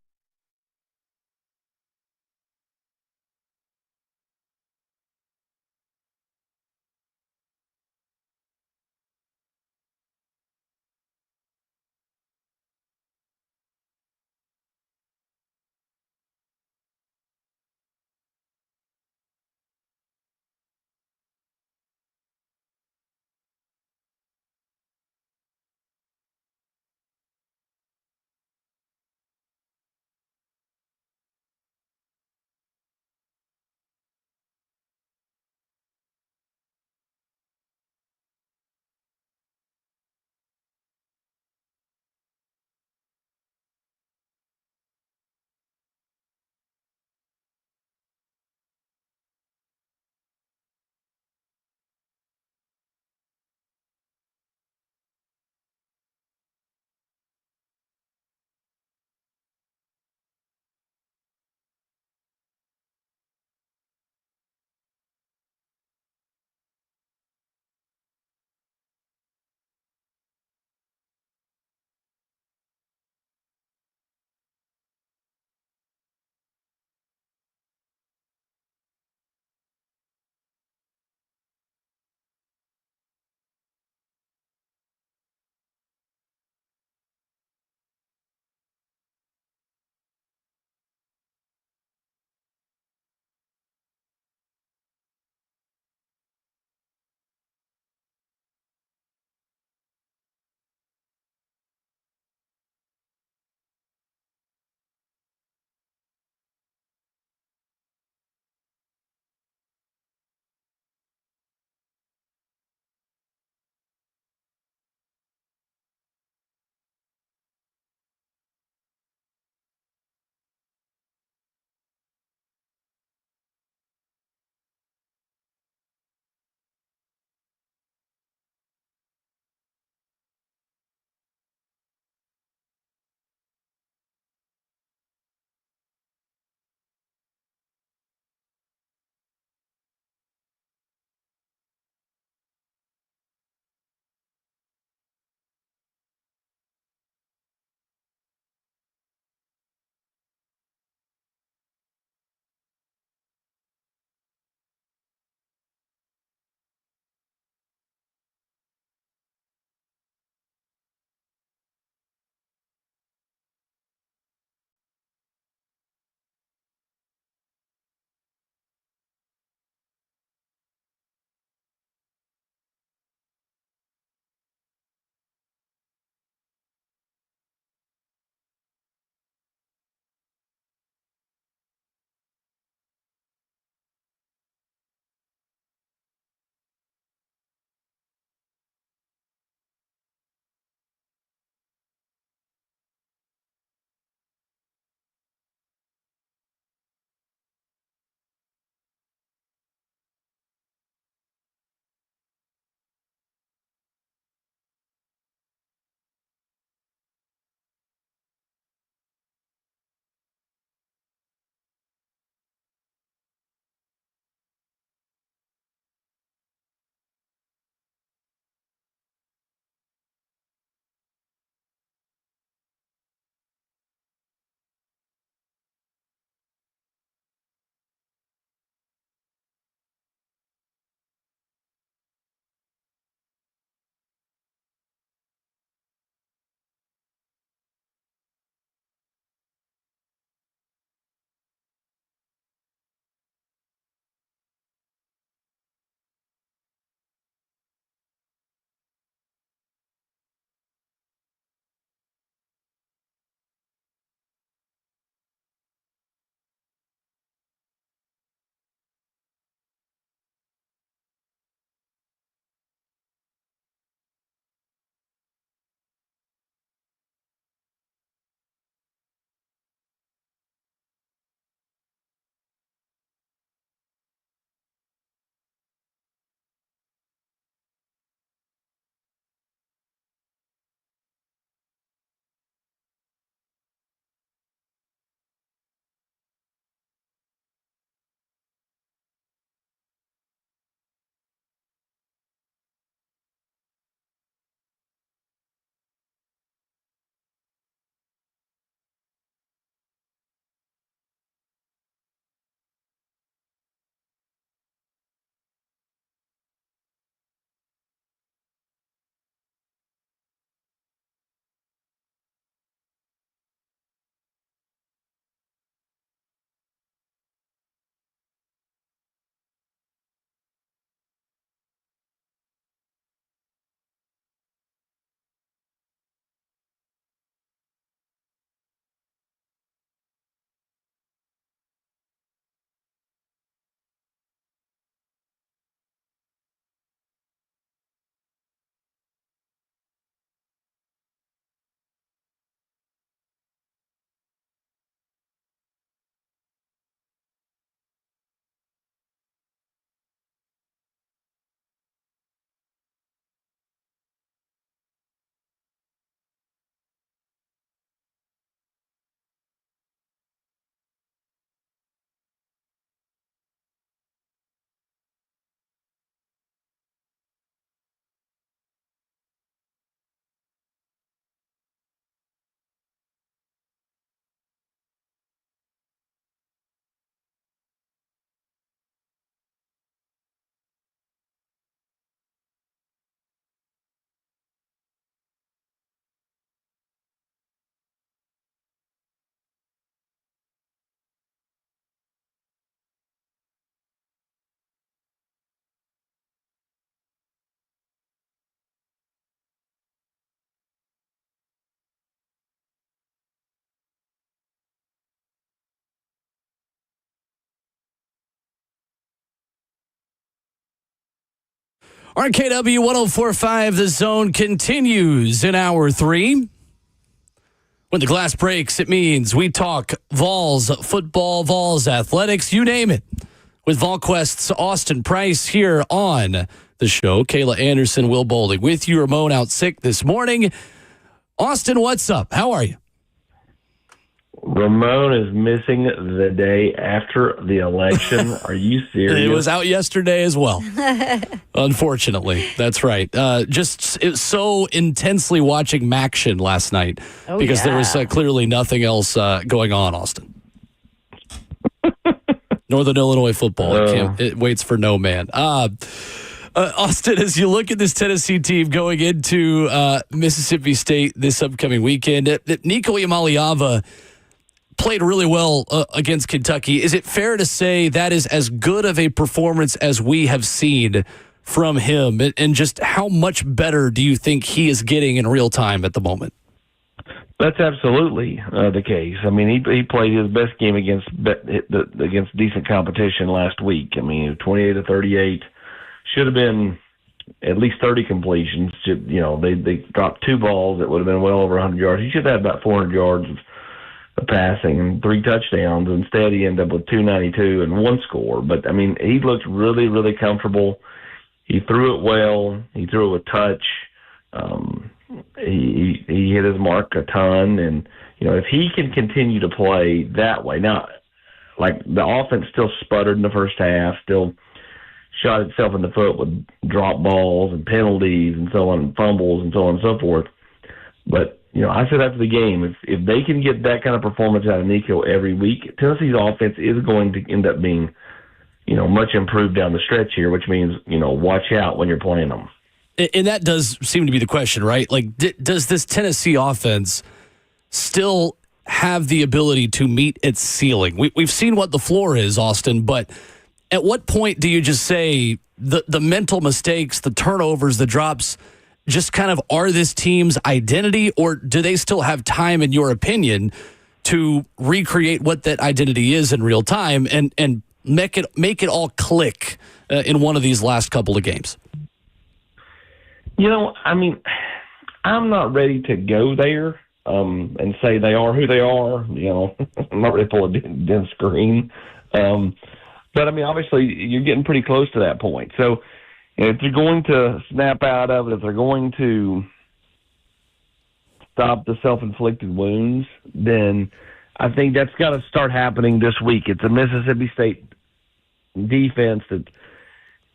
RKW 104.5, The Zone continues in hour 3. When the glass breaks, it means we talk Vols football, Vols athletics, you name it. With VolQuest's Austin Price here on the show. Kayla Anderson, Will Bowling with you. Ramon out sick this morning. Austin, what's up? How are you? Ramon is missing the day after the election. Are you serious? It was out yesterday as well. Unfortunately, that's right. It was so intensely watching Maction last night because there was clearly nothing else going on, Austin. Northern Illinois football. It waits for no man. Austin, as you look at this Tennessee team going into Mississippi State this upcoming weekend, Nico Iamaleava played really well against Kentucky. Is it fair to say that is as good of a performance as we have seen from him? And just how much better do you think he is getting in real time at the moment? That's absolutely the case. I mean, he played his best game against decent competition last week. I mean, 28-38 should have been at least 30 completions. They dropped 2 balls that would have been well over 100 yards. He should have had about 400 yards of passing and 3 touchdowns. Instead, he ended up with 292 and 1 score. But, I mean, he looked really, really comfortable. He threw it well. He threw it with touch. He hit his mark a ton. And, if he can continue to play that way. Now, like, the offense still sputtered in the first half, still shot itself in the foot with drop balls and penalties and so on, and fumbles and so on and so forth. But, I said after the game, if they can get that kind of performance out of Nico every week, Tennessee's offense is going to end up being, much improved down the stretch here, which means, watch out when you're playing them. And that does seem to be the question, right? Like, does this Tennessee offense still have the ability to meet its ceiling? We've seen what the floor is, Austin, but at what point do you just say the mental mistakes, the turnovers, the drops, just kind of are this team's identity, or do they still have time, in your opinion, to recreate what that identity is in real time and make it all click in one of these last couple of games? I mean, I'm not ready to go there and say they are who they are. I'm not ready to pull a dense screen. But, I mean, obviously, you're getting pretty close to that point. So, if they're going to snap out of it, if they're going to stop the self-inflicted wounds, then I think that's got to start happening this week. It's a Mississippi State defense that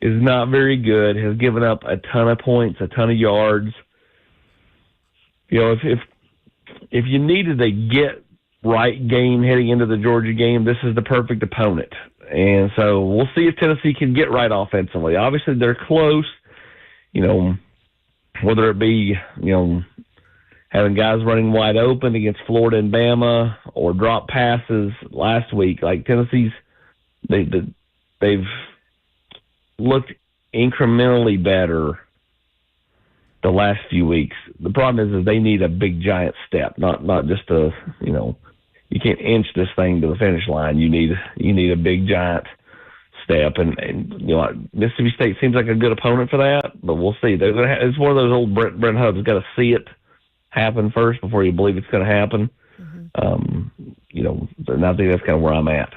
is not very good, has given up a ton of points, a ton of yards. If you needed a get-right game heading into the Georgia game, this is the perfect opponent. And so we'll see if Tennessee can get right offensively. Obviously, they're close, whether it be, having guys running wide open against Florida and Bama or drop passes last week. Like Tennessee's, they've looked incrementally better the last few weeks. The problem is they need a big, giant step, not just you can't inch this thing to the finish line. You need a big, giant step, and Mississippi State seems like a good opponent for that. But we'll see. It's one of those old Brent Hubbs. Got to see it happen first before you believe it's going to happen. And I think that's kind of where I'm at.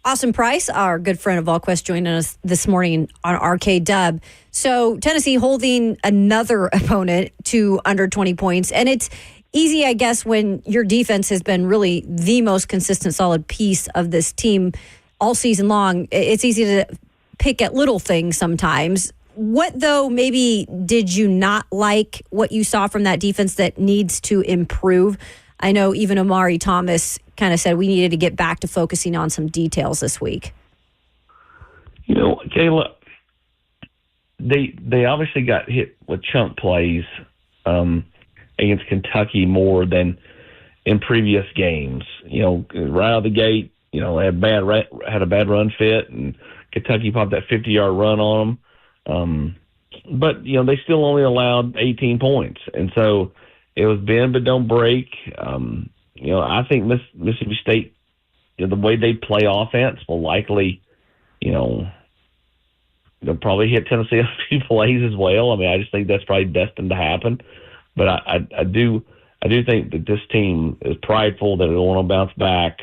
Austin Price, our good friend of VolQuest, joining us this morning on RKW. So Tennessee holding another opponent to under 20 points, and it's easy, I guess, when your defense has been really the most consistent, solid piece of this team all season long. It's easy to pick at little things sometimes. What, though, maybe did you not like what you saw from that defense that needs to improve? I know even Amari Thomas kind of said we needed to get back to focusing on some details this week. Kayla, they obviously got hit with chunk plays against Kentucky more than in previous games. Right out of the gate, they had a bad run fit, and Kentucky popped that 50-yard run on them. But they still only allowed 18 points, and so it was bend but don't break. I think Mississippi State, the way they play offense will likely, they'll probably hit Tennessee on a few plays as well. I mean, I just think that's probably destined to happen. But I do think that this team is prideful, that it'll want to bounce back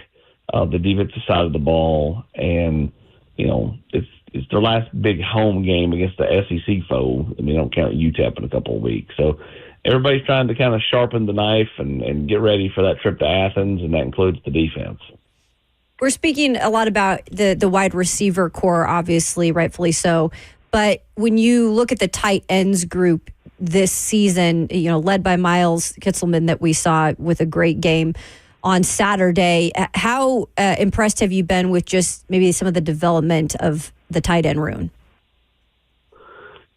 the defensive side of the ball, and it's their last big home game against the SEC foe. I mean, don't count UTEP in a couple of weeks. So everybody's trying to kind of sharpen the knife and get ready for that trip to Athens, and that includes the defense. We're speaking a lot about the wide receiver core, obviously, rightfully so. But when you look at the tight ends group this season, led by Miles Kitselman that we saw with a great game on Saturday, how impressed have you been with just maybe some of the development of the tight end room?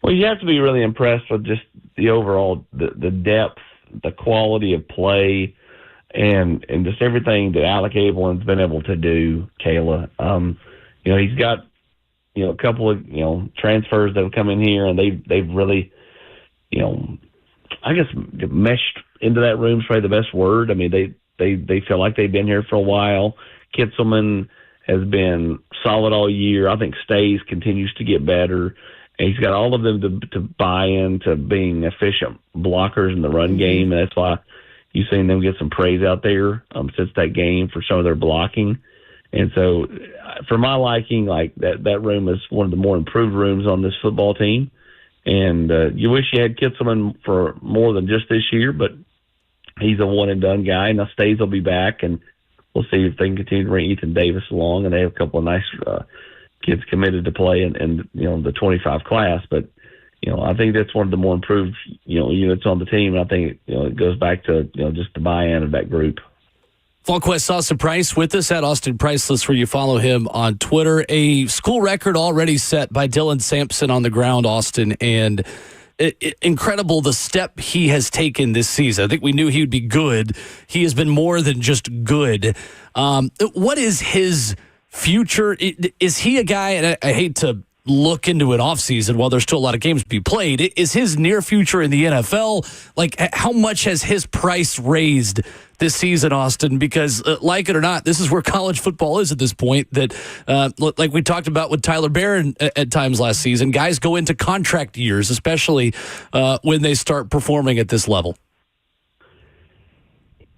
Well, you have to be really impressed with just the overall, the depth, the quality of play, and just everything that Alec Abelman's been able to do, Kayla. He's got, a couple of, transfers that have come in here, and they've really, I guess meshed into that room is probably the best word. I mean, they feel like they've been here for a while. Kitselman has been solid all year. I think Stays continues to get better. And he's got all of them to buy into being efficient blockers in the run game. And that's why you've seen them get some praise out there since that game for some of their blocking. And so for my liking, like that room is one of the more improved rooms on this football team. And you wish you had Kitselman for more than just this year, but he's a one-and-done guy. Now, Stays will be back, and we'll see if they can continue to bring Ethan Davis along. And they have a couple of nice kids committed to play in the 25 class. But, I think that's one of the more improved, units on the team. And I think, it goes back to, just the buy-in of that group. VolQuest Austin Price with us at Austin Priceless, where you follow him on Twitter. A school record already set by Dylan Sampson on the ground, Austin, and incredible the step he has taken this season. I think we knew he would be good. He has been more than just good. What is his future? Is he a guy, and I hate to look into an offseason while there's still a lot of games to be played, is his near future in the NFL? Like, how much has his price raised this season, Austin? Because like it or not, this is where college football is at this point, that like we talked about with Tyler Barron at times last season, guys go into contract years, especially when they start performing at this level.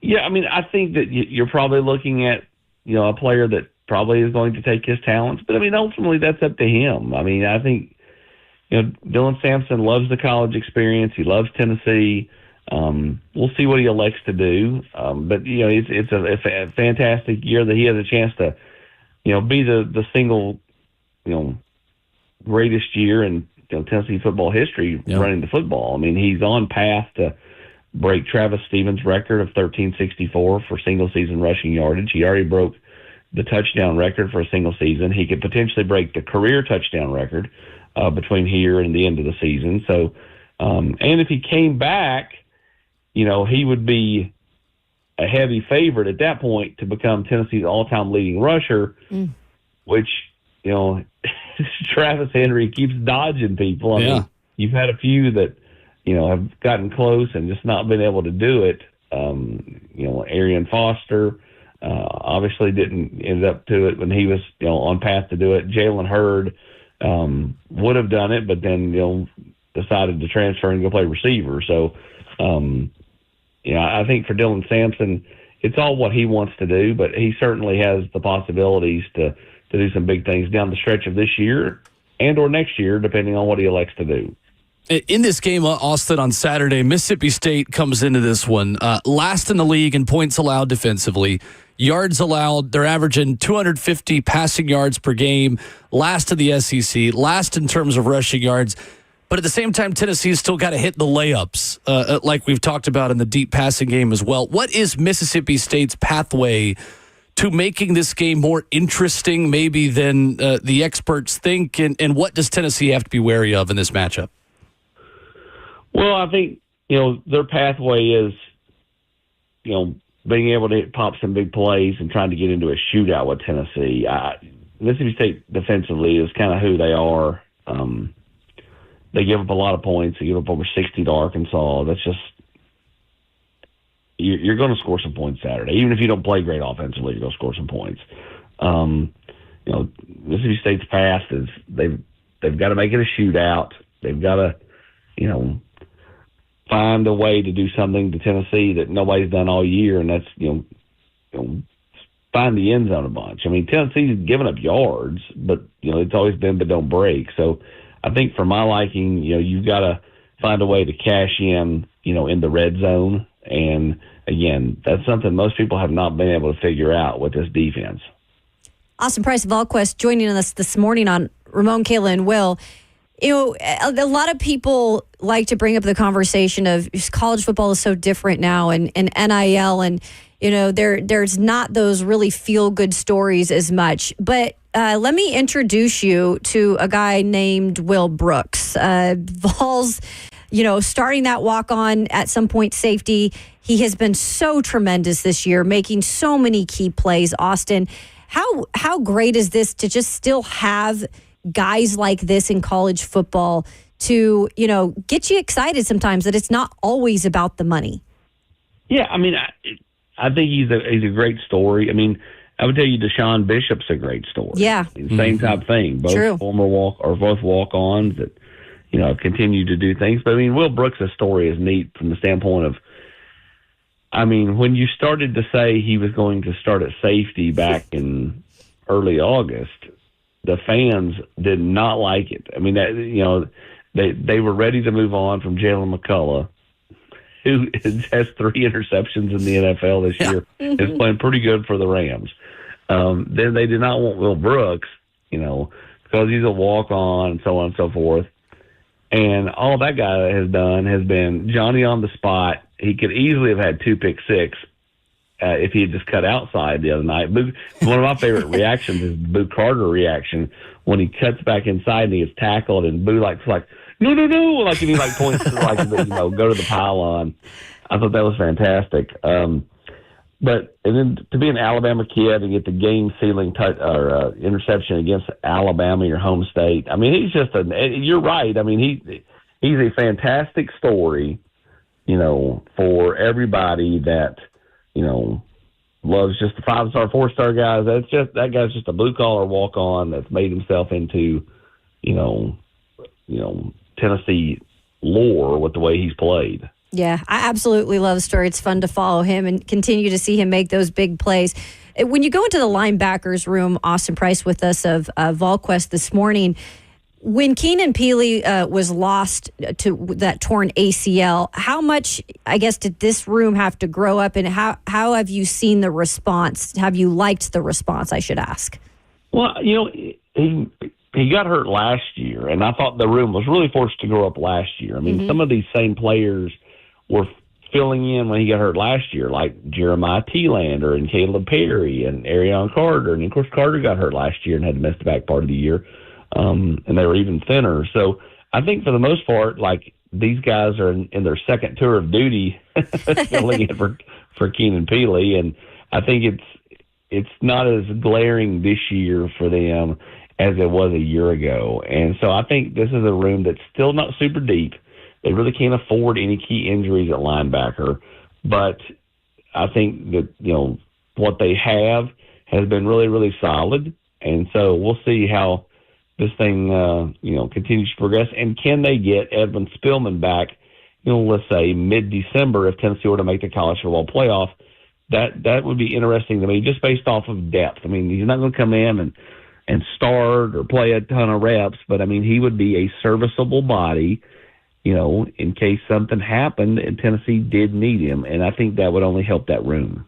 Yeah, I mean, I think that you're probably looking at, a player that probably is going to take his talents. But, I mean, ultimately that's up to him. I mean, I think, Dylan Sampson loves the college experience. He loves Tennessee. We'll see what he elects to do. But, it's a fantastic year that he has a chance to, be the single, greatest year in Tennessee football history running the football. I mean, he's on path to break Travis Stevens' record of 1364 for single-season rushing yardage. He already broke the touchdown record for a single season. He could potentially break the career touchdown record between here and the end of the season. So, and if he came back, he would be a heavy favorite at that point to become Tennessee's all-time leading rusher, which, Travis Henry keeps dodging people. I mean, you've had a few that, have gotten close and just not been able to do it. Arian Foster, obviously didn't end up to it when he was, on path to do it. Jalen Hurd would have done it, but then, decided to transfer and go play receiver. So, I think for Dylan Sampson, it's all what he wants to do, but he certainly has the possibilities to do some big things down the stretch of this year and or next year, depending on what he elects to do. In this game, Austin, on Saturday, Mississippi State comes into this one last in the league in points allowed defensively. Yards allowed, they're averaging 250 passing yards per game, last in the SEC, last in terms of rushing yards. But at the same time, Tennessee's still got to hit the layups, like we've talked about in the deep passing game as well. What is Mississippi State's pathway to making this game more interesting, maybe, than the experts think? And what does Tennessee have to be wary of in this matchup? Well, I think, their pathway is, being able to pop some big plays and trying to get into a shootout with Tennessee. Mississippi State defensively is kind of who they are. They give up a lot of points. They give up over 60 to Arkansas. That's just, you're going to score some points Saturday. Even if you don't play great offensively, you're going to score some points. Mississippi State's past is they've they've got to make it a shootout. They've got to, find a way to do something to Tennessee that nobody's done all year, and that's, find the end zone a bunch. I mean, Tennessee's given up yards, but, it's always been but don't break. So I think for my liking, you've got to find a way to cash in, in the red zone. And, again, that's something most people have not been able to figure out with this defense. Austin Price of VolQuest joining us this morning on Ramon, Kayla, and Will. A lot of people like to bring up the conversation of college football is so different now and NIL, and there's not those really feel-good stories as much. But let me introduce you to a guy named Will Brooks. Vols, starting that walk-on at some point safety. He has been so tremendous this year, making so many key plays. Austin, how great is this to just still have guys like this in college football to, get you excited sometimes that it's not always about the money? Yeah, I mean, I think he's a great story. I mean, I would tell you Deshaun Bishop's a great story. Yeah. Same type thing. Both True. both walk-ons that, continue to do things. But, I mean, Will Brooks' story is neat from the standpoint of, I mean, when you started to say he was going to start at safety back in early August, the fans did not like it. I mean, they were ready to move on from Jalen McCullough, who has 3 interceptions in the NFL this year, is playing pretty good for the Rams. Then they did not want Will Brooks, because he's a walk-on and so on and so forth. And all that guy has done has been Johnny on the spot. He could easily have had 2 pick six if he had just cut outside the other night. One of my favorite reactions is Boo Carter's reaction when he cuts back inside and he gets tackled, and Boo like no, like, and he points to go to the pylon. I thought that was fantastic. But and then to be an Alabama kid and get the game-sealing interception against Alabama, your home state. I mean, he's just you're right. I mean, he's a fantastic story, for everybody that, loves just the 5-star, 4-star guys. That guy's just a blue-collar walk-on that's made himself into, Tennessee lore with the way he's played. Yeah, I absolutely love the story. It's fun to follow him and continue to see him make those big plays. When you go into the linebackers room, Austin Price with us of VolQuest this morning, when Keenan Peely was lost to that torn ACL, how much, I guess, did this room have to grow up, and how have you seen the response? Have you liked the response, I should ask? Well, he got hurt last year, and I thought the room was really forced to grow up last year. I mean, some of these same players were filling in when he got hurt last year, like Jeremiah Thielander and Caleb Perry and Arion Carter. And, of course, Carter got hurt last year and had to miss the back part of the year. And they were even thinner. So I think for the most part, these guys are in their second tour of duty filling in for Keenan Peely. And I think it's not as glaring this year for them as it was a year ago. And so I think this is a room that's still not super deep. They really can't afford any key injuries at linebacker. But I think that, what they have has been really, really solid. And so we'll see how this thing, continues to progress. And can they get Edwin Spillman back, let's say mid-December if Tennessee were to make the college football playoff? That would be interesting to me, just based off of depth. I mean, he's not going to come in and start or play a ton of reps, but, I mean, he would be a serviceable body, in case something happened and Tennessee did need him. And I think that would only help that room.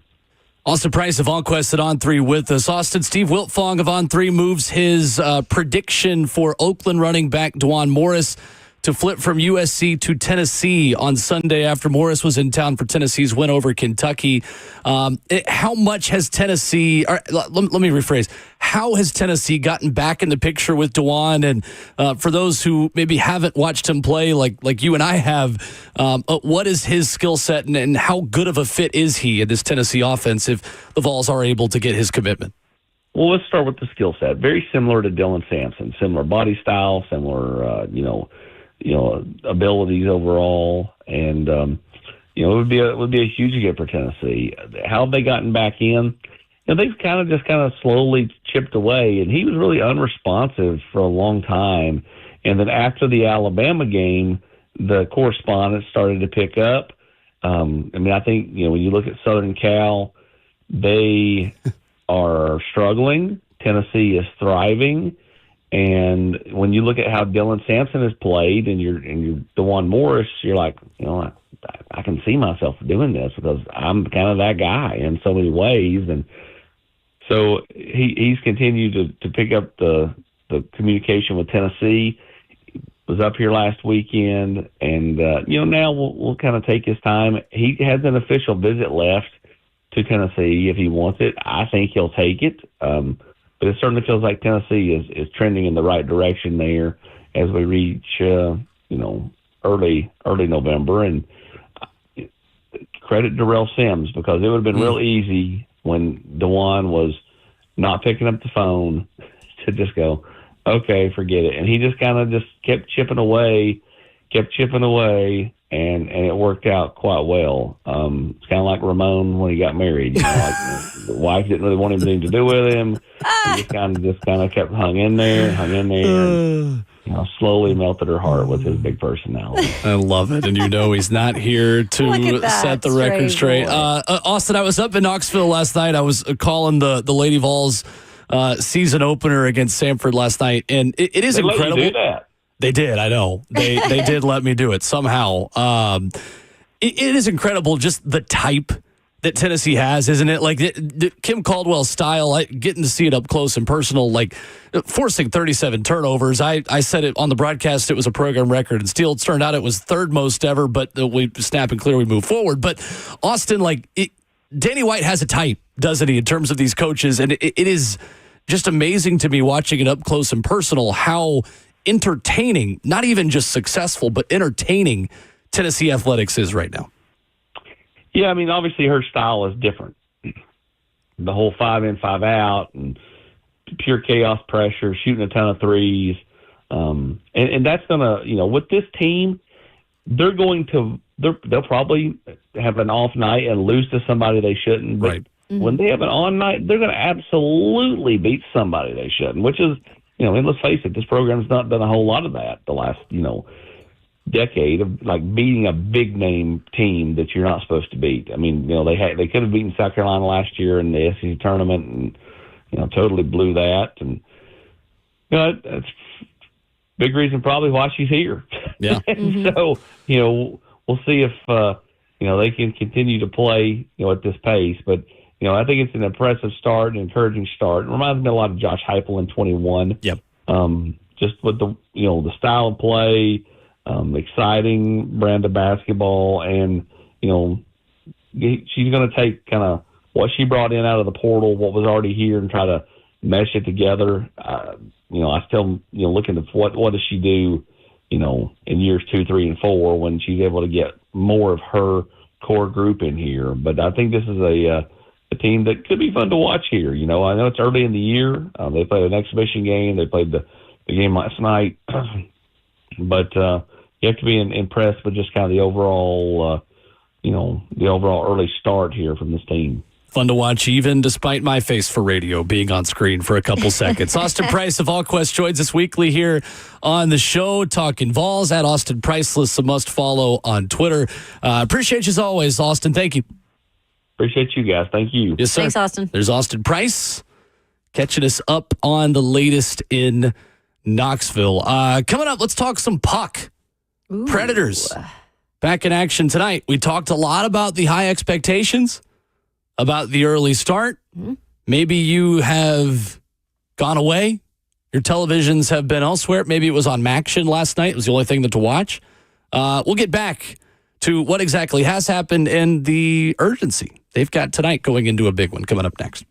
Austin Price of VolQuest at On 3 with us. Austin, Steve Wiltfong of On 3 moves his prediction for Oakland running back DeJuan Morris to flip from USC to Tennessee on Sunday after Morris was in town for Tennessee's win over Kentucky. How much has Tennessee, or let me rephrase, how has Tennessee gotten back in the picture with DeJuan? And for those who maybe haven't watched him play like you and I have, what is his skill set and how good of a fit is he in this Tennessee offense if the Vols are able to get his commitment? Well, let's start with the skill set. Very similar to Dylan Sampson, similar body style, similar, abilities overall, and it would be a huge get for Tennessee. How have they gotten back in? They've kind of slowly chipped away, and he was really unresponsive for a long time. And then after the Alabama game, the correspondence started to pick up. I think, when you look at Southern Cal, they are struggling. Tennessee is thriving. And when you look at how Dylan Sampson has played and you're DeJuan Morris, you're like, I can see myself doing this because I'm kind of that guy in so many ways. And so he's continued to pick up the communication with Tennessee. Was up here last weekend, and now we'll kind of take his time. He has an official visit left to Tennessee if he wants it. I think he'll take it, but it certainly feels like Tennessee is trending in the right direction there as we reach early November. And credit Darrell Sims, because it would have been real easy when DeJuan was not picking up the phone to just go, okay, forget it. And he just kind of kept chipping away, and it worked out quite well. It's kind of like Ramon when he got married. The wife didn't really want anything to do with him. He just kind of kept hung in there, and, slowly melted her heart with his big personality. I love it. And he's not here to set the record straight. Austin, I was up in Knoxville last night. I was calling the Lady Vols season opener against Samford last night, and it is incredible. Let you do that. They did, I know. They did let me do it somehow. It is incredible just the type that Tennessee has, isn't it? Like Kim Caldwell's style, getting to see it up close and personal, like forcing 37 turnovers. I said it on the broadcast, it was a program record, and still it turned out it was third most ever, but we snap and clear, we move forward. But Austin, Danny White has a type, doesn't he, in terms of these coaches? And it is just amazing to me watching it up close and personal how entertaining, not even just successful, but entertaining Tennessee athletics is right now. Yeah, obviously her style is different. The whole 5 in, 5 out, and pure chaos pressure, shooting a ton of threes. And that's going to, with this team, they'll probably have an off night and lose to somebody they shouldn't. But right. When they have an on night, they're going to absolutely beat somebody they shouldn't, which is, let's face it, this program's not done a whole lot of that the last, decade of beating a big name team that you're not supposed to beat. They could have beaten South Carolina last year in the SEC tournament and, totally blew that. And, that's big reason probably why she's here. Yeah. So, we'll see if, they can continue to play, at this pace. But, I think it's an impressive start, an encouraging start. It reminds me a lot of Josh Heupel in 21. Yep. Just with the style of play, exciting brand of basketball, and, she's going to take kind of what she brought in out of the portal, what was already here, and try to mesh it together. I still, looking at what does she do, in years 2, 3, and 4 when she's able to get more of her core group in here. But I think this is a team that could be fun to watch here. I know it's early in the year. They played an exhibition game. They played the game last night. But you have to be impressed with just kind of the overall, the overall early start here from this team. Fun to watch, even despite my face for radio being on screen for a couple seconds. Austin Price of VolQuest joins us weekly here on the show, talking Vols at Austin Priceless, a must follow on Twitter. Appreciate you as always, Austin. Thank you. Appreciate you guys. Thank you. Yes, sir. Thanks, Austin. There's Austin Price catching us up on the latest in Knoxville. Coming up, let's talk some puck. Ooh. Predators back in action tonight. We talked a lot about the high expectations, about the early start. Mm-hmm. Maybe you have gone away. Your televisions have been elsewhere. Maybe it was on Maction last night. It was the only thing to watch. We'll get back to what exactly has happened and the urgency they've got tonight going into a big one coming up next.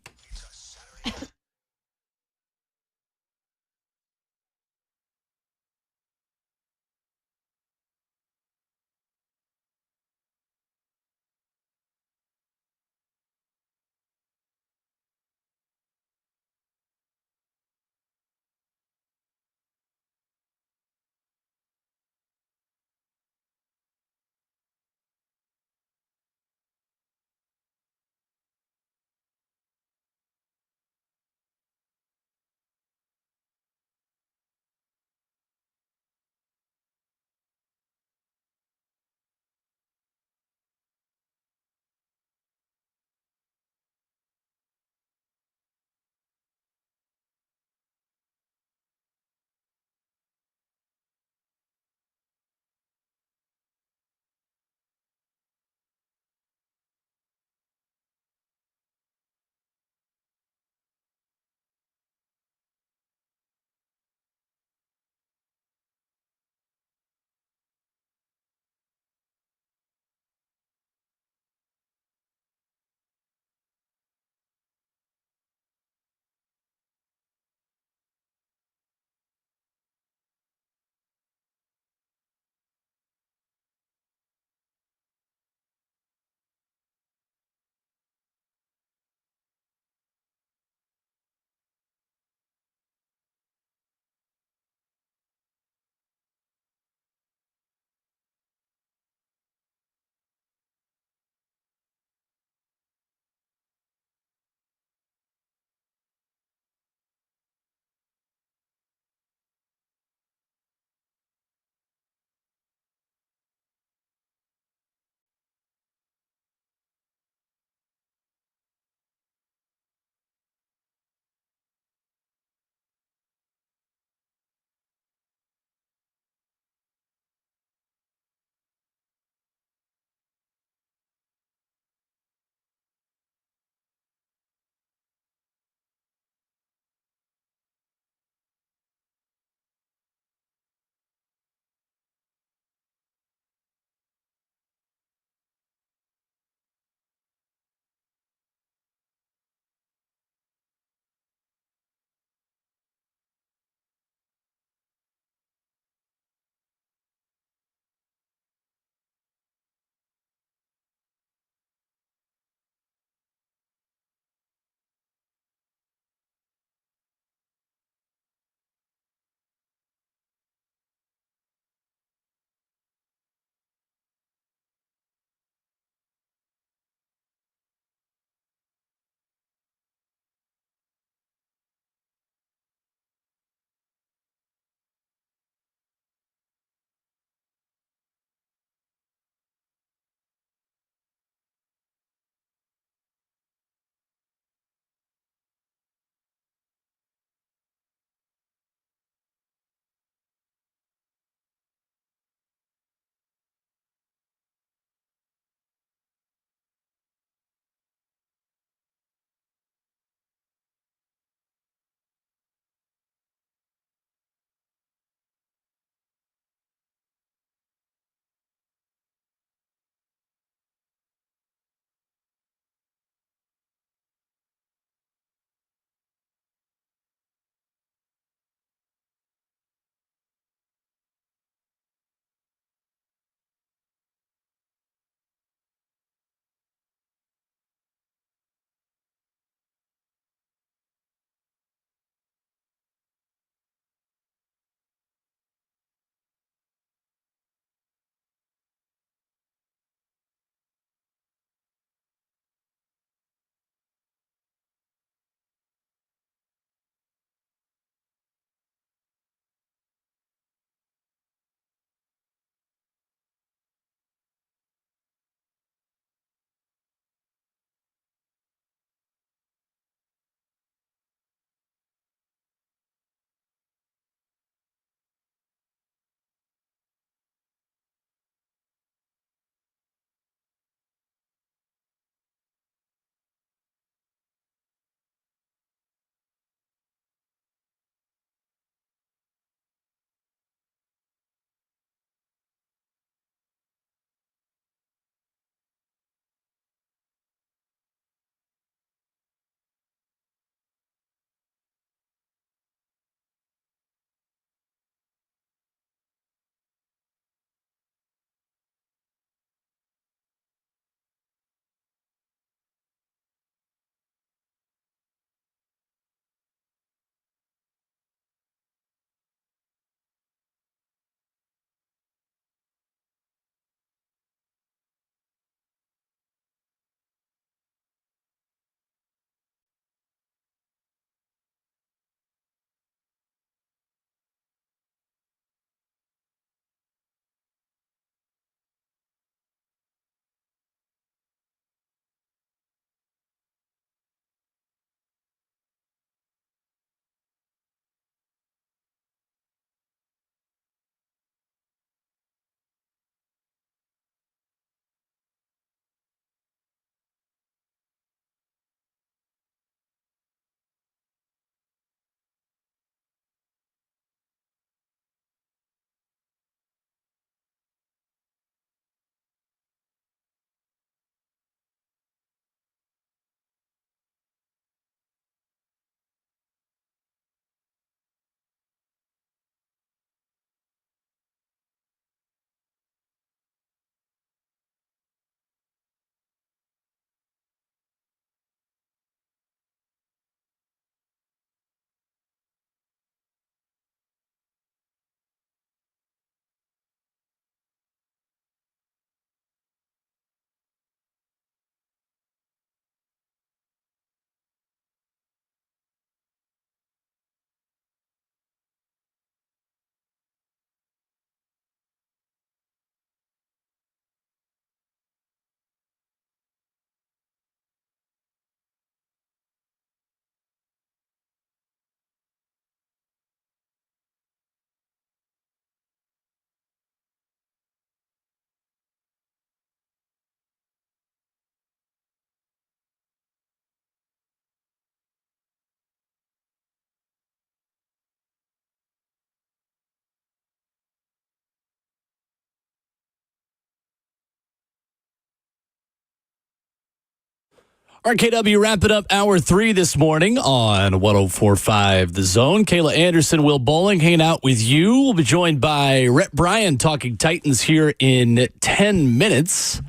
RKW wrapping up hour 3 this morning on 104.5 The Zone. Kayla Anderson, Will Bowling hanging out with you. We'll be joined by Rhett, Bryan talking Titans here in 10 minutes.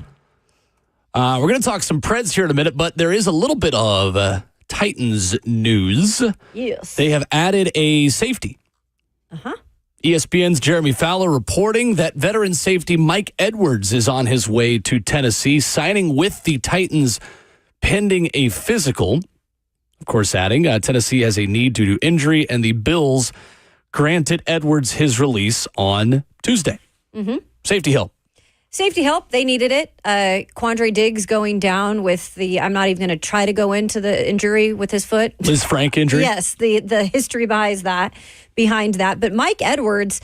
We're going to talk some Preds here in a minute, but there is a little bit of Titans news. Yes. They have added a safety. ESPN's Jeremy Fowler reporting that veteran safety Mike Edwards is on his way to Tennessee, signing with the Titans pending a physical. Of course, adding Tennessee has a need due to injury, and the Bills granted Edwards his release on Tuesday. Safety help. Safety help. They needed it. Quandre Diggs going down with I'm not even going to try to go into the injury with his foot. Liz Frank injury? Yes, the history behind that. But Mike Edwards,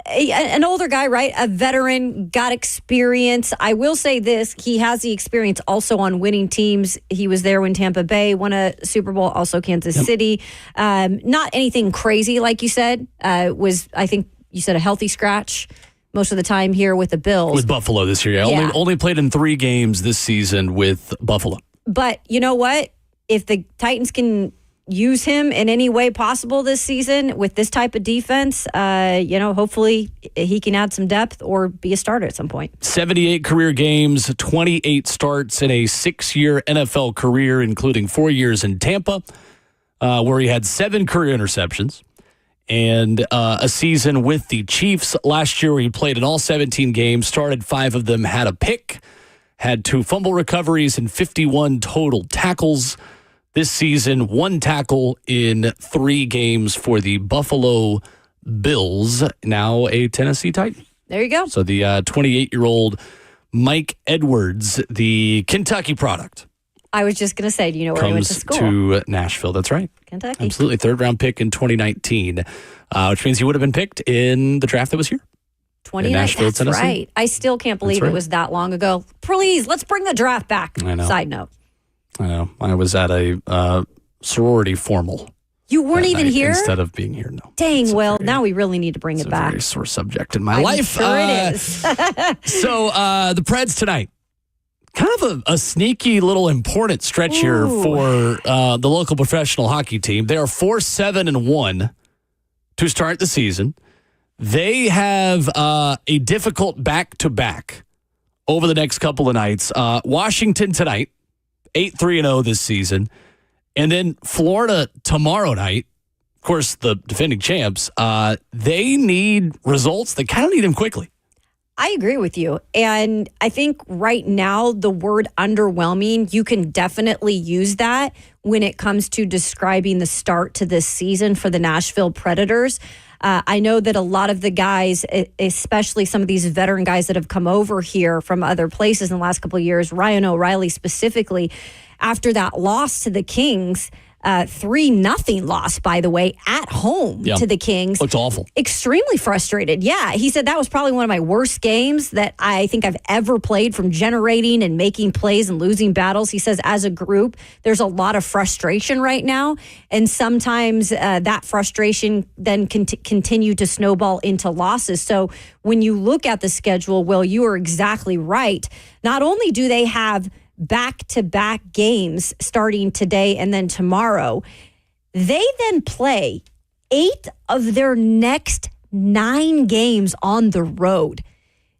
an older guy, right? A veteran, got experience. I will say this, he has the experience also on winning teams. He was there when Tampa Bay won a Super Bowl, also Kansas City. Not anything crazy, like you said. Was, I think you said, a healthy scratch most of the time here with the Bills. With Buffalo this year, yeah. Only played in 3 games this season with Buffalo. But you know what? If the Titans can use him in any way possible this season with this type of defense, hopefully he can add some depth or be a starter at some point. 78 career games, 28 starts in a 6-year NFL career, including 4 years in Tampa, where he had 7 career interceptions, and a season with the Chiefs last year where he played in all 17 games, started 5 of them, had a pick, had 2 fumble recoveries, and 51 total tackles. This season, 1 tackle in 3 games for the Buffalo Bills, now a Tennessee Titan. There you go. So the 28-year-old Mike Edwards, the Kentucky product. I was just going to say, do you know where he went to school? Comes to Nashville. That's right. Kentucky. Absolutely. 3rd-round pick in 2019, which means he would have been picked in the draft that was here. 29. Nashville, That's Tennessee. right. I still can't believe it was that long ago. Please, let's bring the draft back. I know. Side note. I know. I was at a sorority formal. You weren't even here? Instead of being here, no. Dang, well, now we really need to bring it back. It's a very sore subject in my life. Sure it is. So the Preds tonight, kind of a sneaky little important stretch here for the local professional hockey team. They are 4-7-1 to start the season. They have a difficult back-to-back over the next couple of nights. Washington tonight, 8-3-0 this season. And then Florida tomorrow night, of course, the defending champs, they need results. They kind of need them quickly. I agree with you. And I think right now, the word underwhelming, you can definitely use that when it comes to describing the start to this season for the Nashville Predators. I know that a lot of the guys, especially some of these veteran guys that have come over here from other places in the last couple of years, Ryan O'Reilly specifically, after that loss to the Kings, 3-0 loss, by the way, at home to the Kings. Looks awful. Extremely frustrated. Yeah, he said that was probably one of my worst games that I think I've ever played, from generating and making plays and losing battles. He says as a group, there's a lot of frustration right now. And sometimes that frustration then can continue to snowball into losses. So when you look at the schedule, Will, you are exactly right. Not only do they have back-to-back games starting today and then tomorrow, they then play 8 of their next 9 games on the road.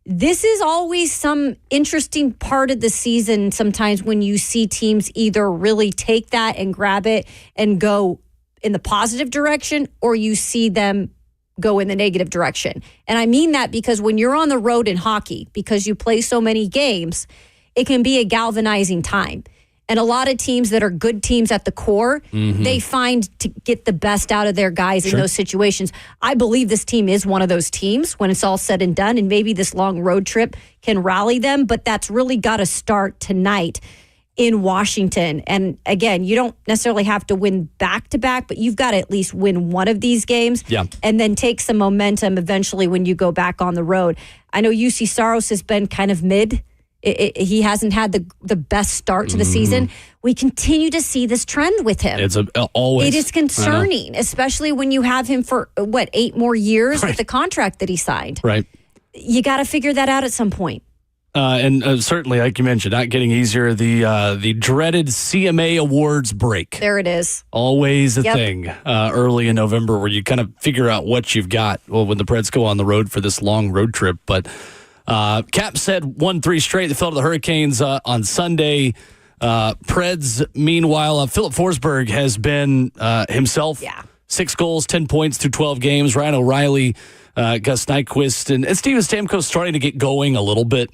This is always some interesting part of the season sometimes when you see teams either really take that and grab it and go in the positive direction, or you see them go in the negative direction. And I mean that because when you're on the road in hockey, because you play so many games, it can be a galvanizing time. And a lot of teams that are good teams at the core, they find to get the best out of their guys in those situations. I believe this team is one of those teams when it's all said and done, and maybe this long road trip can rally them, but that's really got to start tonight in Washington. And again, you don't necessarily have to win back-to-back, but you've got to at least win one of these games and then take some momentum eventually when you go back on the road. I know UC Saros has been kind of mid. He hasn't had the best start to the season. We continue to see this trend with him. It's always. It is concerning, especially when you have him for, 8 more years with the contract that he signed. Right. You got to figure that out at some point. And certainly, like you mentioned, not getting easier. The dreaded CMA awards break. There it is. Always a thing early in November where you kind of figure out what you've got. Well, when the Preds go on the road for this long road trip. But Cap said 1-3 straight. They fell to the Hurricanes on Sunday. Preds, meanwhile, Philip Forsberg has been himself. Yeah. 6 goals, 10 points through 12 games. Ryan O'Reilly, Gus Nyquist, and Steven Stamkos starting to get going a little bit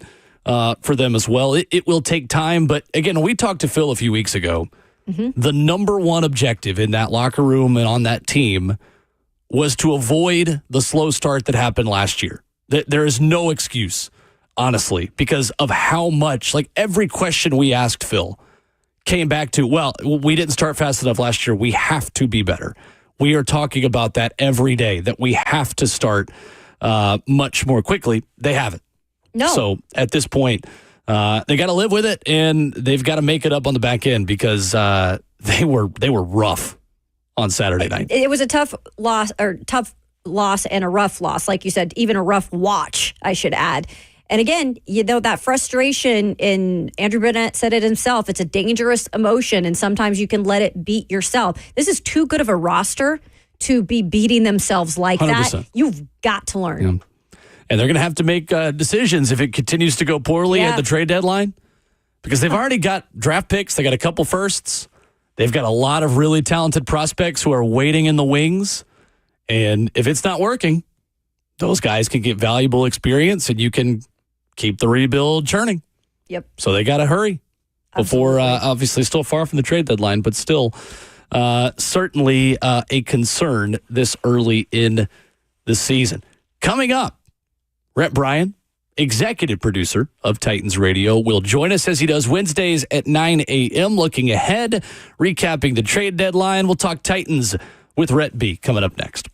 for them as well. It will take time, but again, we talked to Phil a few weeks ago. Mm-hmm. The number one objective in that locker room and on that team was to avoid the slow start that happened last year. There is no excuse, honestly, because of how much, like every question we asked Phil came back to, well, we didn't start fast enough last year. We have to be better. We are talking about that every day, that we have to start much more quickly. They haven't. No. So at this point, they got to live with it, and they've got to make it up on the back end because they were rough on Saturday night. It was a tough loss and a rough loss, like you said, even a rough watch, I should add. And again, that frustration, and Andrew Burnett said it himself, it's a dangerous emotion, and sometimes you can let it beat yourself. This is too good of a roster to be beating themselves like 100%. That. You've got to learn. Yeah. And they're going to have to make decisions if it continues to go poorly at the trade deadline, because they've already got draft picks. They got a couple firsts. They've got a lot of really talented prospects who are waiting in the wings. And if it's not working, those guys can get valuable experience, and you can keep the rebuild churning. Yep. So they got to hurry before, obviously still far from the trade deadline, but still certainly a concern this early in the season. Coming up, Bryan, executive producer of Titans Radio, will join us as he does Wednesdays at 9 a.m. Looking ahead, recapping the trade deadline. We'll talk Titans with Rhett B coming up next.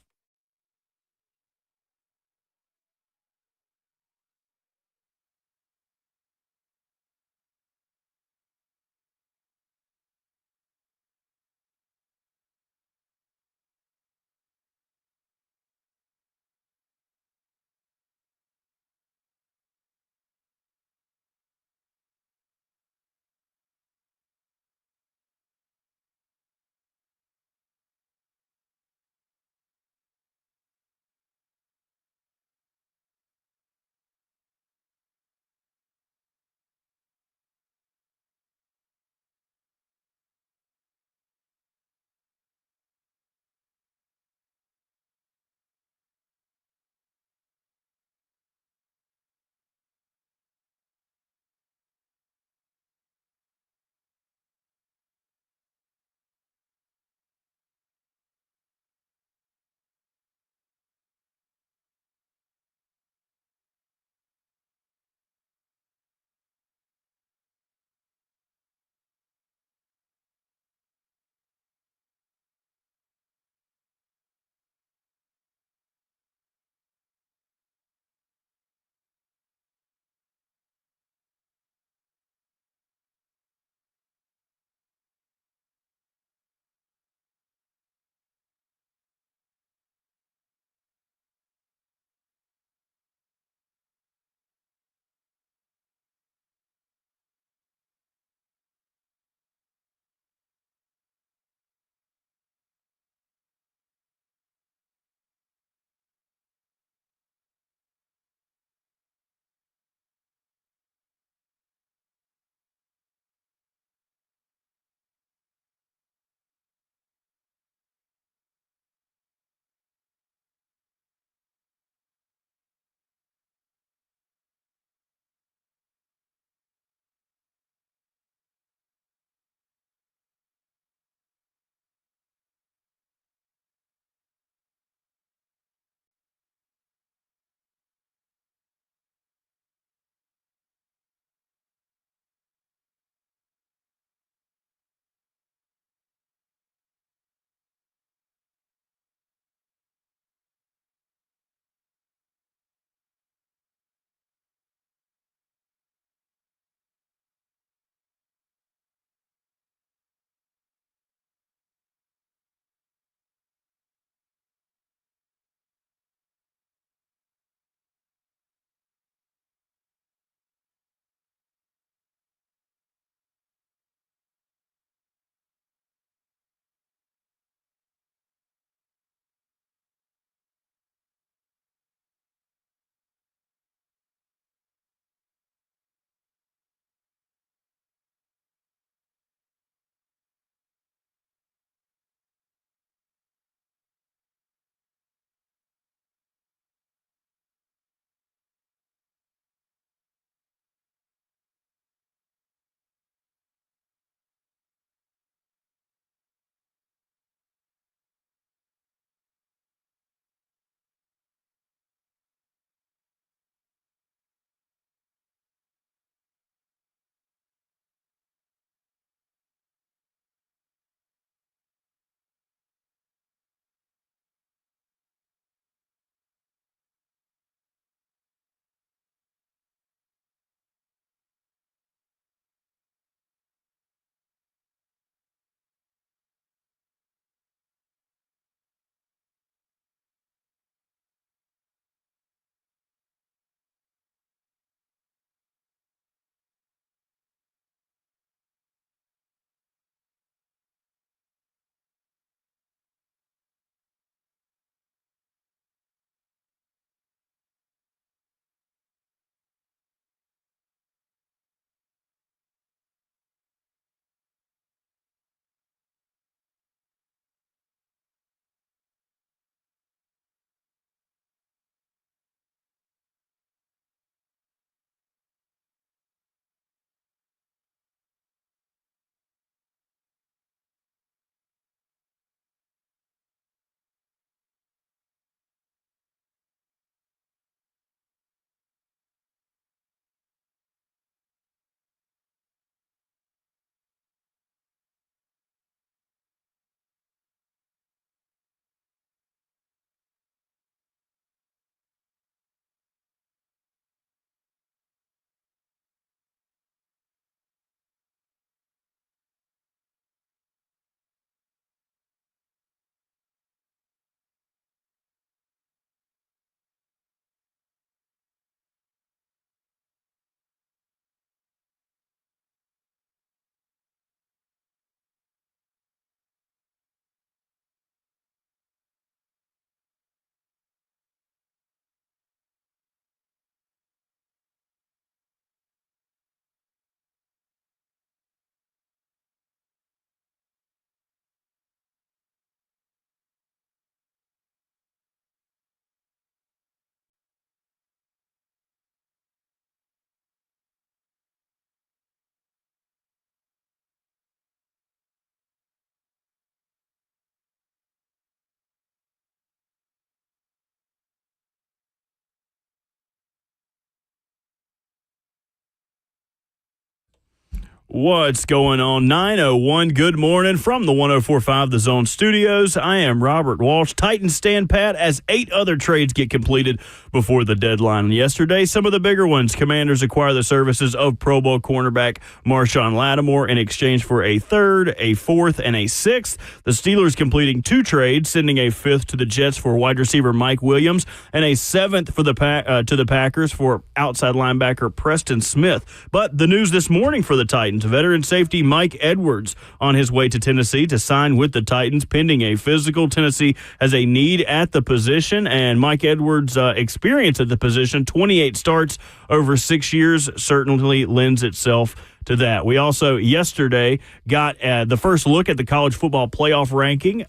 What's going on? 9:01. Good morning from the 104.5 The Zone Studios. I am Robert Walsh. Titans stand pat as 8 other trades get completed before the deadline yesterday. Some of the bigger ones: Commanders acquire the services of Pro Bowl cornerback Marshawn Lattimore in exchange for a 3rd, a 4th, and a 6th. The Steelers completing 2 trades, sending a 5th to the Jets for wide receiver Mike Williams and a 7th for to the Packers for outside linebacker Preston Smith. But the news this morning for the Titans: veteran safety Mike Edwards on his way to Tennessee to sign with the Titans pending a physical. Tennessee has a need at the position, and Mike Edwards' experience at the position, 28 starts over 6 years, certainly lends itself to that. We also yesterday got the first look at the college football playoff ranking.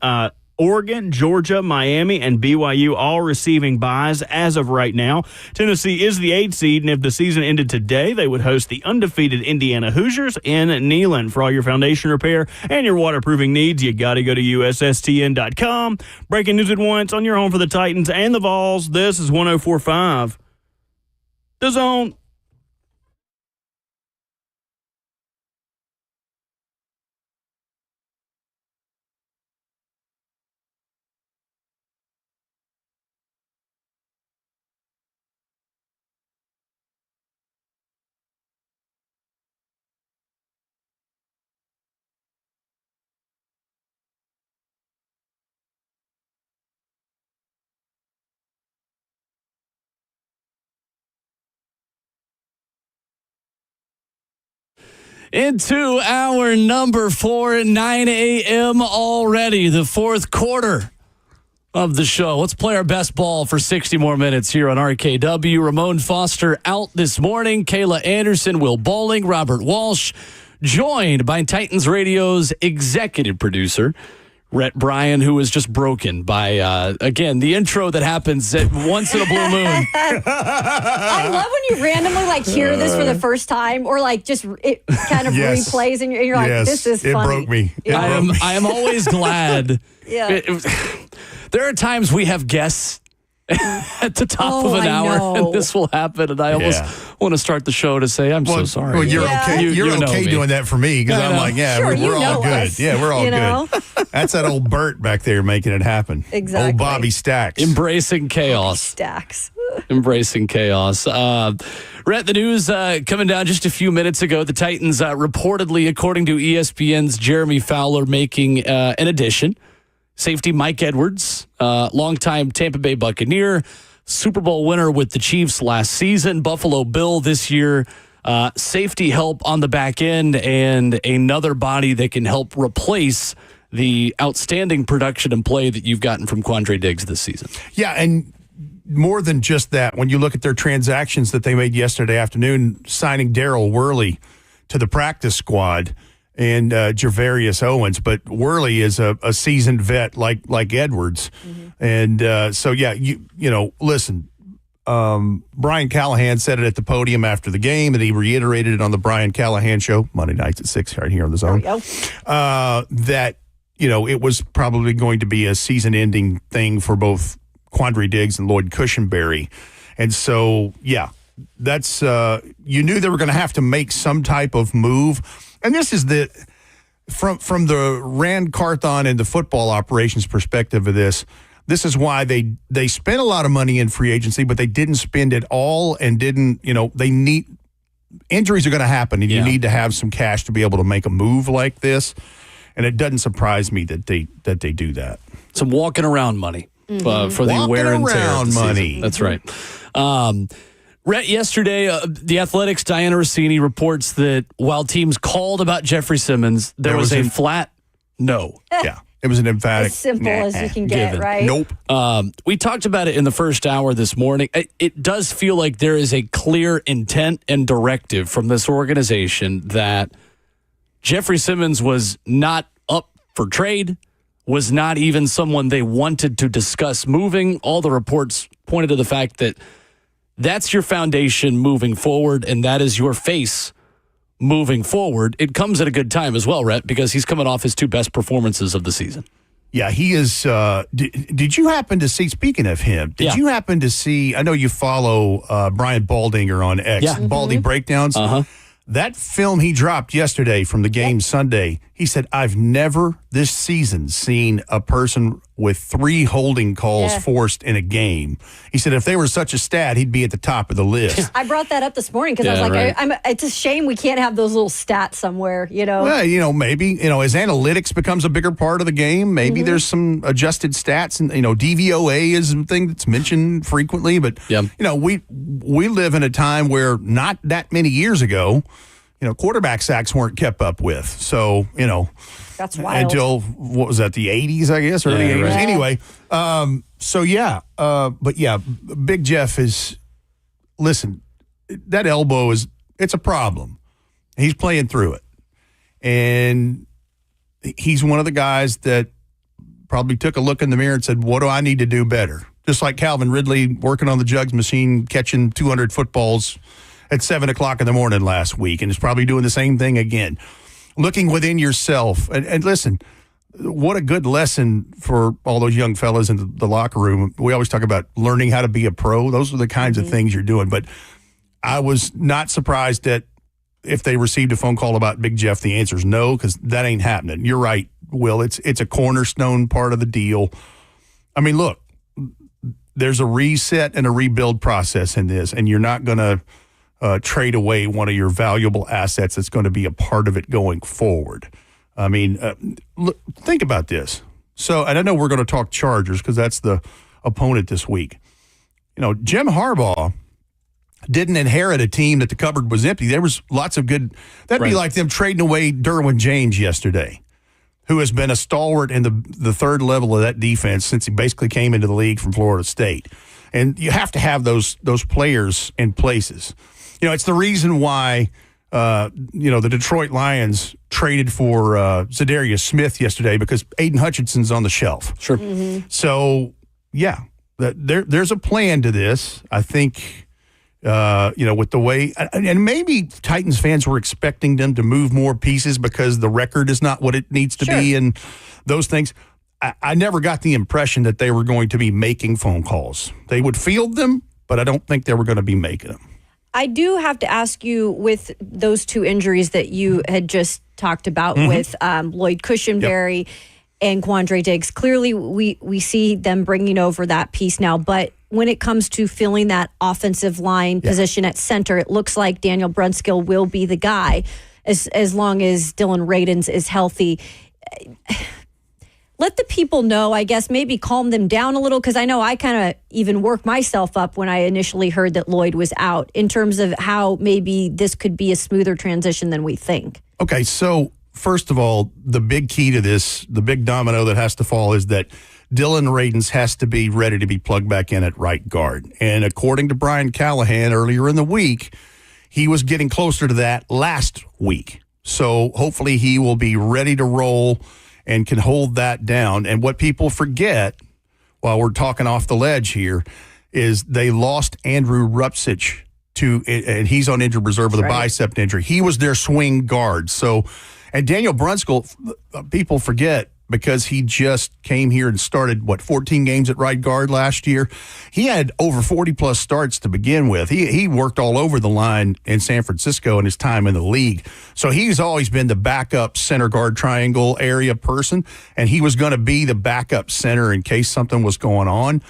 Oregon, Georgia, Miami, and BYU all receiving byes as of right now. Tennessee is the 8th seed, and if the season ended today, they would host the undefeated Indiana Hoosiers in Neyland. For all your foundation repair and your waterproofing needs, you got to go to USSTN.com. Breaking news at once on your home for the Titans and the Vols. This is 104.5 The Zone. Into hour number 4 at 9 a.m. already, the 4th quarter of the show. Let's play our best ball for 60 more minutes here on RKW. Ramon Foster out this morning. Kayla Anderson, Will Bowling, Robert Walsh, joined by Titans Radio's executive producer, Rhett Bryan, who was just broken by, again, the intro that happens at once in a blue moon. I love when you randomly hear this for the first time, or just it kind of replays and you're like, this is funny. It broke me. I am always glad. Yeah. There are times we have guests at the top of an hour, and this will happen, and I almost want to start the show to say, I'm so sorry. Well, you're okay. You're okay doing that for me, because I'm like, sure, we're all good. Us, yeah, we're all good. That's that old Bert back there making it happen. Exactly. Old Bobby Stacks. Embracing chaos. Stacks. Embracing chaos. Rhett, the news coming down just a few minutes ago. The Titans reportedly, according to ESPN's Jeremy Fowler, making an addition. Safety Mike Edwards, longtime Tampa Bay Buccaneer, Super Bowl winner with the Chiefs last season, Buffalo Bill this year. Safety help on the back end, and another body that can help replace the outstanding production and play that you've gotten from Quandre Diggs this season. Yeah, and more than just that, when you look at their transactions that they made yesterday afternoon, signing Darryl Worley to the practice squad, and Javarius Owens, but Worley is a seasoned vet like Edwards. And listen, Brian Callahan said it at the podium after the game, and he reiterated it on the Brian Callahan show, Monday nights at 6 right here on The Zone, that, it was probably going to be a season-ending thing for both Quandre Diggs and Lloyd Cushenberry. And so, that's you knew they were going to have to make some type of move. And this is from the Rand Carthon and the football operations perspective of this. This is why they spent a lot of money in free agency, but they didn't spend it all, and didn't, they need, injuries are going to happen, and you need to have some cash to be able to make a move like this. And it doesn't surprise me that they do that. Some walking around money for the wear and tear of the money. Season. That's right. Rhett, yesterday, the Athletics' Diana Rossini reports that while teams called about Jeffrey Simmons, there was a flat no. Yeah, it was an emphatic. As simple as you can get, given. right? Nope. We talked about it in the first hour this morning. It does feel like there is a clear intent and directive from this organization that Jeffrey Simmons was not up for trade, was not even someone they wanted to discuss moving. All the reports pointed to the fact that that's your foundation moving forward, and that is your face moving forward. It comes at a good time as well, Rhett, because he's coming off his 2 best performances of the season. Yeah, he is. Did you happen to see, speaking of him, you happen to see, I know you follow Brian Baldinger on X, Baldy Breakdowns. That film he dropped yesterday from the game Sunday, he said, I've never this season seen a person with 3 holding calls forced in a game. He said if they were such a stat, he'd be at the top of the list. I brought that up this morning because I was like, right. it's a shame we can't have those little stats somewhere, Well, maybe, as analytics becomes a bigger part of the game, maybe there's some adjusted stats, and, DVOA is a thing that's mentioned frequently. But, we live in a time where not that many years ago, quarterback sacks weren't kept up with. So, that's wild. Until, what was that, the 80s, I guess, early 80s? Right. Anyway, Big Jeff is, listen, that elbow it's a problem. He's playing through it. And he's one of the guys that probably took a look in the mirror and said, what do I need to do better? Just like Calvin Ridley working on the jugs machine, catching 200 footballs at 7 o'clock in the morning last week, and is probably doing the same thing again. Looking within yourself. And listen, what a good lesson for all those young fellas in the locker room. We always talk about learning how to be a pro. Those are the kinds of things you're doing. But I was not surprised that if they received a phone call about Big Jeff, the answer is no, because that ain't happening. You're right, Will. It's a cornerstone part of the deal. I mean, look, there's a reset and a rebuild process in this, and you're not going to trade away one of your valuable assets that's going to be a part of it going forward. I mean, look, think about this. So, and I know we're going to talk Chargers because that's the opponent this week. Jim Harbaugh didn't inherit a team that the cupboard was empty. There was lots of good. That'd be like them trading away Derwin James yesterday, who has been a stalwart in the third level of that defense since he basically came into the league from Florida State. And you have to have those players in places. It's the reason why, the Detroit Lions traded for Zadarius Smith yesterday, because Aiden Hutchinson's on the shelf. Sure. Mm-hmm. So, there's a plan to this. I think, with the way, and maybe Titans fans were expecting them to move more pieces because the record is not what it needs to be and those things. I never got the impression that they were going to be making phone calls. They would field them, but I don't think they were going to be making them. I do have to ask you, with those 2 injuries that you had just talked about with Lloyd Cushenberry and Quandre Diggs, clearly we see them bringing over that piece now. But when it comes to filling that offensive line position at center, it looks like Daniel Brunskill will be the guy as long as Dylan Radins is healthy. Let the people know, I guess, maybe calm them down a little, because I know I kind of even worked myself up when I initially heard that Lloyd was out, in terms of how maybe this could be a smoother transition than we think. Okay, so first of all, the big key to this, the big domino that has to fall, is that Dylan Radins has to be ready to be plugged back in at right guard. And according to Brian Callahan earlier in the week, he was getting closer to that last week. So hopefully he will be ready to roll and can hold that down. And what people forget, while we're talking off the ledge here, is they lost Andrew Rupcich and he's on injured reserve with a bicep injury. He was their swing guard. So, and Daniel Brunskill, people forget, because he just came here and started, 14 games at right guard last year. He had over 40-plus starts to begin with. He worked all over the line in San Francisco in his time in the league. So he's always been the backup center guard triangle area person, and he was going to be the backup center in case something was going on.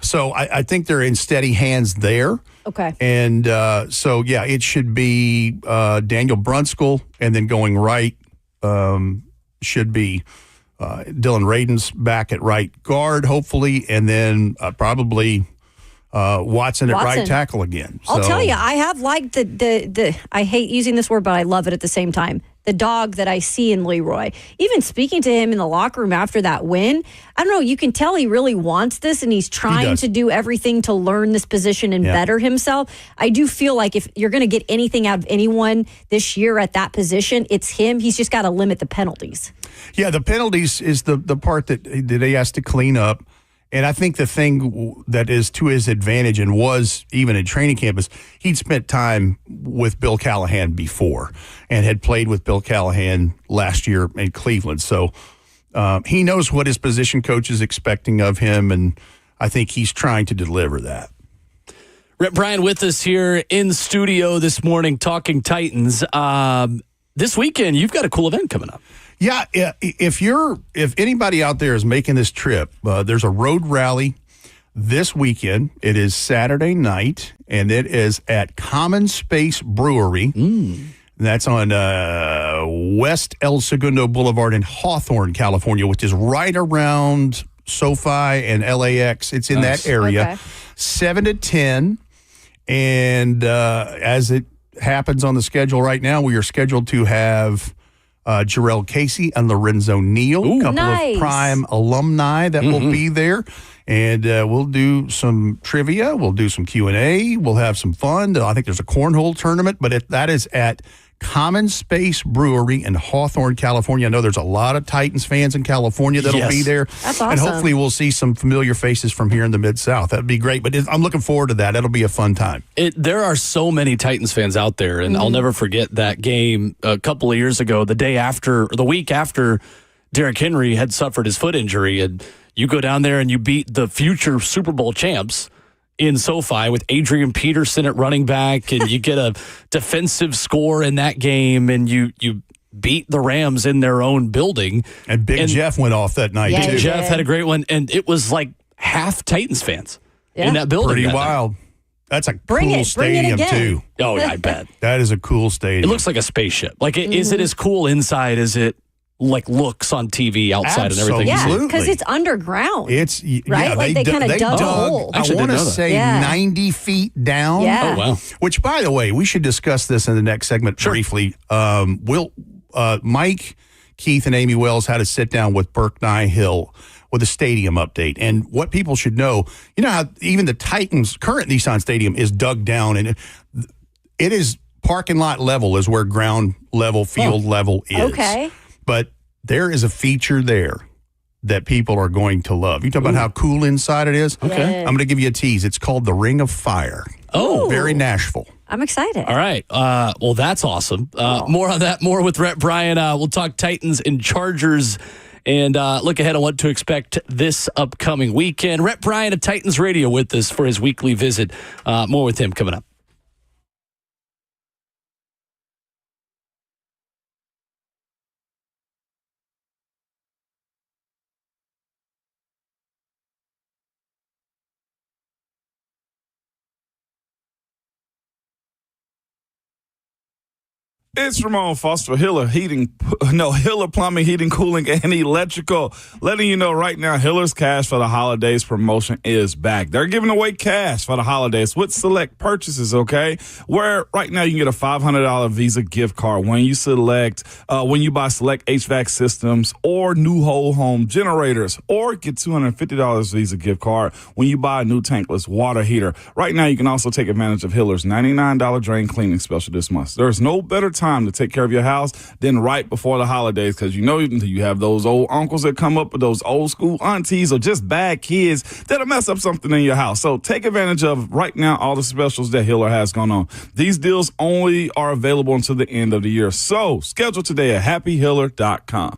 So I think they're in steady hands there. Okay. And it should be Daniel Brunskill, and then going right should be Dylan Radins back at right guard, hopefully, and then probably Watson at right tackle again. I'll tell you, I have liked the I hate using this word, but I love it at the same time. The dog that I see in Leroy. Even speaking to him in the locker room after that win, I don't know, you can tell he really wants this, and he's trying to do everything to learn this position and better himself. I do feel like if you're going to get anything out of anyone this year at that position, it's him. He's just got to limit the penalties. Yeah, the penalties is the part that he has to clean up. And I think the thing that is to his advantage, and was even in training camp, is he'd spent time with Bill Callahan before and had played with Bill Callahan last year in Cleveland. So he knows what his position coach is expecting of him, and I think he's trying to deliver that. Rhett, Bryan with us here in studio this morning talking Titans. This weekend, you've got a cool event coming up. Yeah, if anybody out there is making this trip, there's a road rally this weekend. It is Saturday night, and it is at Common Space Brewery. That's on West El Segundo Boulevard in Hawthorne, California, which is right around SoFi and LAX. It's in that area. Okay. 7 to 10. And as it happens on the schedule right now, we are scheduled to have Jarrell Casey and Lorenzo Neal, a couple Nice. of Prime alumni that will be there. And we'll do some trivia. We'll do some Q&A. We'll have some fun. I think there's a cornhole tournament, but that is at Common Space Brewery in Hawthorne, California. I know there's a lot of Titans fans in California that'll be there. That's And awesome. hopefully we'll see some familiar faces from here in the Mid-South. That'd be great. But I'm looking forward to that. That'll be a fun time. There are so many Titans fans out there, and I'll never forget that game a couple of years ago, the week after Derrick Henry had suffered his foot injury, and you go down there and you beat the future Super Bowl champs in SoFi with Adrian Peterson at running back, and you get a defensive score in that game, and you beat the Rams in their own building. And Big Jeff went off that night, Yeah, too. he Jeff did. had a great one, and it was like half Titans fans in that building. Pretty that night. wild. That's a Bring cool it stadium, again. too. Oh, yeah, I bet. That is a cool stadium. It looks like a spaceship. Like, is it as cool inside as it looks on TV outside and everything? Yeah, Absolutely. because it's underground. It's Right? Yeah, Like they kinda dug a hole. I Actually, want to didn't know that. say Yeah. 90 feet down. Yeah. Oh, wow. Which, by the way, we should discuss this in the next segment briefly. Mike, Keith, and Amy Wells had to sit down with Burke Nye Hill with a stadium update. And what people should know, you know how even the Titans' current Nissan Stadium is dug down, and it is parking lot level is where ground level, field level is. Okay. But there is a feature there that people are going to love. You talk about how cool inside it is? Okay. I'm going to give you a tease. It's called the Ring of Fire. Oh. Very Nashville. I'm excited. All right. Well, that's awesome. More on that, more with Rhett, Bryan. We'll talk Titans and Chargers and look ahead on what to expect this upcoming weekend. Rhett Bryan of Titans Radio with us for his weekly visit. More with him coming up. It's Ramon Foster, Hiller Plumbing, Heating, Cooling, and Electrical. Letting you know right now, Hiller's Cash for the Holidays promotion is back. They're giving away cash for the holidays with select purchases, okay? Where right now you can get a $500 Visa gift card when you buy select HVAC systems or new whole home generators, or get $250 Visa gift card when you buy a new tankless water heater. Right now you can also take advantage of Hiller's $99 drain cleaning special this month. There's no better time to take care of your house than right before the holidays, because you have those old uncles that come up with those old school aunties or just bad kids that'll mess up something in your house. So take advantage of right now all the specials that Hiller has going on. These deals only are available until the end of the year. So schedule today at happyhiller.com.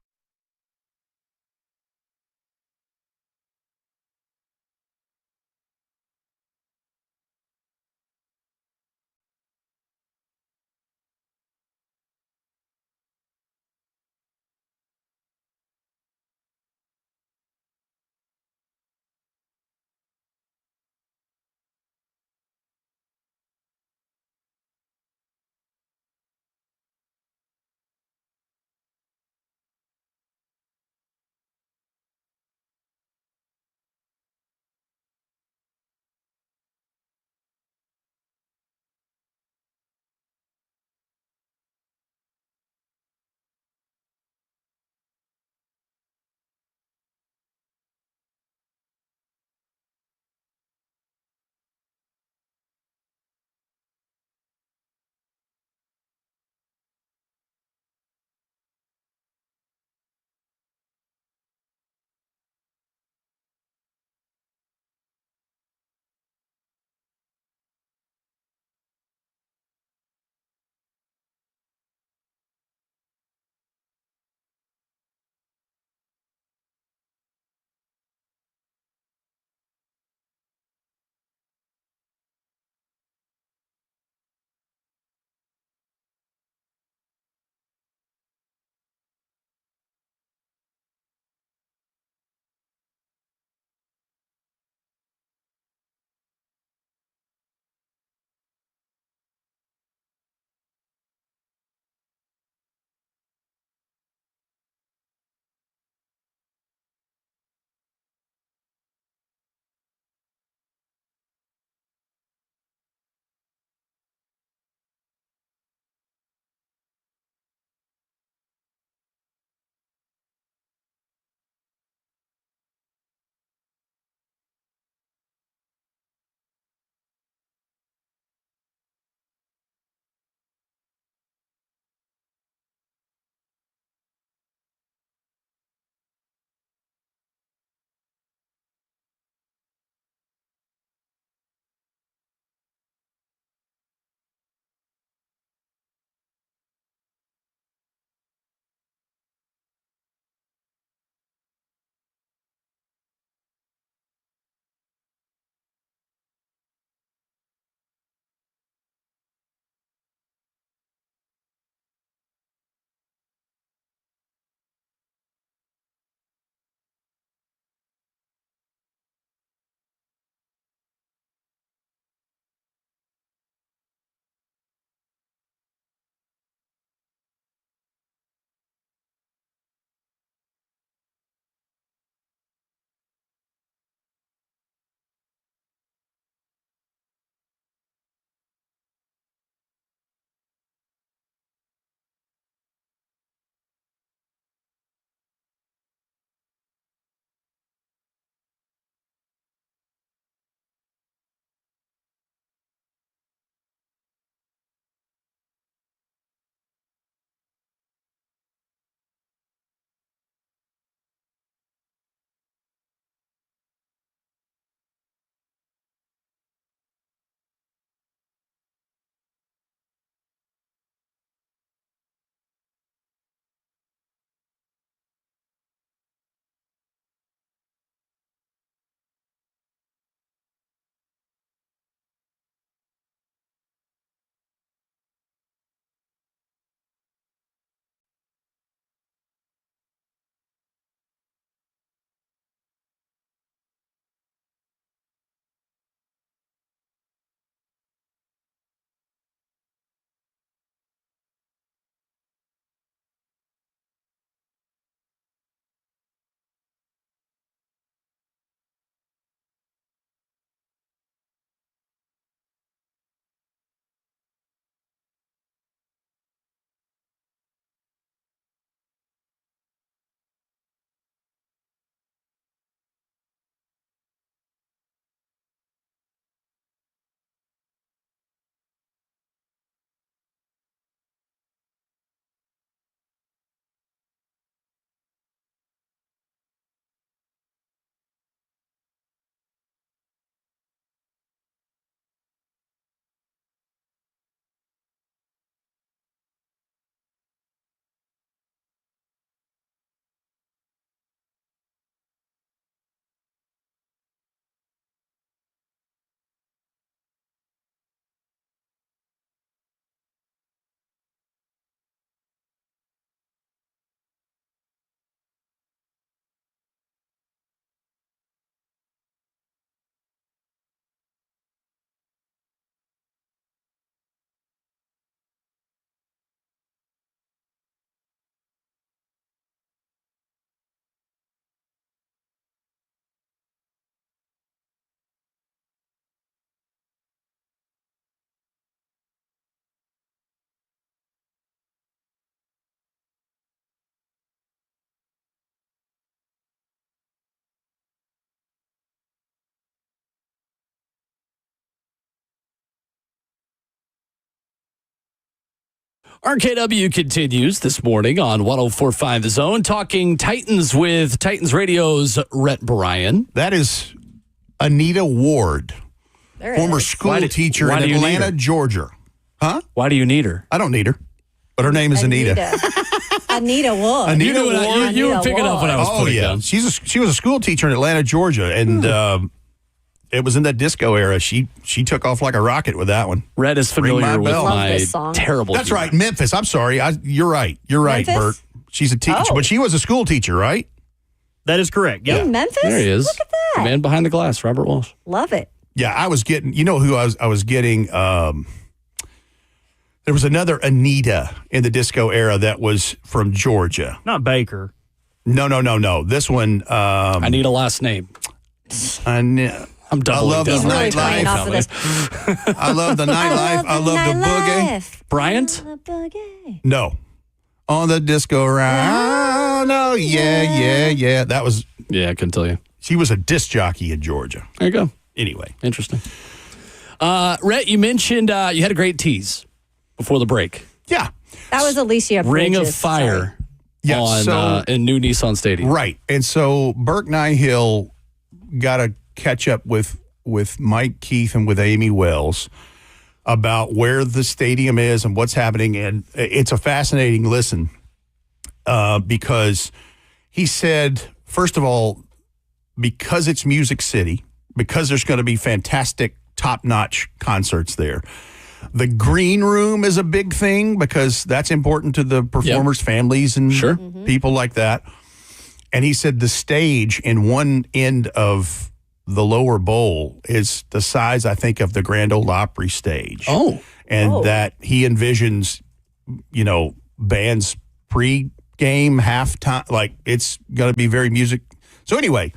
RKW continues this morning on 104.5 The Zone, talking Titans with Titans Radio's Rhett Bryan. That is Anita Ward, former school teacher in Atlanta, Georgia. Huh? Why do you need her? I don't need her, but her name is Anita. Anita Ward. Anita Ward. You were picking up what I was putting down. She was a school teacher in Atlanta, Georgia, and it was in that disco era. She took off like a rocket with that one. Rhett is familiar with my song. terrible. That's right, Memphis. I'm sorry. You're right. You're right, Memphis? Bert. She's a teacher, but she was a school teacher, right? That is correct. Yeah. In Memphis? There he is. Look at that. The man behind the glass, Robert Walsh. Love it. Yeah, I was getting. You know who I was getting? There was another Anita in the disco era that was from Georgia. Not Baker. No. This one. I need a last name. I'm doubling love the down. He's really playing off nightlife. of this. I love the nightlife. I love the boogie. Bryant? No. On the disco round. Oh, yeah. That was. Yeah, I couldn't tell you. She was a disc jockey in Georgia. There you go. Anyway. Interesting. Rhett, you mentioned you had a great tease before the break. Yeah. That was Alicia Ring of Bridges. Fire Yeah, on in new Nissan Stadium. Right. And so Burke Nihill got to catch up with Mike Keith and with Amy Wells about where the stadium is and what's happening. And it's a fascinating listen because he said, first of all, because it's Music City, because there's going to be fantastic, top-notch concerts there. The green room is a big thing because that's important to the performers' families and people like that. And he said the stage in one end of the lower bowl is the size, I think, of the Grand Ole Opry stage. Oh. And that he envisions, bands pre-game, halftime, like it's going to be very music. So anyway,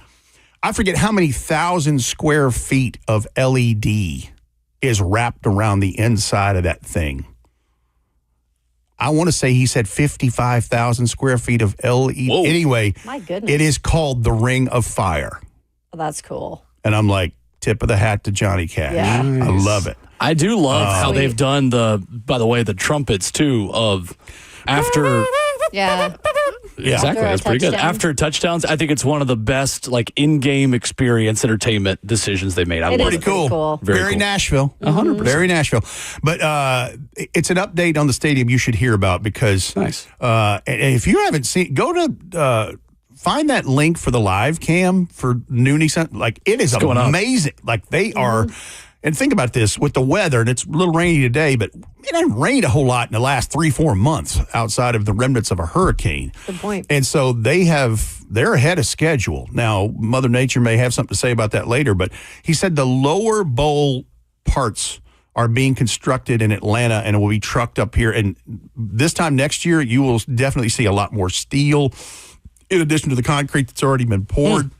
I forget how many thousand square feet of LED is wrapped around the inside of that thing. I want to say he said 55,000 square feet of LED. Whoa. Anyway, My goodness. it is called the Ring of Fire. Oh, that's cool. And I'm like, tip of the hat to Johnny Cash. Yeah. I love it. I do love how Sweet. they've done by the way, the trumpets too of after. Yeah. Exactly. After a That's pretty good. touchdown. After touchdowns, I think it's one of the best in-game experience entertainment decisions they made. I It love is it. pretty cool. Very cool. Nashville. 100%. Very Nashville. But it's an update on the stadium you should hear about because Nice. And if you haven't seen, go to find that link for the live cam for Noonie. Like it is going up. amazing. Like they are. And think about this with the weather, and it's a little rainy today, but it hasn't rained a whole lot in the last 3-4 months outside of the remnants of a hurricane. Good point. And so they're ahead of schedule. Now, Mother Nature may have something to say about that later, but he said the lower bowl parts are being constructed in Atlanta and will be trucked up here. And this time next year, you will definitely see a lot more steel in addition to the concrete that's already been poured.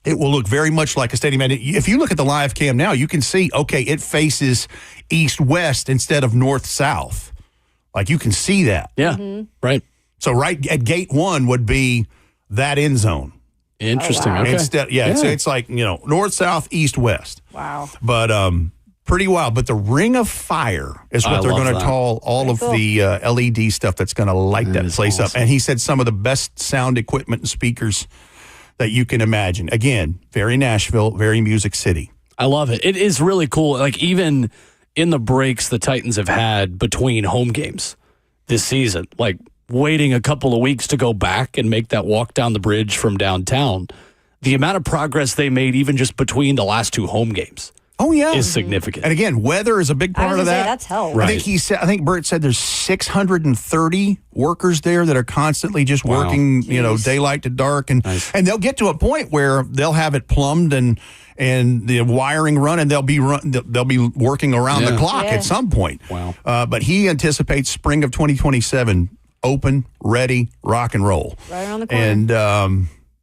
It will look very much like a stadium. And if you look at the live cam now, you can see, okay, it faces east-west instead of north-south. Like you can see that. Yeah. Right. So right at gate 1 would be that end zone. Interesting. Okay. Instead, it's like, north, south, east, west. Wow. But pretty wild. But the Ring of Fire is what I they're love going to that. call all of the LED stuff that's going to light that is place up. awesome. And he said some of the best sound equipment and speakers that you can imagine. Again, very Nashville, very Music City. I love it. It is really cool. Like even in the breaks the Titans have had between home games this season, like waiting a couple of weeks to go back and make that walk down the bridge from downtown, the amount of progress they made even just between the last 2 home games Oh, yeah. is significant. And again, weather is a big I part was of gonna say, that. that's hell. Right. I think Bert said there's 630 workers there that are constantly just working, daylight to dark, and they'll get to a point where they'll have it plumbed and the wiring run, and they'll be working around the clock at some point. Wow. But he anticipates spring of 2027 open, ready, rock and roll. Right around the corner. And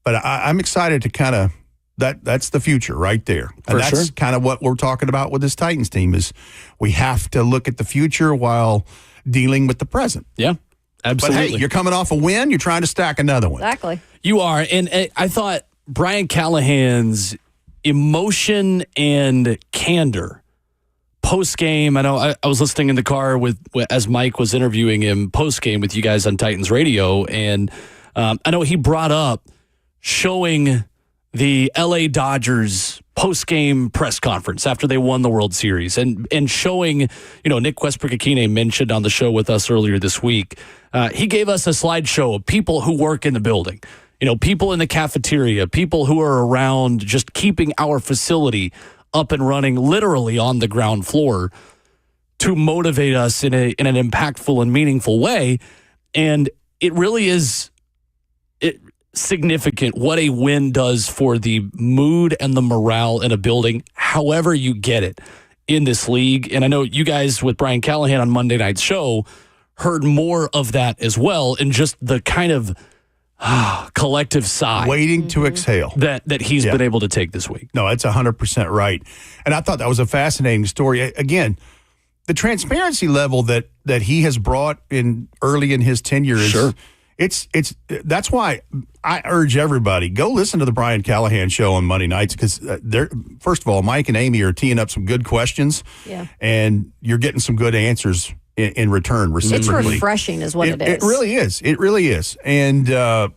but I'm excited to kind of. That's the future right there. And For that's sure. kind of what we're talking about with this Titans team is we have to look at the future while dealing with the present. Yeah, But absolutely. hey, you're coming off a win. You're trying to stack another one. Exactly. You are. And I thought Brian Callahan's emotion and candor post game, I know I was listening in the car as Mike was interviewing him post game with you guys on Titans Radio, and I know he brought up showing the LA Dodgers post-game press conference after they won the World Series and showing, Nick Westbrook-Akine mentioned on the show with us earlier this week. He gave us a slideshow of people who work in the building, people in the cafeteria, people who are around just keeping our facility up and running literally on the ground floor to motivate us in an impactful and meaningful way. And it really is significant what a win does for the mood and the morale in a building, however you get it in this league. And I know you guys with Bryan Callahan on Monday night's show heard more of that as well, and just the kind of collective sigh waiting to exhale that he's been able to take this week. No, that's 100% right. And I thought that was a fascinating story. Again, the transparency level that he has brought in early in his tenure is sure. That's why I urge everybody, go listen to the Bryan Callahan show on Monday nights, because first of all, Mike and Amy are teeing up some good questions, and you're getting some good answers in return reciprocally. It's refreshing is what it is. It really is. It really is. And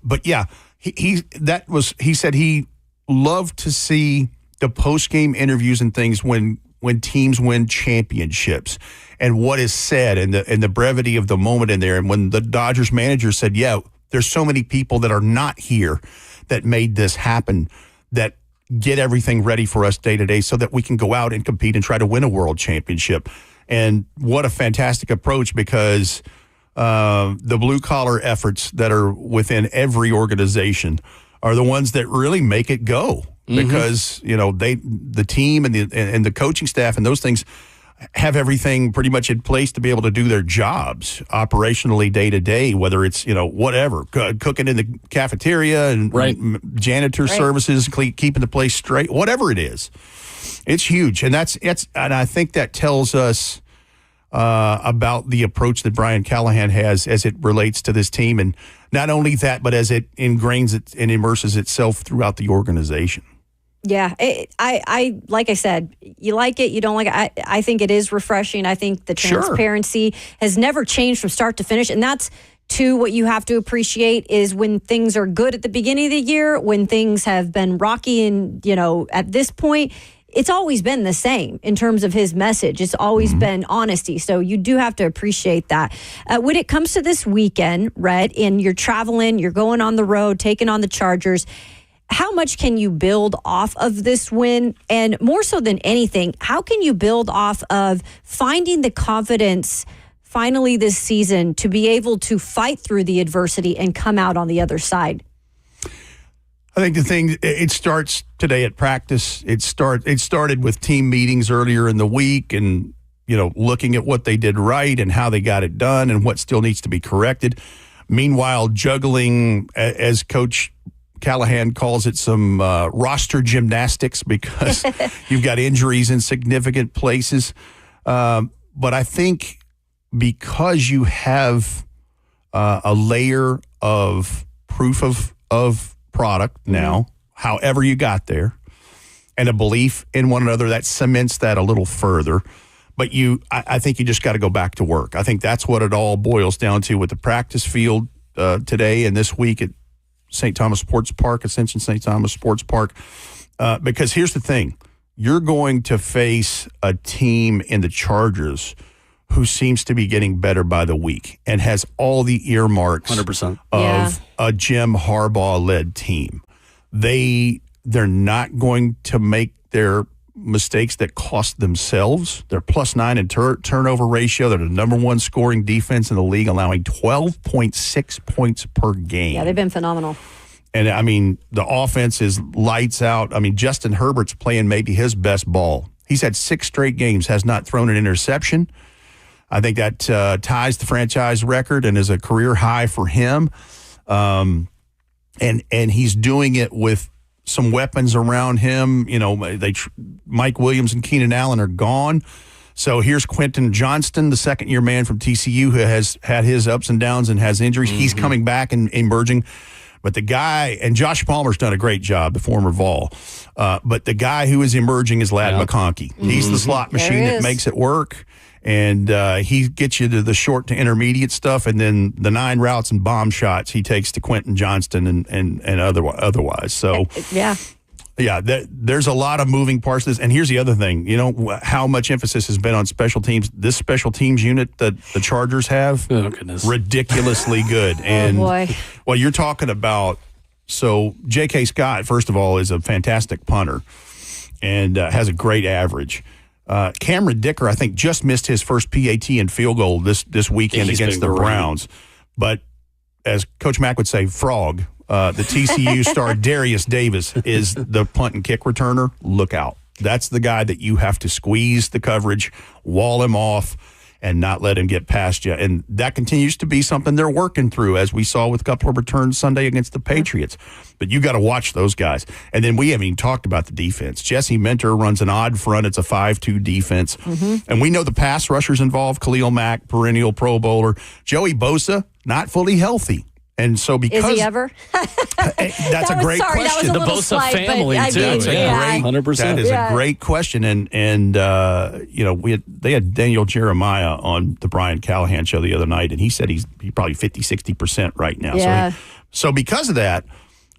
but yeah, he said he loved to see the post-game interviews and things when teams win championships, and what is said, and the brevity of the moment in there. And when the Dodgers manager said, there's so many people that are not here that made this happen, that get everything ready for us day to day so that we can go out and compete and try to win a world championship. And what a fantastic approach, because the blue-collar efforts that are within every organization are the ones that really make it go. Because, the team and the coaching staff and those things have everything pretty much in place to be able to do their jobs operationally day to day, whether it's, whatever, cooking in the cafeteria and janitor services, keeping the place straight, whatever it is. It's huge. And and I think that tells us about the approach that Bryan Callahan has as it relates to this team. And not only that, but as it ingrains it and immerses itself throughout the organization. Yeah, I like I said, you like it, you don't like it. I think it is refreshing. I think the transparency has never changed from start to finish. And that's, too, what you have to appreciate is when things are good at the beginning of the year, when things have been rocky and, at this point, it's always been the same in terms of his message. It's always been honesty. So you do have to appreciate that. When it comes to this weekend, Rhett, and you're traveling, you're going on the road, taking on the Chargers, how much can you build off of this win? And more so than anything, how can you build off of finding the confidence finally this season to be able to fight through the adversity and come out on the other side? I think it starts today at practice. It started with team meetings earlier in the week, and looking at what they did right and how they got it done and what still needs to be corrected. Meanwhile, juggling, as Coach Callahan calls it, some roster gymnastics, because you've got injuries in significant places. But I think because you have a layer of proof of product now, however you got there, and a belief in one another, that cements that a little further. But I think you just got to go back to work. I think that's what it all boils down to with the practice field today and this week at St. Thomas Sports Park, Ascension St. Thomas Sports Park. Because here's the thing. You're going to face a team in the Chargers who seems to be getting better by the week and has all the earmarks 100% of a Jim Harbaugh-led team. They're not going to make their mistakes that cost themselves. They're +9 in turnover ratio. They're the number one scoring defense in the league, allowing 12.6 points per game. Yeah, they've been phenomenal. And, I mean, the offense is lights out. I mean, Justin Herbert's playing maybe his best ball. He's had 6 straight games, has not thrown an interception. I think that ties the franchise record and is a career high for him. And he's doing it with some weapons around him. Mike Williams and Keenan Allen are gone. So here's Quentin Johnston, the second-year man from TCU, who has had his ups and downs and has injuries. He's coming back and emerging. But the guy, and Josh Palmer's done a great job, the former Vol. But the guy who is emerging is Lad McConkey. He's the slot machine that makes it work. And he gets you to the short to intermediate stuff, and then the 9 routes and bomb shots he takes to Quentin Johnston and otherwise. So, there's a lot of moving parts to this. And here's the other thing. You know how much emphasis has been on special teams. This special teams unit that the Chargers have, ridiculously good. And well, you're talking about, so J.K. Scott, first of all, is a fantastic punter and has a great average. Cameron Dicker, I think, just missed his first PAT and field goal this weekend against the Browns. But as Coach Mack would say, frog. The TCU star Darius Davis is the punt and kick returner. Look out. That's the guy that you have to squeeze the coverage, wall him off, and not let him get past you. And that continues to be something they're working through, as we saw with a couple of returns Sunday against the Patriots. But you got to watch those guys. And then we haven't even talked about the defense. Jesse Minter runs an odd front. It's a 5-2 defense. And we know the pass rushers involved, Khalil Mack, perennial Pro Bowler. Joey Bosa, not fully healthy. And so because... Is he ever? That's a great question. The Bosa family, too. That's a great, 100%. That is a great question. And you know, they had Daniel Jeremiah on the Bryan Callahan show the other night, and he said he's probably 50-60% right now. Yeah. So because of that,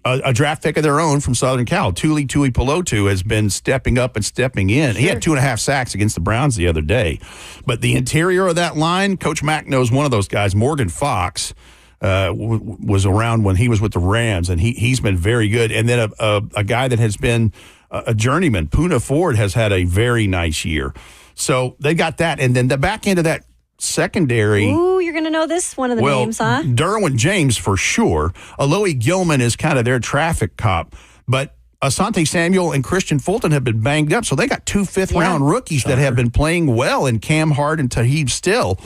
a draft pick of their own from Southern Cal, Tuli Tuipulotu, has been stepping up and stepping in. He had 2.5 sacks against the Browns the other day. But the interior of that line, Coach Mack knows one of those guys, Morgan Fox, was around when he was with the Rams, and he's been very good. And then a guy that has been a journeyman, Poona Ford, has had a very nice year. So they got that. And then the back end of that secondary. Ooh, you're going to know this one of the names, huh? Derwin James for sure. Alohi Gilman is kind of their traffic cop. But Asante Samuel and Christian Fulton have been banged up. So they got 2 fifth-round rookies that have been playing well in Cam Hart and Taheeb Still.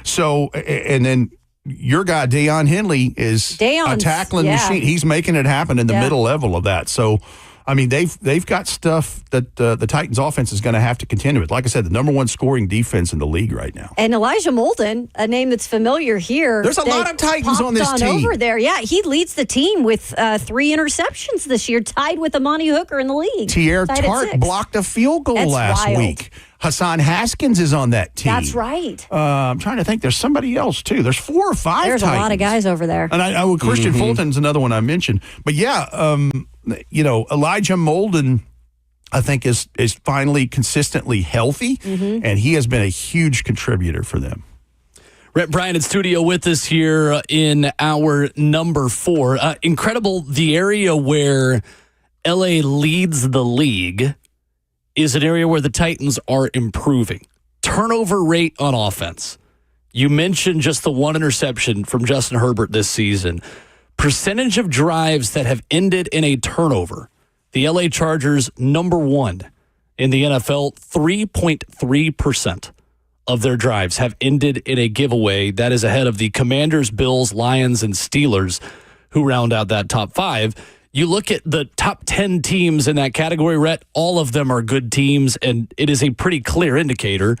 So, and then your guy, Deion Henley, is a tackling machine. He's making it happen in the middle level of that. So, I mean, they've got stuff that the Titans offense is going to have to contend with. Like I said, the number 1 scoring defense in the league right now. And Elijah Molden, a name that's familiar here. There's a lot of Titans on this team. Over there. Yeah, he leads the team with 3 interceptions this year, tied with Amani Hooker in the league. Tierre Tart blocked a field goal last week. Hassan Haskins is on that team. That's right. I'm trying to think. There's somebody else, too. There's 4 or 5 There's Titans. a lot of guys over there. And Christian Fulton's another one I mentioned. But, you know, Elijah Molden, I think, is finally consistently healthy, and he has been a huge contributor for them. Rhett Bryan in studio with us here in hour number 4. Incredible, the area where LA leads the league is an area where the Titans are improving. Turnover rate on offense. You mentioned just the 1 interception from Justin Herbert this season. Percentage of drives that have ended in a turnover. The LA Chargers, number 1 in the NFL, 3.3% of their drives have ended in a giveaway. That is ahead of the Commanders, Bills, Lions, and Steelers, who round out that top 5. You look at the top 10 teams in that category, Rhett, all of them are good teams, and it is a pretty clear indicator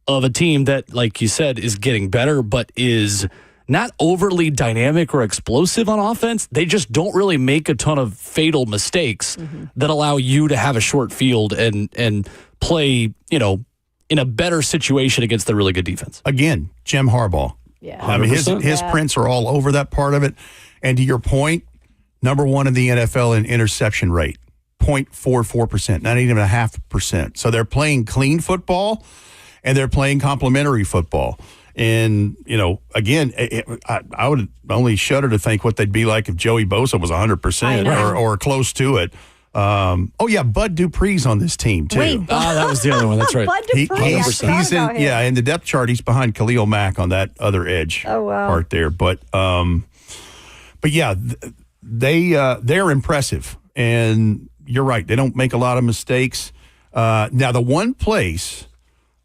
of a team that, like you said, is getting better, but is not overly dynamic or explosive on offense. They just don't really make a ton of fatal mistakes that allow you to have a short field and play, you know, in a better situation against the really good defense. Again, Jim Harbaugh. Yeah. I mean, his prints are all over that part of it. And to your point, number 1 in the NFL in interception rate, 0.44%, not even 0.5%. So they're playing clean football, and they're playing complementary football. And, you know, again, I would only shudder to think what they'd be like if Joey Bosa was 100% or close to it. Bud Dupree's on this team, too. Wait, that was the other one. That's right. Bud Dupree. He's in the depth chart. He's behind Khalil Mack on that other edge part there. But yeah, they're impressive. And you're right. They don't make a lot of mistakes. Now, the one place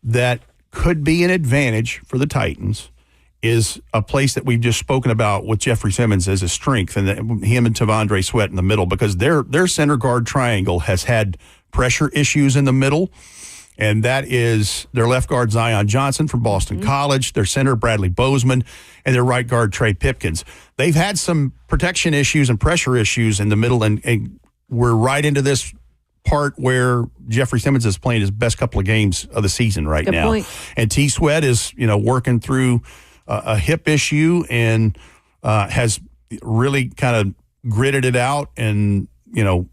that could be an advantage for the Titans is a place that we've just spoken about with Jeffrey Simmons as a strength, and him and Tavondre Sweat in the middle, because their center guard triangle has had pressure issues in the middle, and that is their left guard Zion Johnson from Boston College, their center Bradley Bozeman, and their right guard Trey Pipkins. They've had some protection issues and pressure issues in the middle, and we're right into this part where Jeffrey Simmons is playing his best couple of games of the season right Good now. point. And T. Sweat is, working through a hip issue and has really kind of gritted it out and,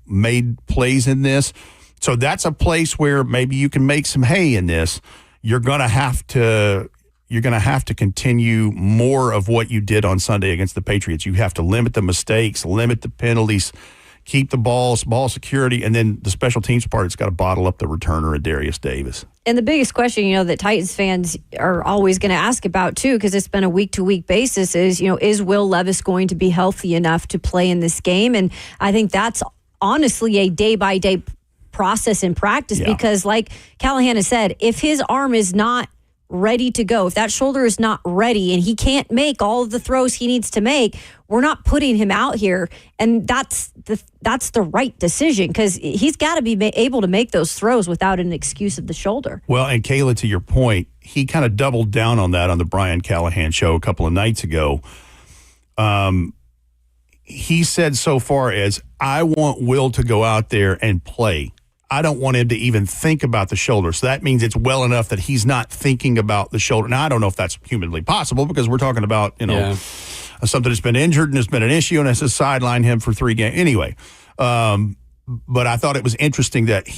made plays in this. So that's a place where maybe you can make some hay in this. You're going to have to continue more of what you did on Sunday against the Patriots. You have to limit the mistakes, limit the penalties, keep the ball security, and then the special teams part, it's got to bottle up the returner, Darius Davis. And the biggest question, that Titans fans are always going to ask about, too, because it's been a week-to-week basis, is Will Levis going to be healthy enough to play in this game? And I think that's honestly a day-by-day process in practice because, like Callahan has said, if his arm is not ready to go, if that shoulder is not ready and he can't make all of the throws he needs to make, we're not putting him out here. And that's the right decision because he's got to be able to make those throws without an excuse of the shoulder. Well, and Kayla, to your point, he kind of doubled down on that on the Bryan Callahan show a couple of nights ago. He said so far as, I want Will to go out there and play. I don't want him to even think about the shoulder. So that means it's well enough that he's not thinking about the shoulder. Now, I don't know if that's humanly possible because we're talking about, something that's been injured and has been an issue and has to sideline him for 3 games. Anyway, but I thought it was interesting that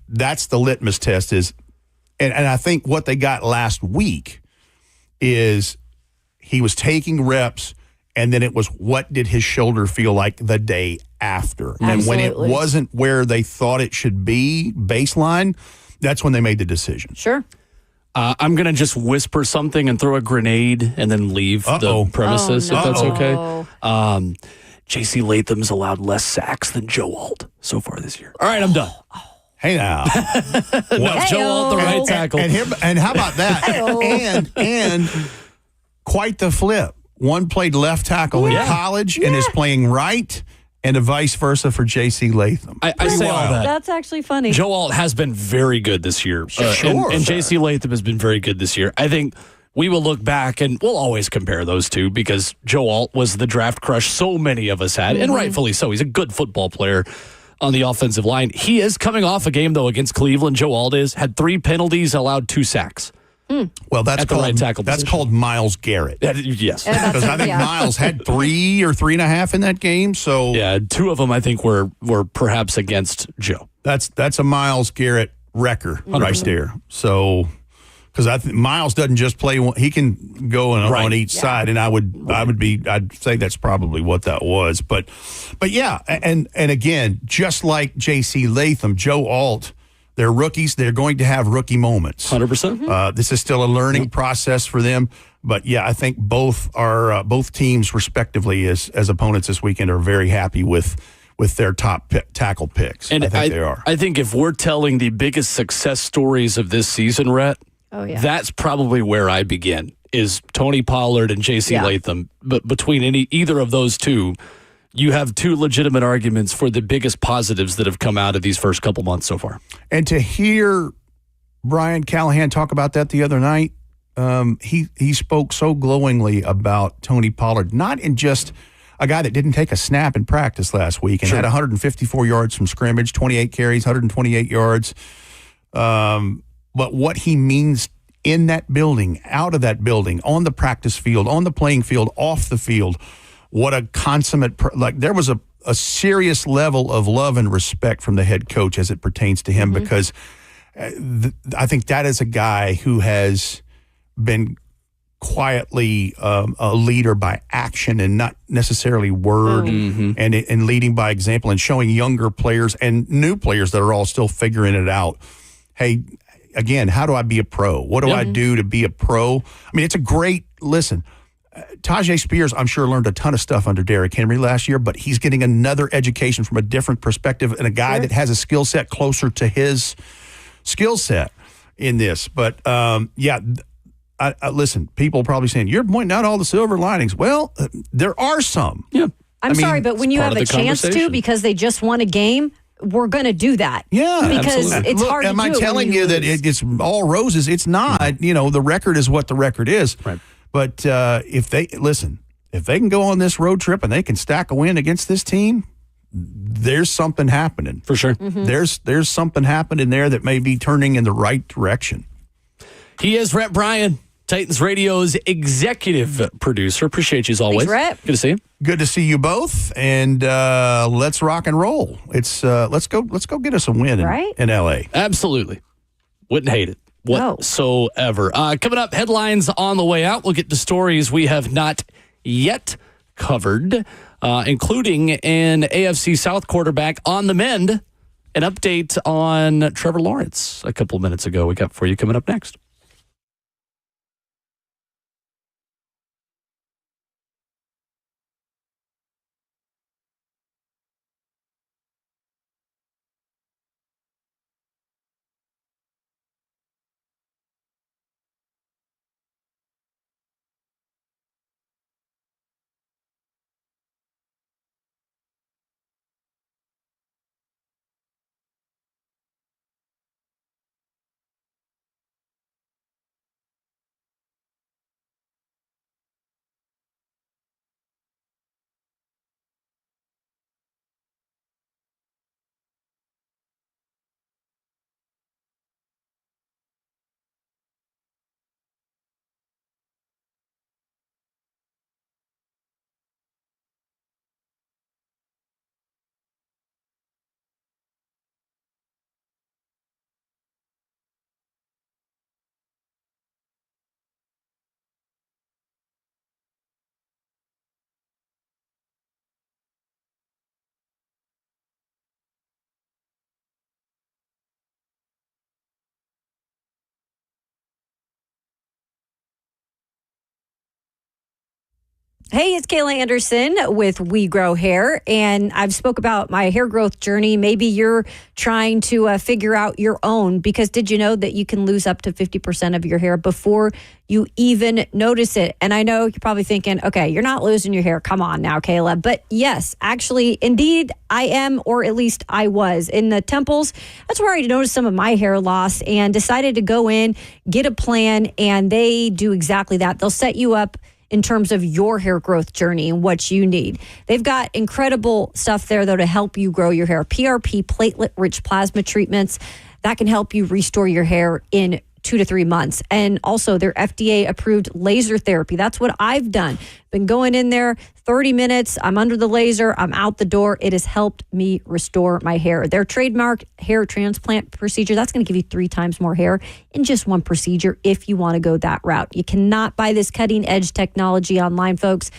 that's the litmus test is, and I think what they got last week is he was taking reps and then it was what did his shoulder feel like the day after. Absolutely. And when it wasn't where they thought it should be, baseline, that's when they made the decision. Sure. I'm going to just whisper something and throw a grenade and then leave the premises, if that's okay. J.C. Latham's allowed less sacks than Joe Alt so far this year. All right, I'm done. Hey now. Joe Alt, the right tackle. And how about that? and quite the flip. One played left tackle in college and is playing right, and a vice versa for J.C. Latham. I say all that. That's actually funny. Joe Alt has been very good this year. And J.C. Latham has been very good this year. I think we will look back, and we'll always compare those two because Joe Alt was the draft crush so many of us had, and rightfully so. He's a good football player on the offensive line. He is coming off a game, though, against Cleveland. Joe Alt had 3 penalties, allowed 2 sacks. Well, that's called, right tackle that's called Myles Garrett. Yes. Because I think Myles had 3 or 3.5 in that game. So yeah, 2 of them I think were perhaps against Joe. That's a Myles Garrett wrecker right there. So because I think Myles doesn't just play one, he can go on each side, and I'd say that's probably what that was. But yeah, and again, just like J.C. Latham, Joe Alt. They're rookies. They're going to have rookie moments. 100%. This is still a learning process for them. But, yeah, I think both teams, respectively, as opponents this weekend, are very happy with their top tackle picks. And I think they are. I think if we're telling the biggest success stories of this season, Rhett, that's probably where I begin, is Tony Pollard and J.C. Latham. But between either of those two, you have 2 legitimate arguments for the biggest positives that have come out of these first couple months so far. And to hear Bryan Callahan talk about that the other night, he spoke so glowingly about Tony Pollard, not in just a guy that didn't take a snap in practice last week and had 154 yards from scrimmage, 28 carries, 128 yards, but what he means in that building, out of that building, on the practice field, on the playing field, off the field. What a consummate, there was a serious level of love and respect from the head coach as it pertains to him because I think that is a guy who has been quietly a leader by action and not necessarily word and leading by example and showing younger players and new players that are all still figuring it out. Hey, again, how do I be a pro? What do I do to be a pro? I mean, it's a great, listen, Tajay Spears, I'm sure, learned a ton of stuff under Derrick Henry last year, but he's getting another education from a different perspective and a guy that has a skill set closer to his skill set in this. But, listen, people are probably saying, you're pointing out all the silver linings. Well, there are some. Yeah. I'm sorry, but when you have a chance to because they just won a game, we're going to do that. Yeah, because absolutely. it's hard to do. Am I telling you that it's all roses? It's not. You know, the record is what the record is. Right. But if they can go on this road trip and they can stack a win against this team, there's something happening. For sure. There's something happening there that may be turning in the right direction. He is Rhett Bryan, Titans Radio's executive producer. Appreciate you as always. Thanks, Rhett. Good to see you. Good to see you both, and let's rock and roll. It's let's go get us a win in LA. Absolutely. Wouldn't hate it whatsoever. Coming up, headlines on the way out. We'll get to stories we have not yet covered, including an AFC South quarterback on the mend. An update on Trevor Lawrence a couple minutes ago. We got for you coming up next. Hey, it's Kayla Anderson with We Grow Hair, and I've spoke about my hair growth journey. Maybe you're trying to figure out your own, because did you know that you can lose up to 50% of your hair before you even notice it? And I know you're probably thinking, okay, you're not losing your hair. Come on now, Kayla. But yes, actually, indeed, I am, or at least I was. In the temples, that's where I noticed some of my hair loss and decided to go in, get a plan, and they do exactly that. They'll set you up in terms of your hair growth journey and what you need. They've got incredible stuff there, though, to help you grow your hair. PRP, platelet-rich plasma treatments, that can help you restore your hair in 2 to 3 months. And also their FDA-approved laser therapy. That's what I've done. Been going in there 30 minutes. I'm under the laser. I'm out the door. It has helped me restore my hair. Their trademarked hair transplant procedure, that's going to give you 3 times more hair in just one procedure if you want to go that route. You cannot buy this cutting-edge technology online, folks.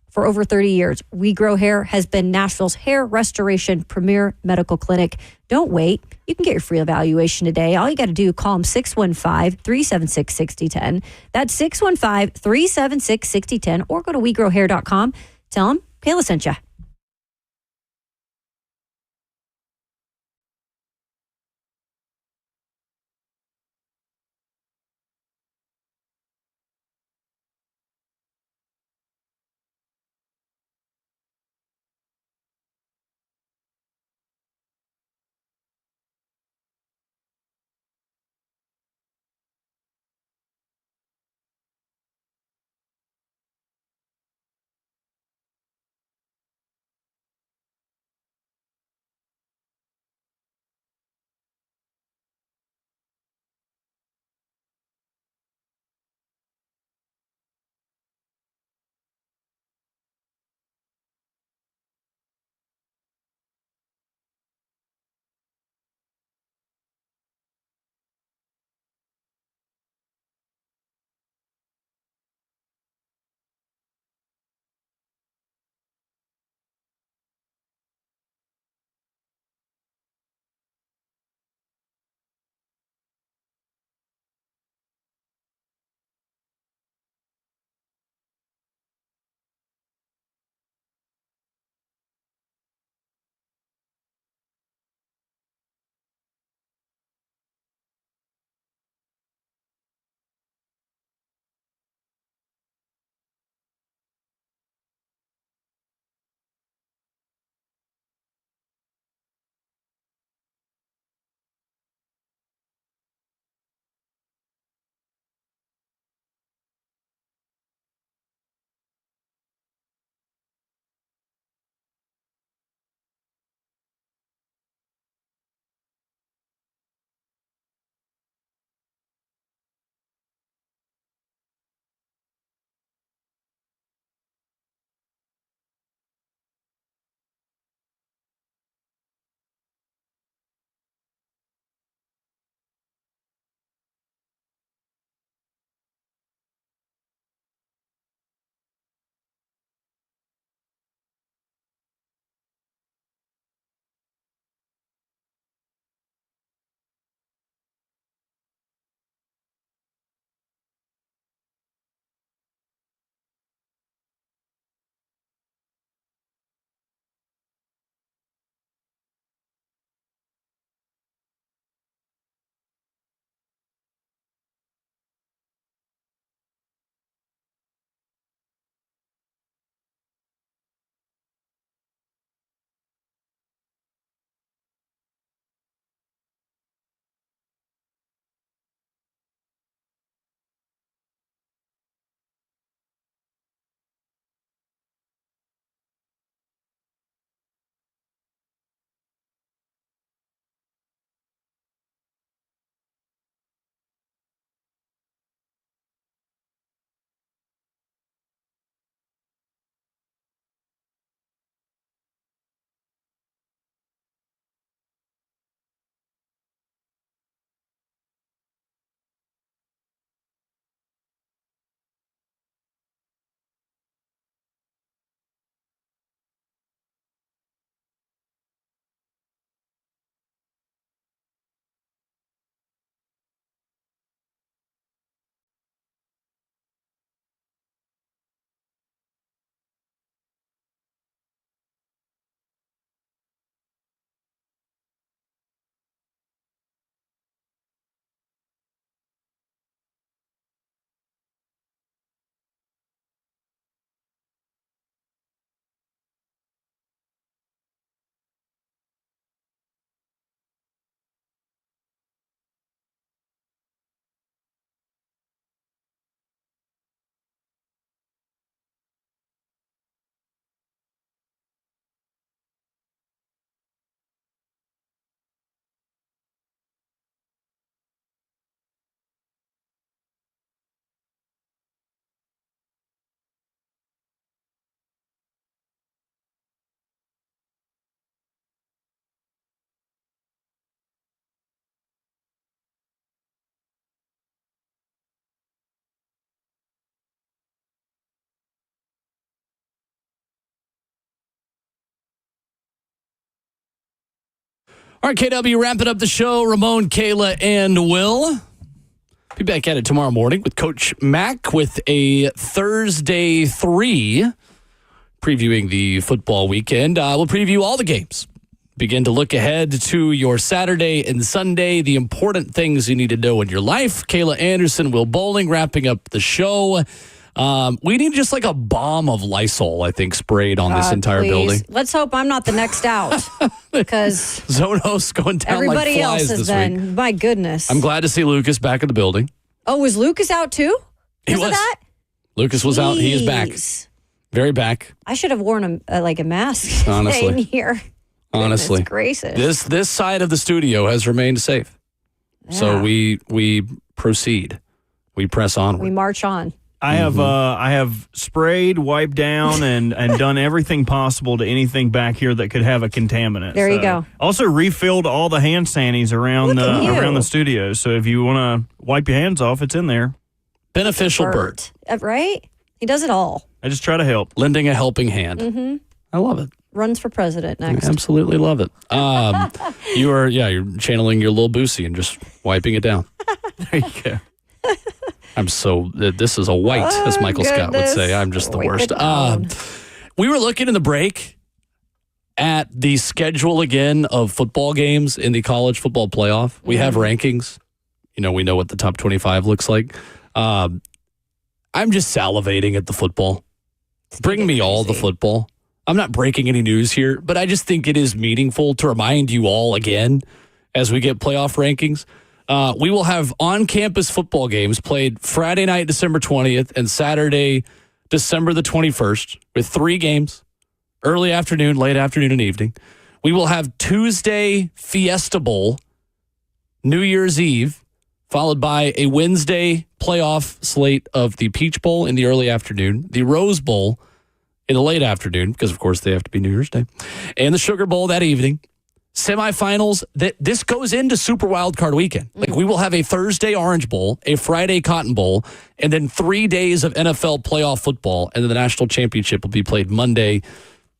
For over 30 years, We Grow Hair has been Nashville's hair restoration premier medical clinic. Don't wait. You can get your free evaluation today. All you got to do, call them 615-376-6010. That's 615-376-6010, or go to wegrowhair.com. Tell them Kayla sent you. RKW wrapping up the show. Ramon, Kayla, and Will. Be back at it tomorrow morning with Coach Mack with a Thursday 3 previewing the football weekend. We'll preview all the games. Begin to look ahead to your Saturday and Sunday, the important things you need to know in your life. Kayla Anderson, Will Bowling, wrapping up the show. We need just like a bomb of Lysol, I think, sprayed on this entire building. Let's hope I'm not the next out because Zonos going down everybody like flies else has this been. week. My goodness. I'm glad to see Lucas back in the building. Oh, was Lucas out too? He Because of was. that? Lucas was out. He is back. Jeez. Very back. I should have worn a mask Honestly. in here. Honestly. Goodness gracious. This side of the studio has remained safe. So Yeah. we proceed. We press onward. We march on. I have sprayed, wiped down, and done everything possible to anything back here that could have a contaminant. There you go. Also refilled all the hand sanis around Look at you. around the studio. So if you want to wipe your hands off, it's in there. Beneficial Bert. Right? He does it all. I just try to help. Lending a helping hand. Mm-hmm. I love it. Runs for president next. I absolutely love it. You're channeling your little Boosie and just wiping it down. There you go. This is a white, as Michael Scott would say. I'm just the Wipe worst. it down. We were looking in the break at the schedule again of football games in the college football playoff. We have rankings. We know what the top 25 looks like. I'm just salivating at the football. Bring me all the football. I'm not breaking any news here, but I just think it is meaningful to remind you all again as we get playoff rankings. We will have on-campus football games played Friday night, December 20th, and Saturday, December the 21st, with 3 games, early afternoon, late afternoon, and evening. We will have Tuesday Fiesta Bowl, New Year's Eve, followed by a Wednesday playoff slate of the Peach Bowl in the early afternoon, the Rose Bowl in the late afternoon, because, of course, they have to be New Year's Day, and the Sugar Bowl that evening. Semifinals, this goes into Super Wild Card Weekend. Like, we will have a Thursday Orange Bowl, a Friday Cotton Bowl, and then 3 days of NFL playoff football, and then the national championship will be played Monday,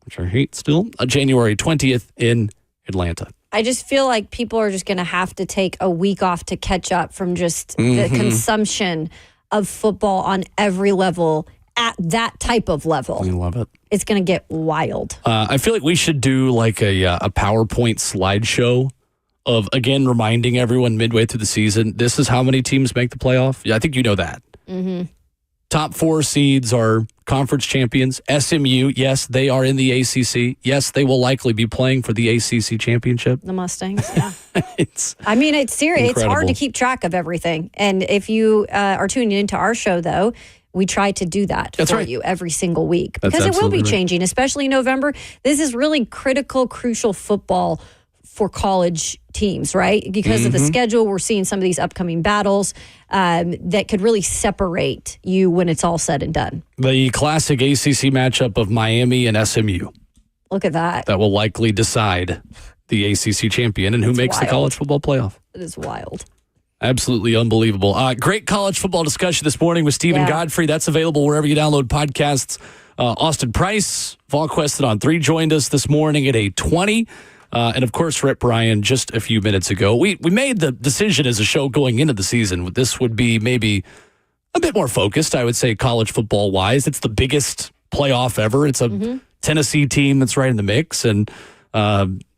which I hate still, January 20th in Atlanta. I just feel like people are just going to have to take a week off to catch up from just the consumption of football on every level at that type of level. I love it. It's going to get wild. I feel like we should do like a PowerPoint slideshow of, again, reminding everyone midway through the season, this is how many teams make the playoff. Yeah, I think you know that. Mm-hmm. Top 4 seeds are conference champions. SMU, yes, they are in the ACC. Yes, they will likely be playing for the ACC championship. The Mustangs, yeah. It's serious. incredible. It's hard to keep track of everything. And if you are tuning into our show, though, we try to do that That's for right. you every single week That's because it will be absolutely right. changing, especially in November. This is really critical, crucial football for college teams, right? Because of the schedule, we're seeing some of these upcoming battles that could really separate you when it's all said and done. The classic ACC matchup of Miami and SMU. Look at that. That will likely decide the ACC champion and who makes the wild. college football playoff. It is wild. Absolutely unbelievable. Great college football discussion this morning with Stephen Godfrey. That's available wherever you download podcasts. Austin Price, VolQuested on 3, joined us this morning at 8:20. And, of course, Rhett Bryan just a few minutes ago. We made the decision as a show going into the season. This would be maybe a bit more focused, I would say, college football-wise. It's the biggest playoff ever. It's a Tennessee team that's right in the mix. And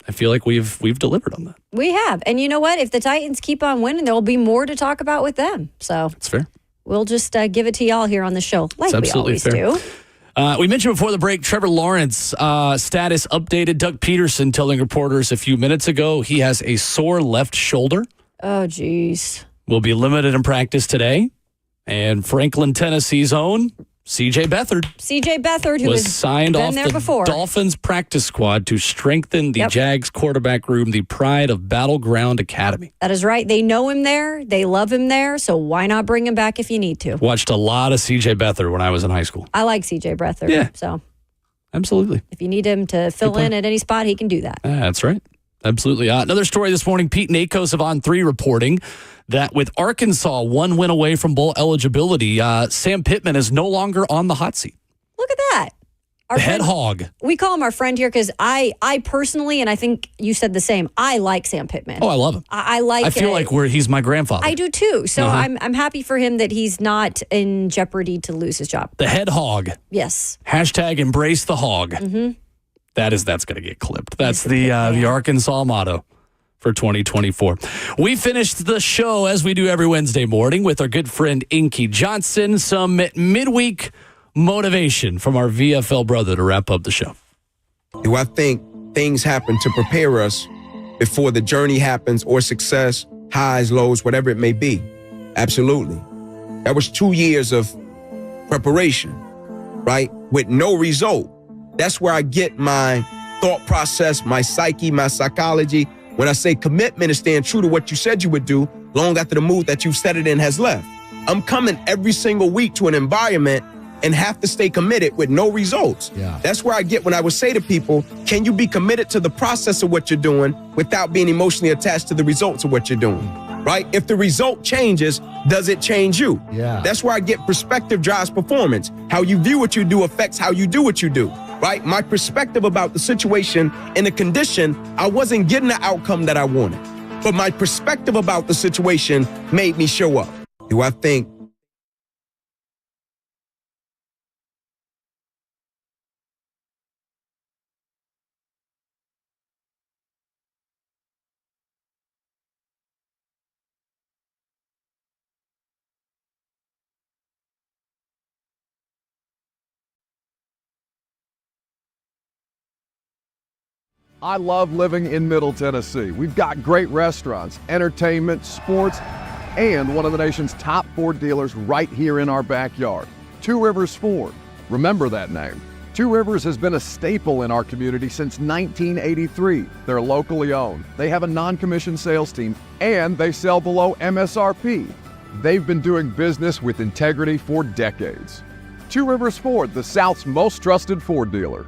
I feel like we've delivered on that. We have. And you know what? If the Titans keep on winning, there will be more to talk about with them. So That's fair. we'll just give it to y'all here on the show like That's we absolutely always fair. do. We mentioned before the break, Trevor Lawrence status updated. Doug Peterson telling reporters a few minutes ago he has a sore left shoulder. Oh, geez. Will be limited in practice today. And Franklin, Tennessee's own C.J. Beathard C.J. Beathard, who was has signed been off there the before. Dolphins practice squad to strengthen the Jags quarterback room, the pride of Battleground Academy. That is right. They know him there. They love him there. So why not bring him back if you need to? Watched a lot of C.J. Beathard when I was in high school. I like C.J. Beathard. Yeah. So Absolutely. if you need him to fill in at any spot, he can do that. That's right. Absolutely. Another story this morning, Pete Nakos of On 3 reporting that with Arkansas 1 win away from bowl eligibility, Sam Pittman is no longer on the hot seat. Look at that. Our Head friend- hog. We call him our friend here because I personally, and I think you said the same, I like Sam Pittman. Oh, I love him. I like I feel like he's my grandfather. I do too. So I'm happy for him that he's not in jeopardy to lose his job. The head hog. Yes. Hashtag embrace the hog. Mm-hmm. That's going to get clipped. That's the Arkansas motto for 2024. We finished the show as we do every Wednesday morning with our good friend Inky Johnson. Some midweek motivation from our VFL brother to wrap up the show. Do I think things happen to prepare us before the journey happens, or success, highs, lows, whatever it may be? Absolutely. That was 2 years of preparation, right? With no result. That's where I get my thought process, my psyche, my psychology. When I say commitment is staying true to what you said you would do long after the mood that you've set it in has left. I'm coming every single week to an environment and have to stay committed with no results. Yeah. That's where I get when I would say to people, can you be committed to the process of what you're doing without being emotionally attached to the results of what you're doing, right? If the result changes, does it change you? Yeah. That's where I get perspective drives performance. How you view what you do affects how you do what you do, right? My perspective about the situation and the condition, I wasn't getting the outcome that I wanted. But my perspective about the situation made me show up. Do I think I love living in Middle Tennessee. We've got great restaurants, entertainment, sports, and one of the nation's top Ford dealers right here in our backyard. Two Rivers Ford. Remember that name. Two Rivers has been a staple in our community since 1983. They're locally owned. They have a non-commissioned sales team, and they sell below MSRP. They've been doing business with integrity for decades. Two Rivers Ford, the South's most trusted Ford dealer.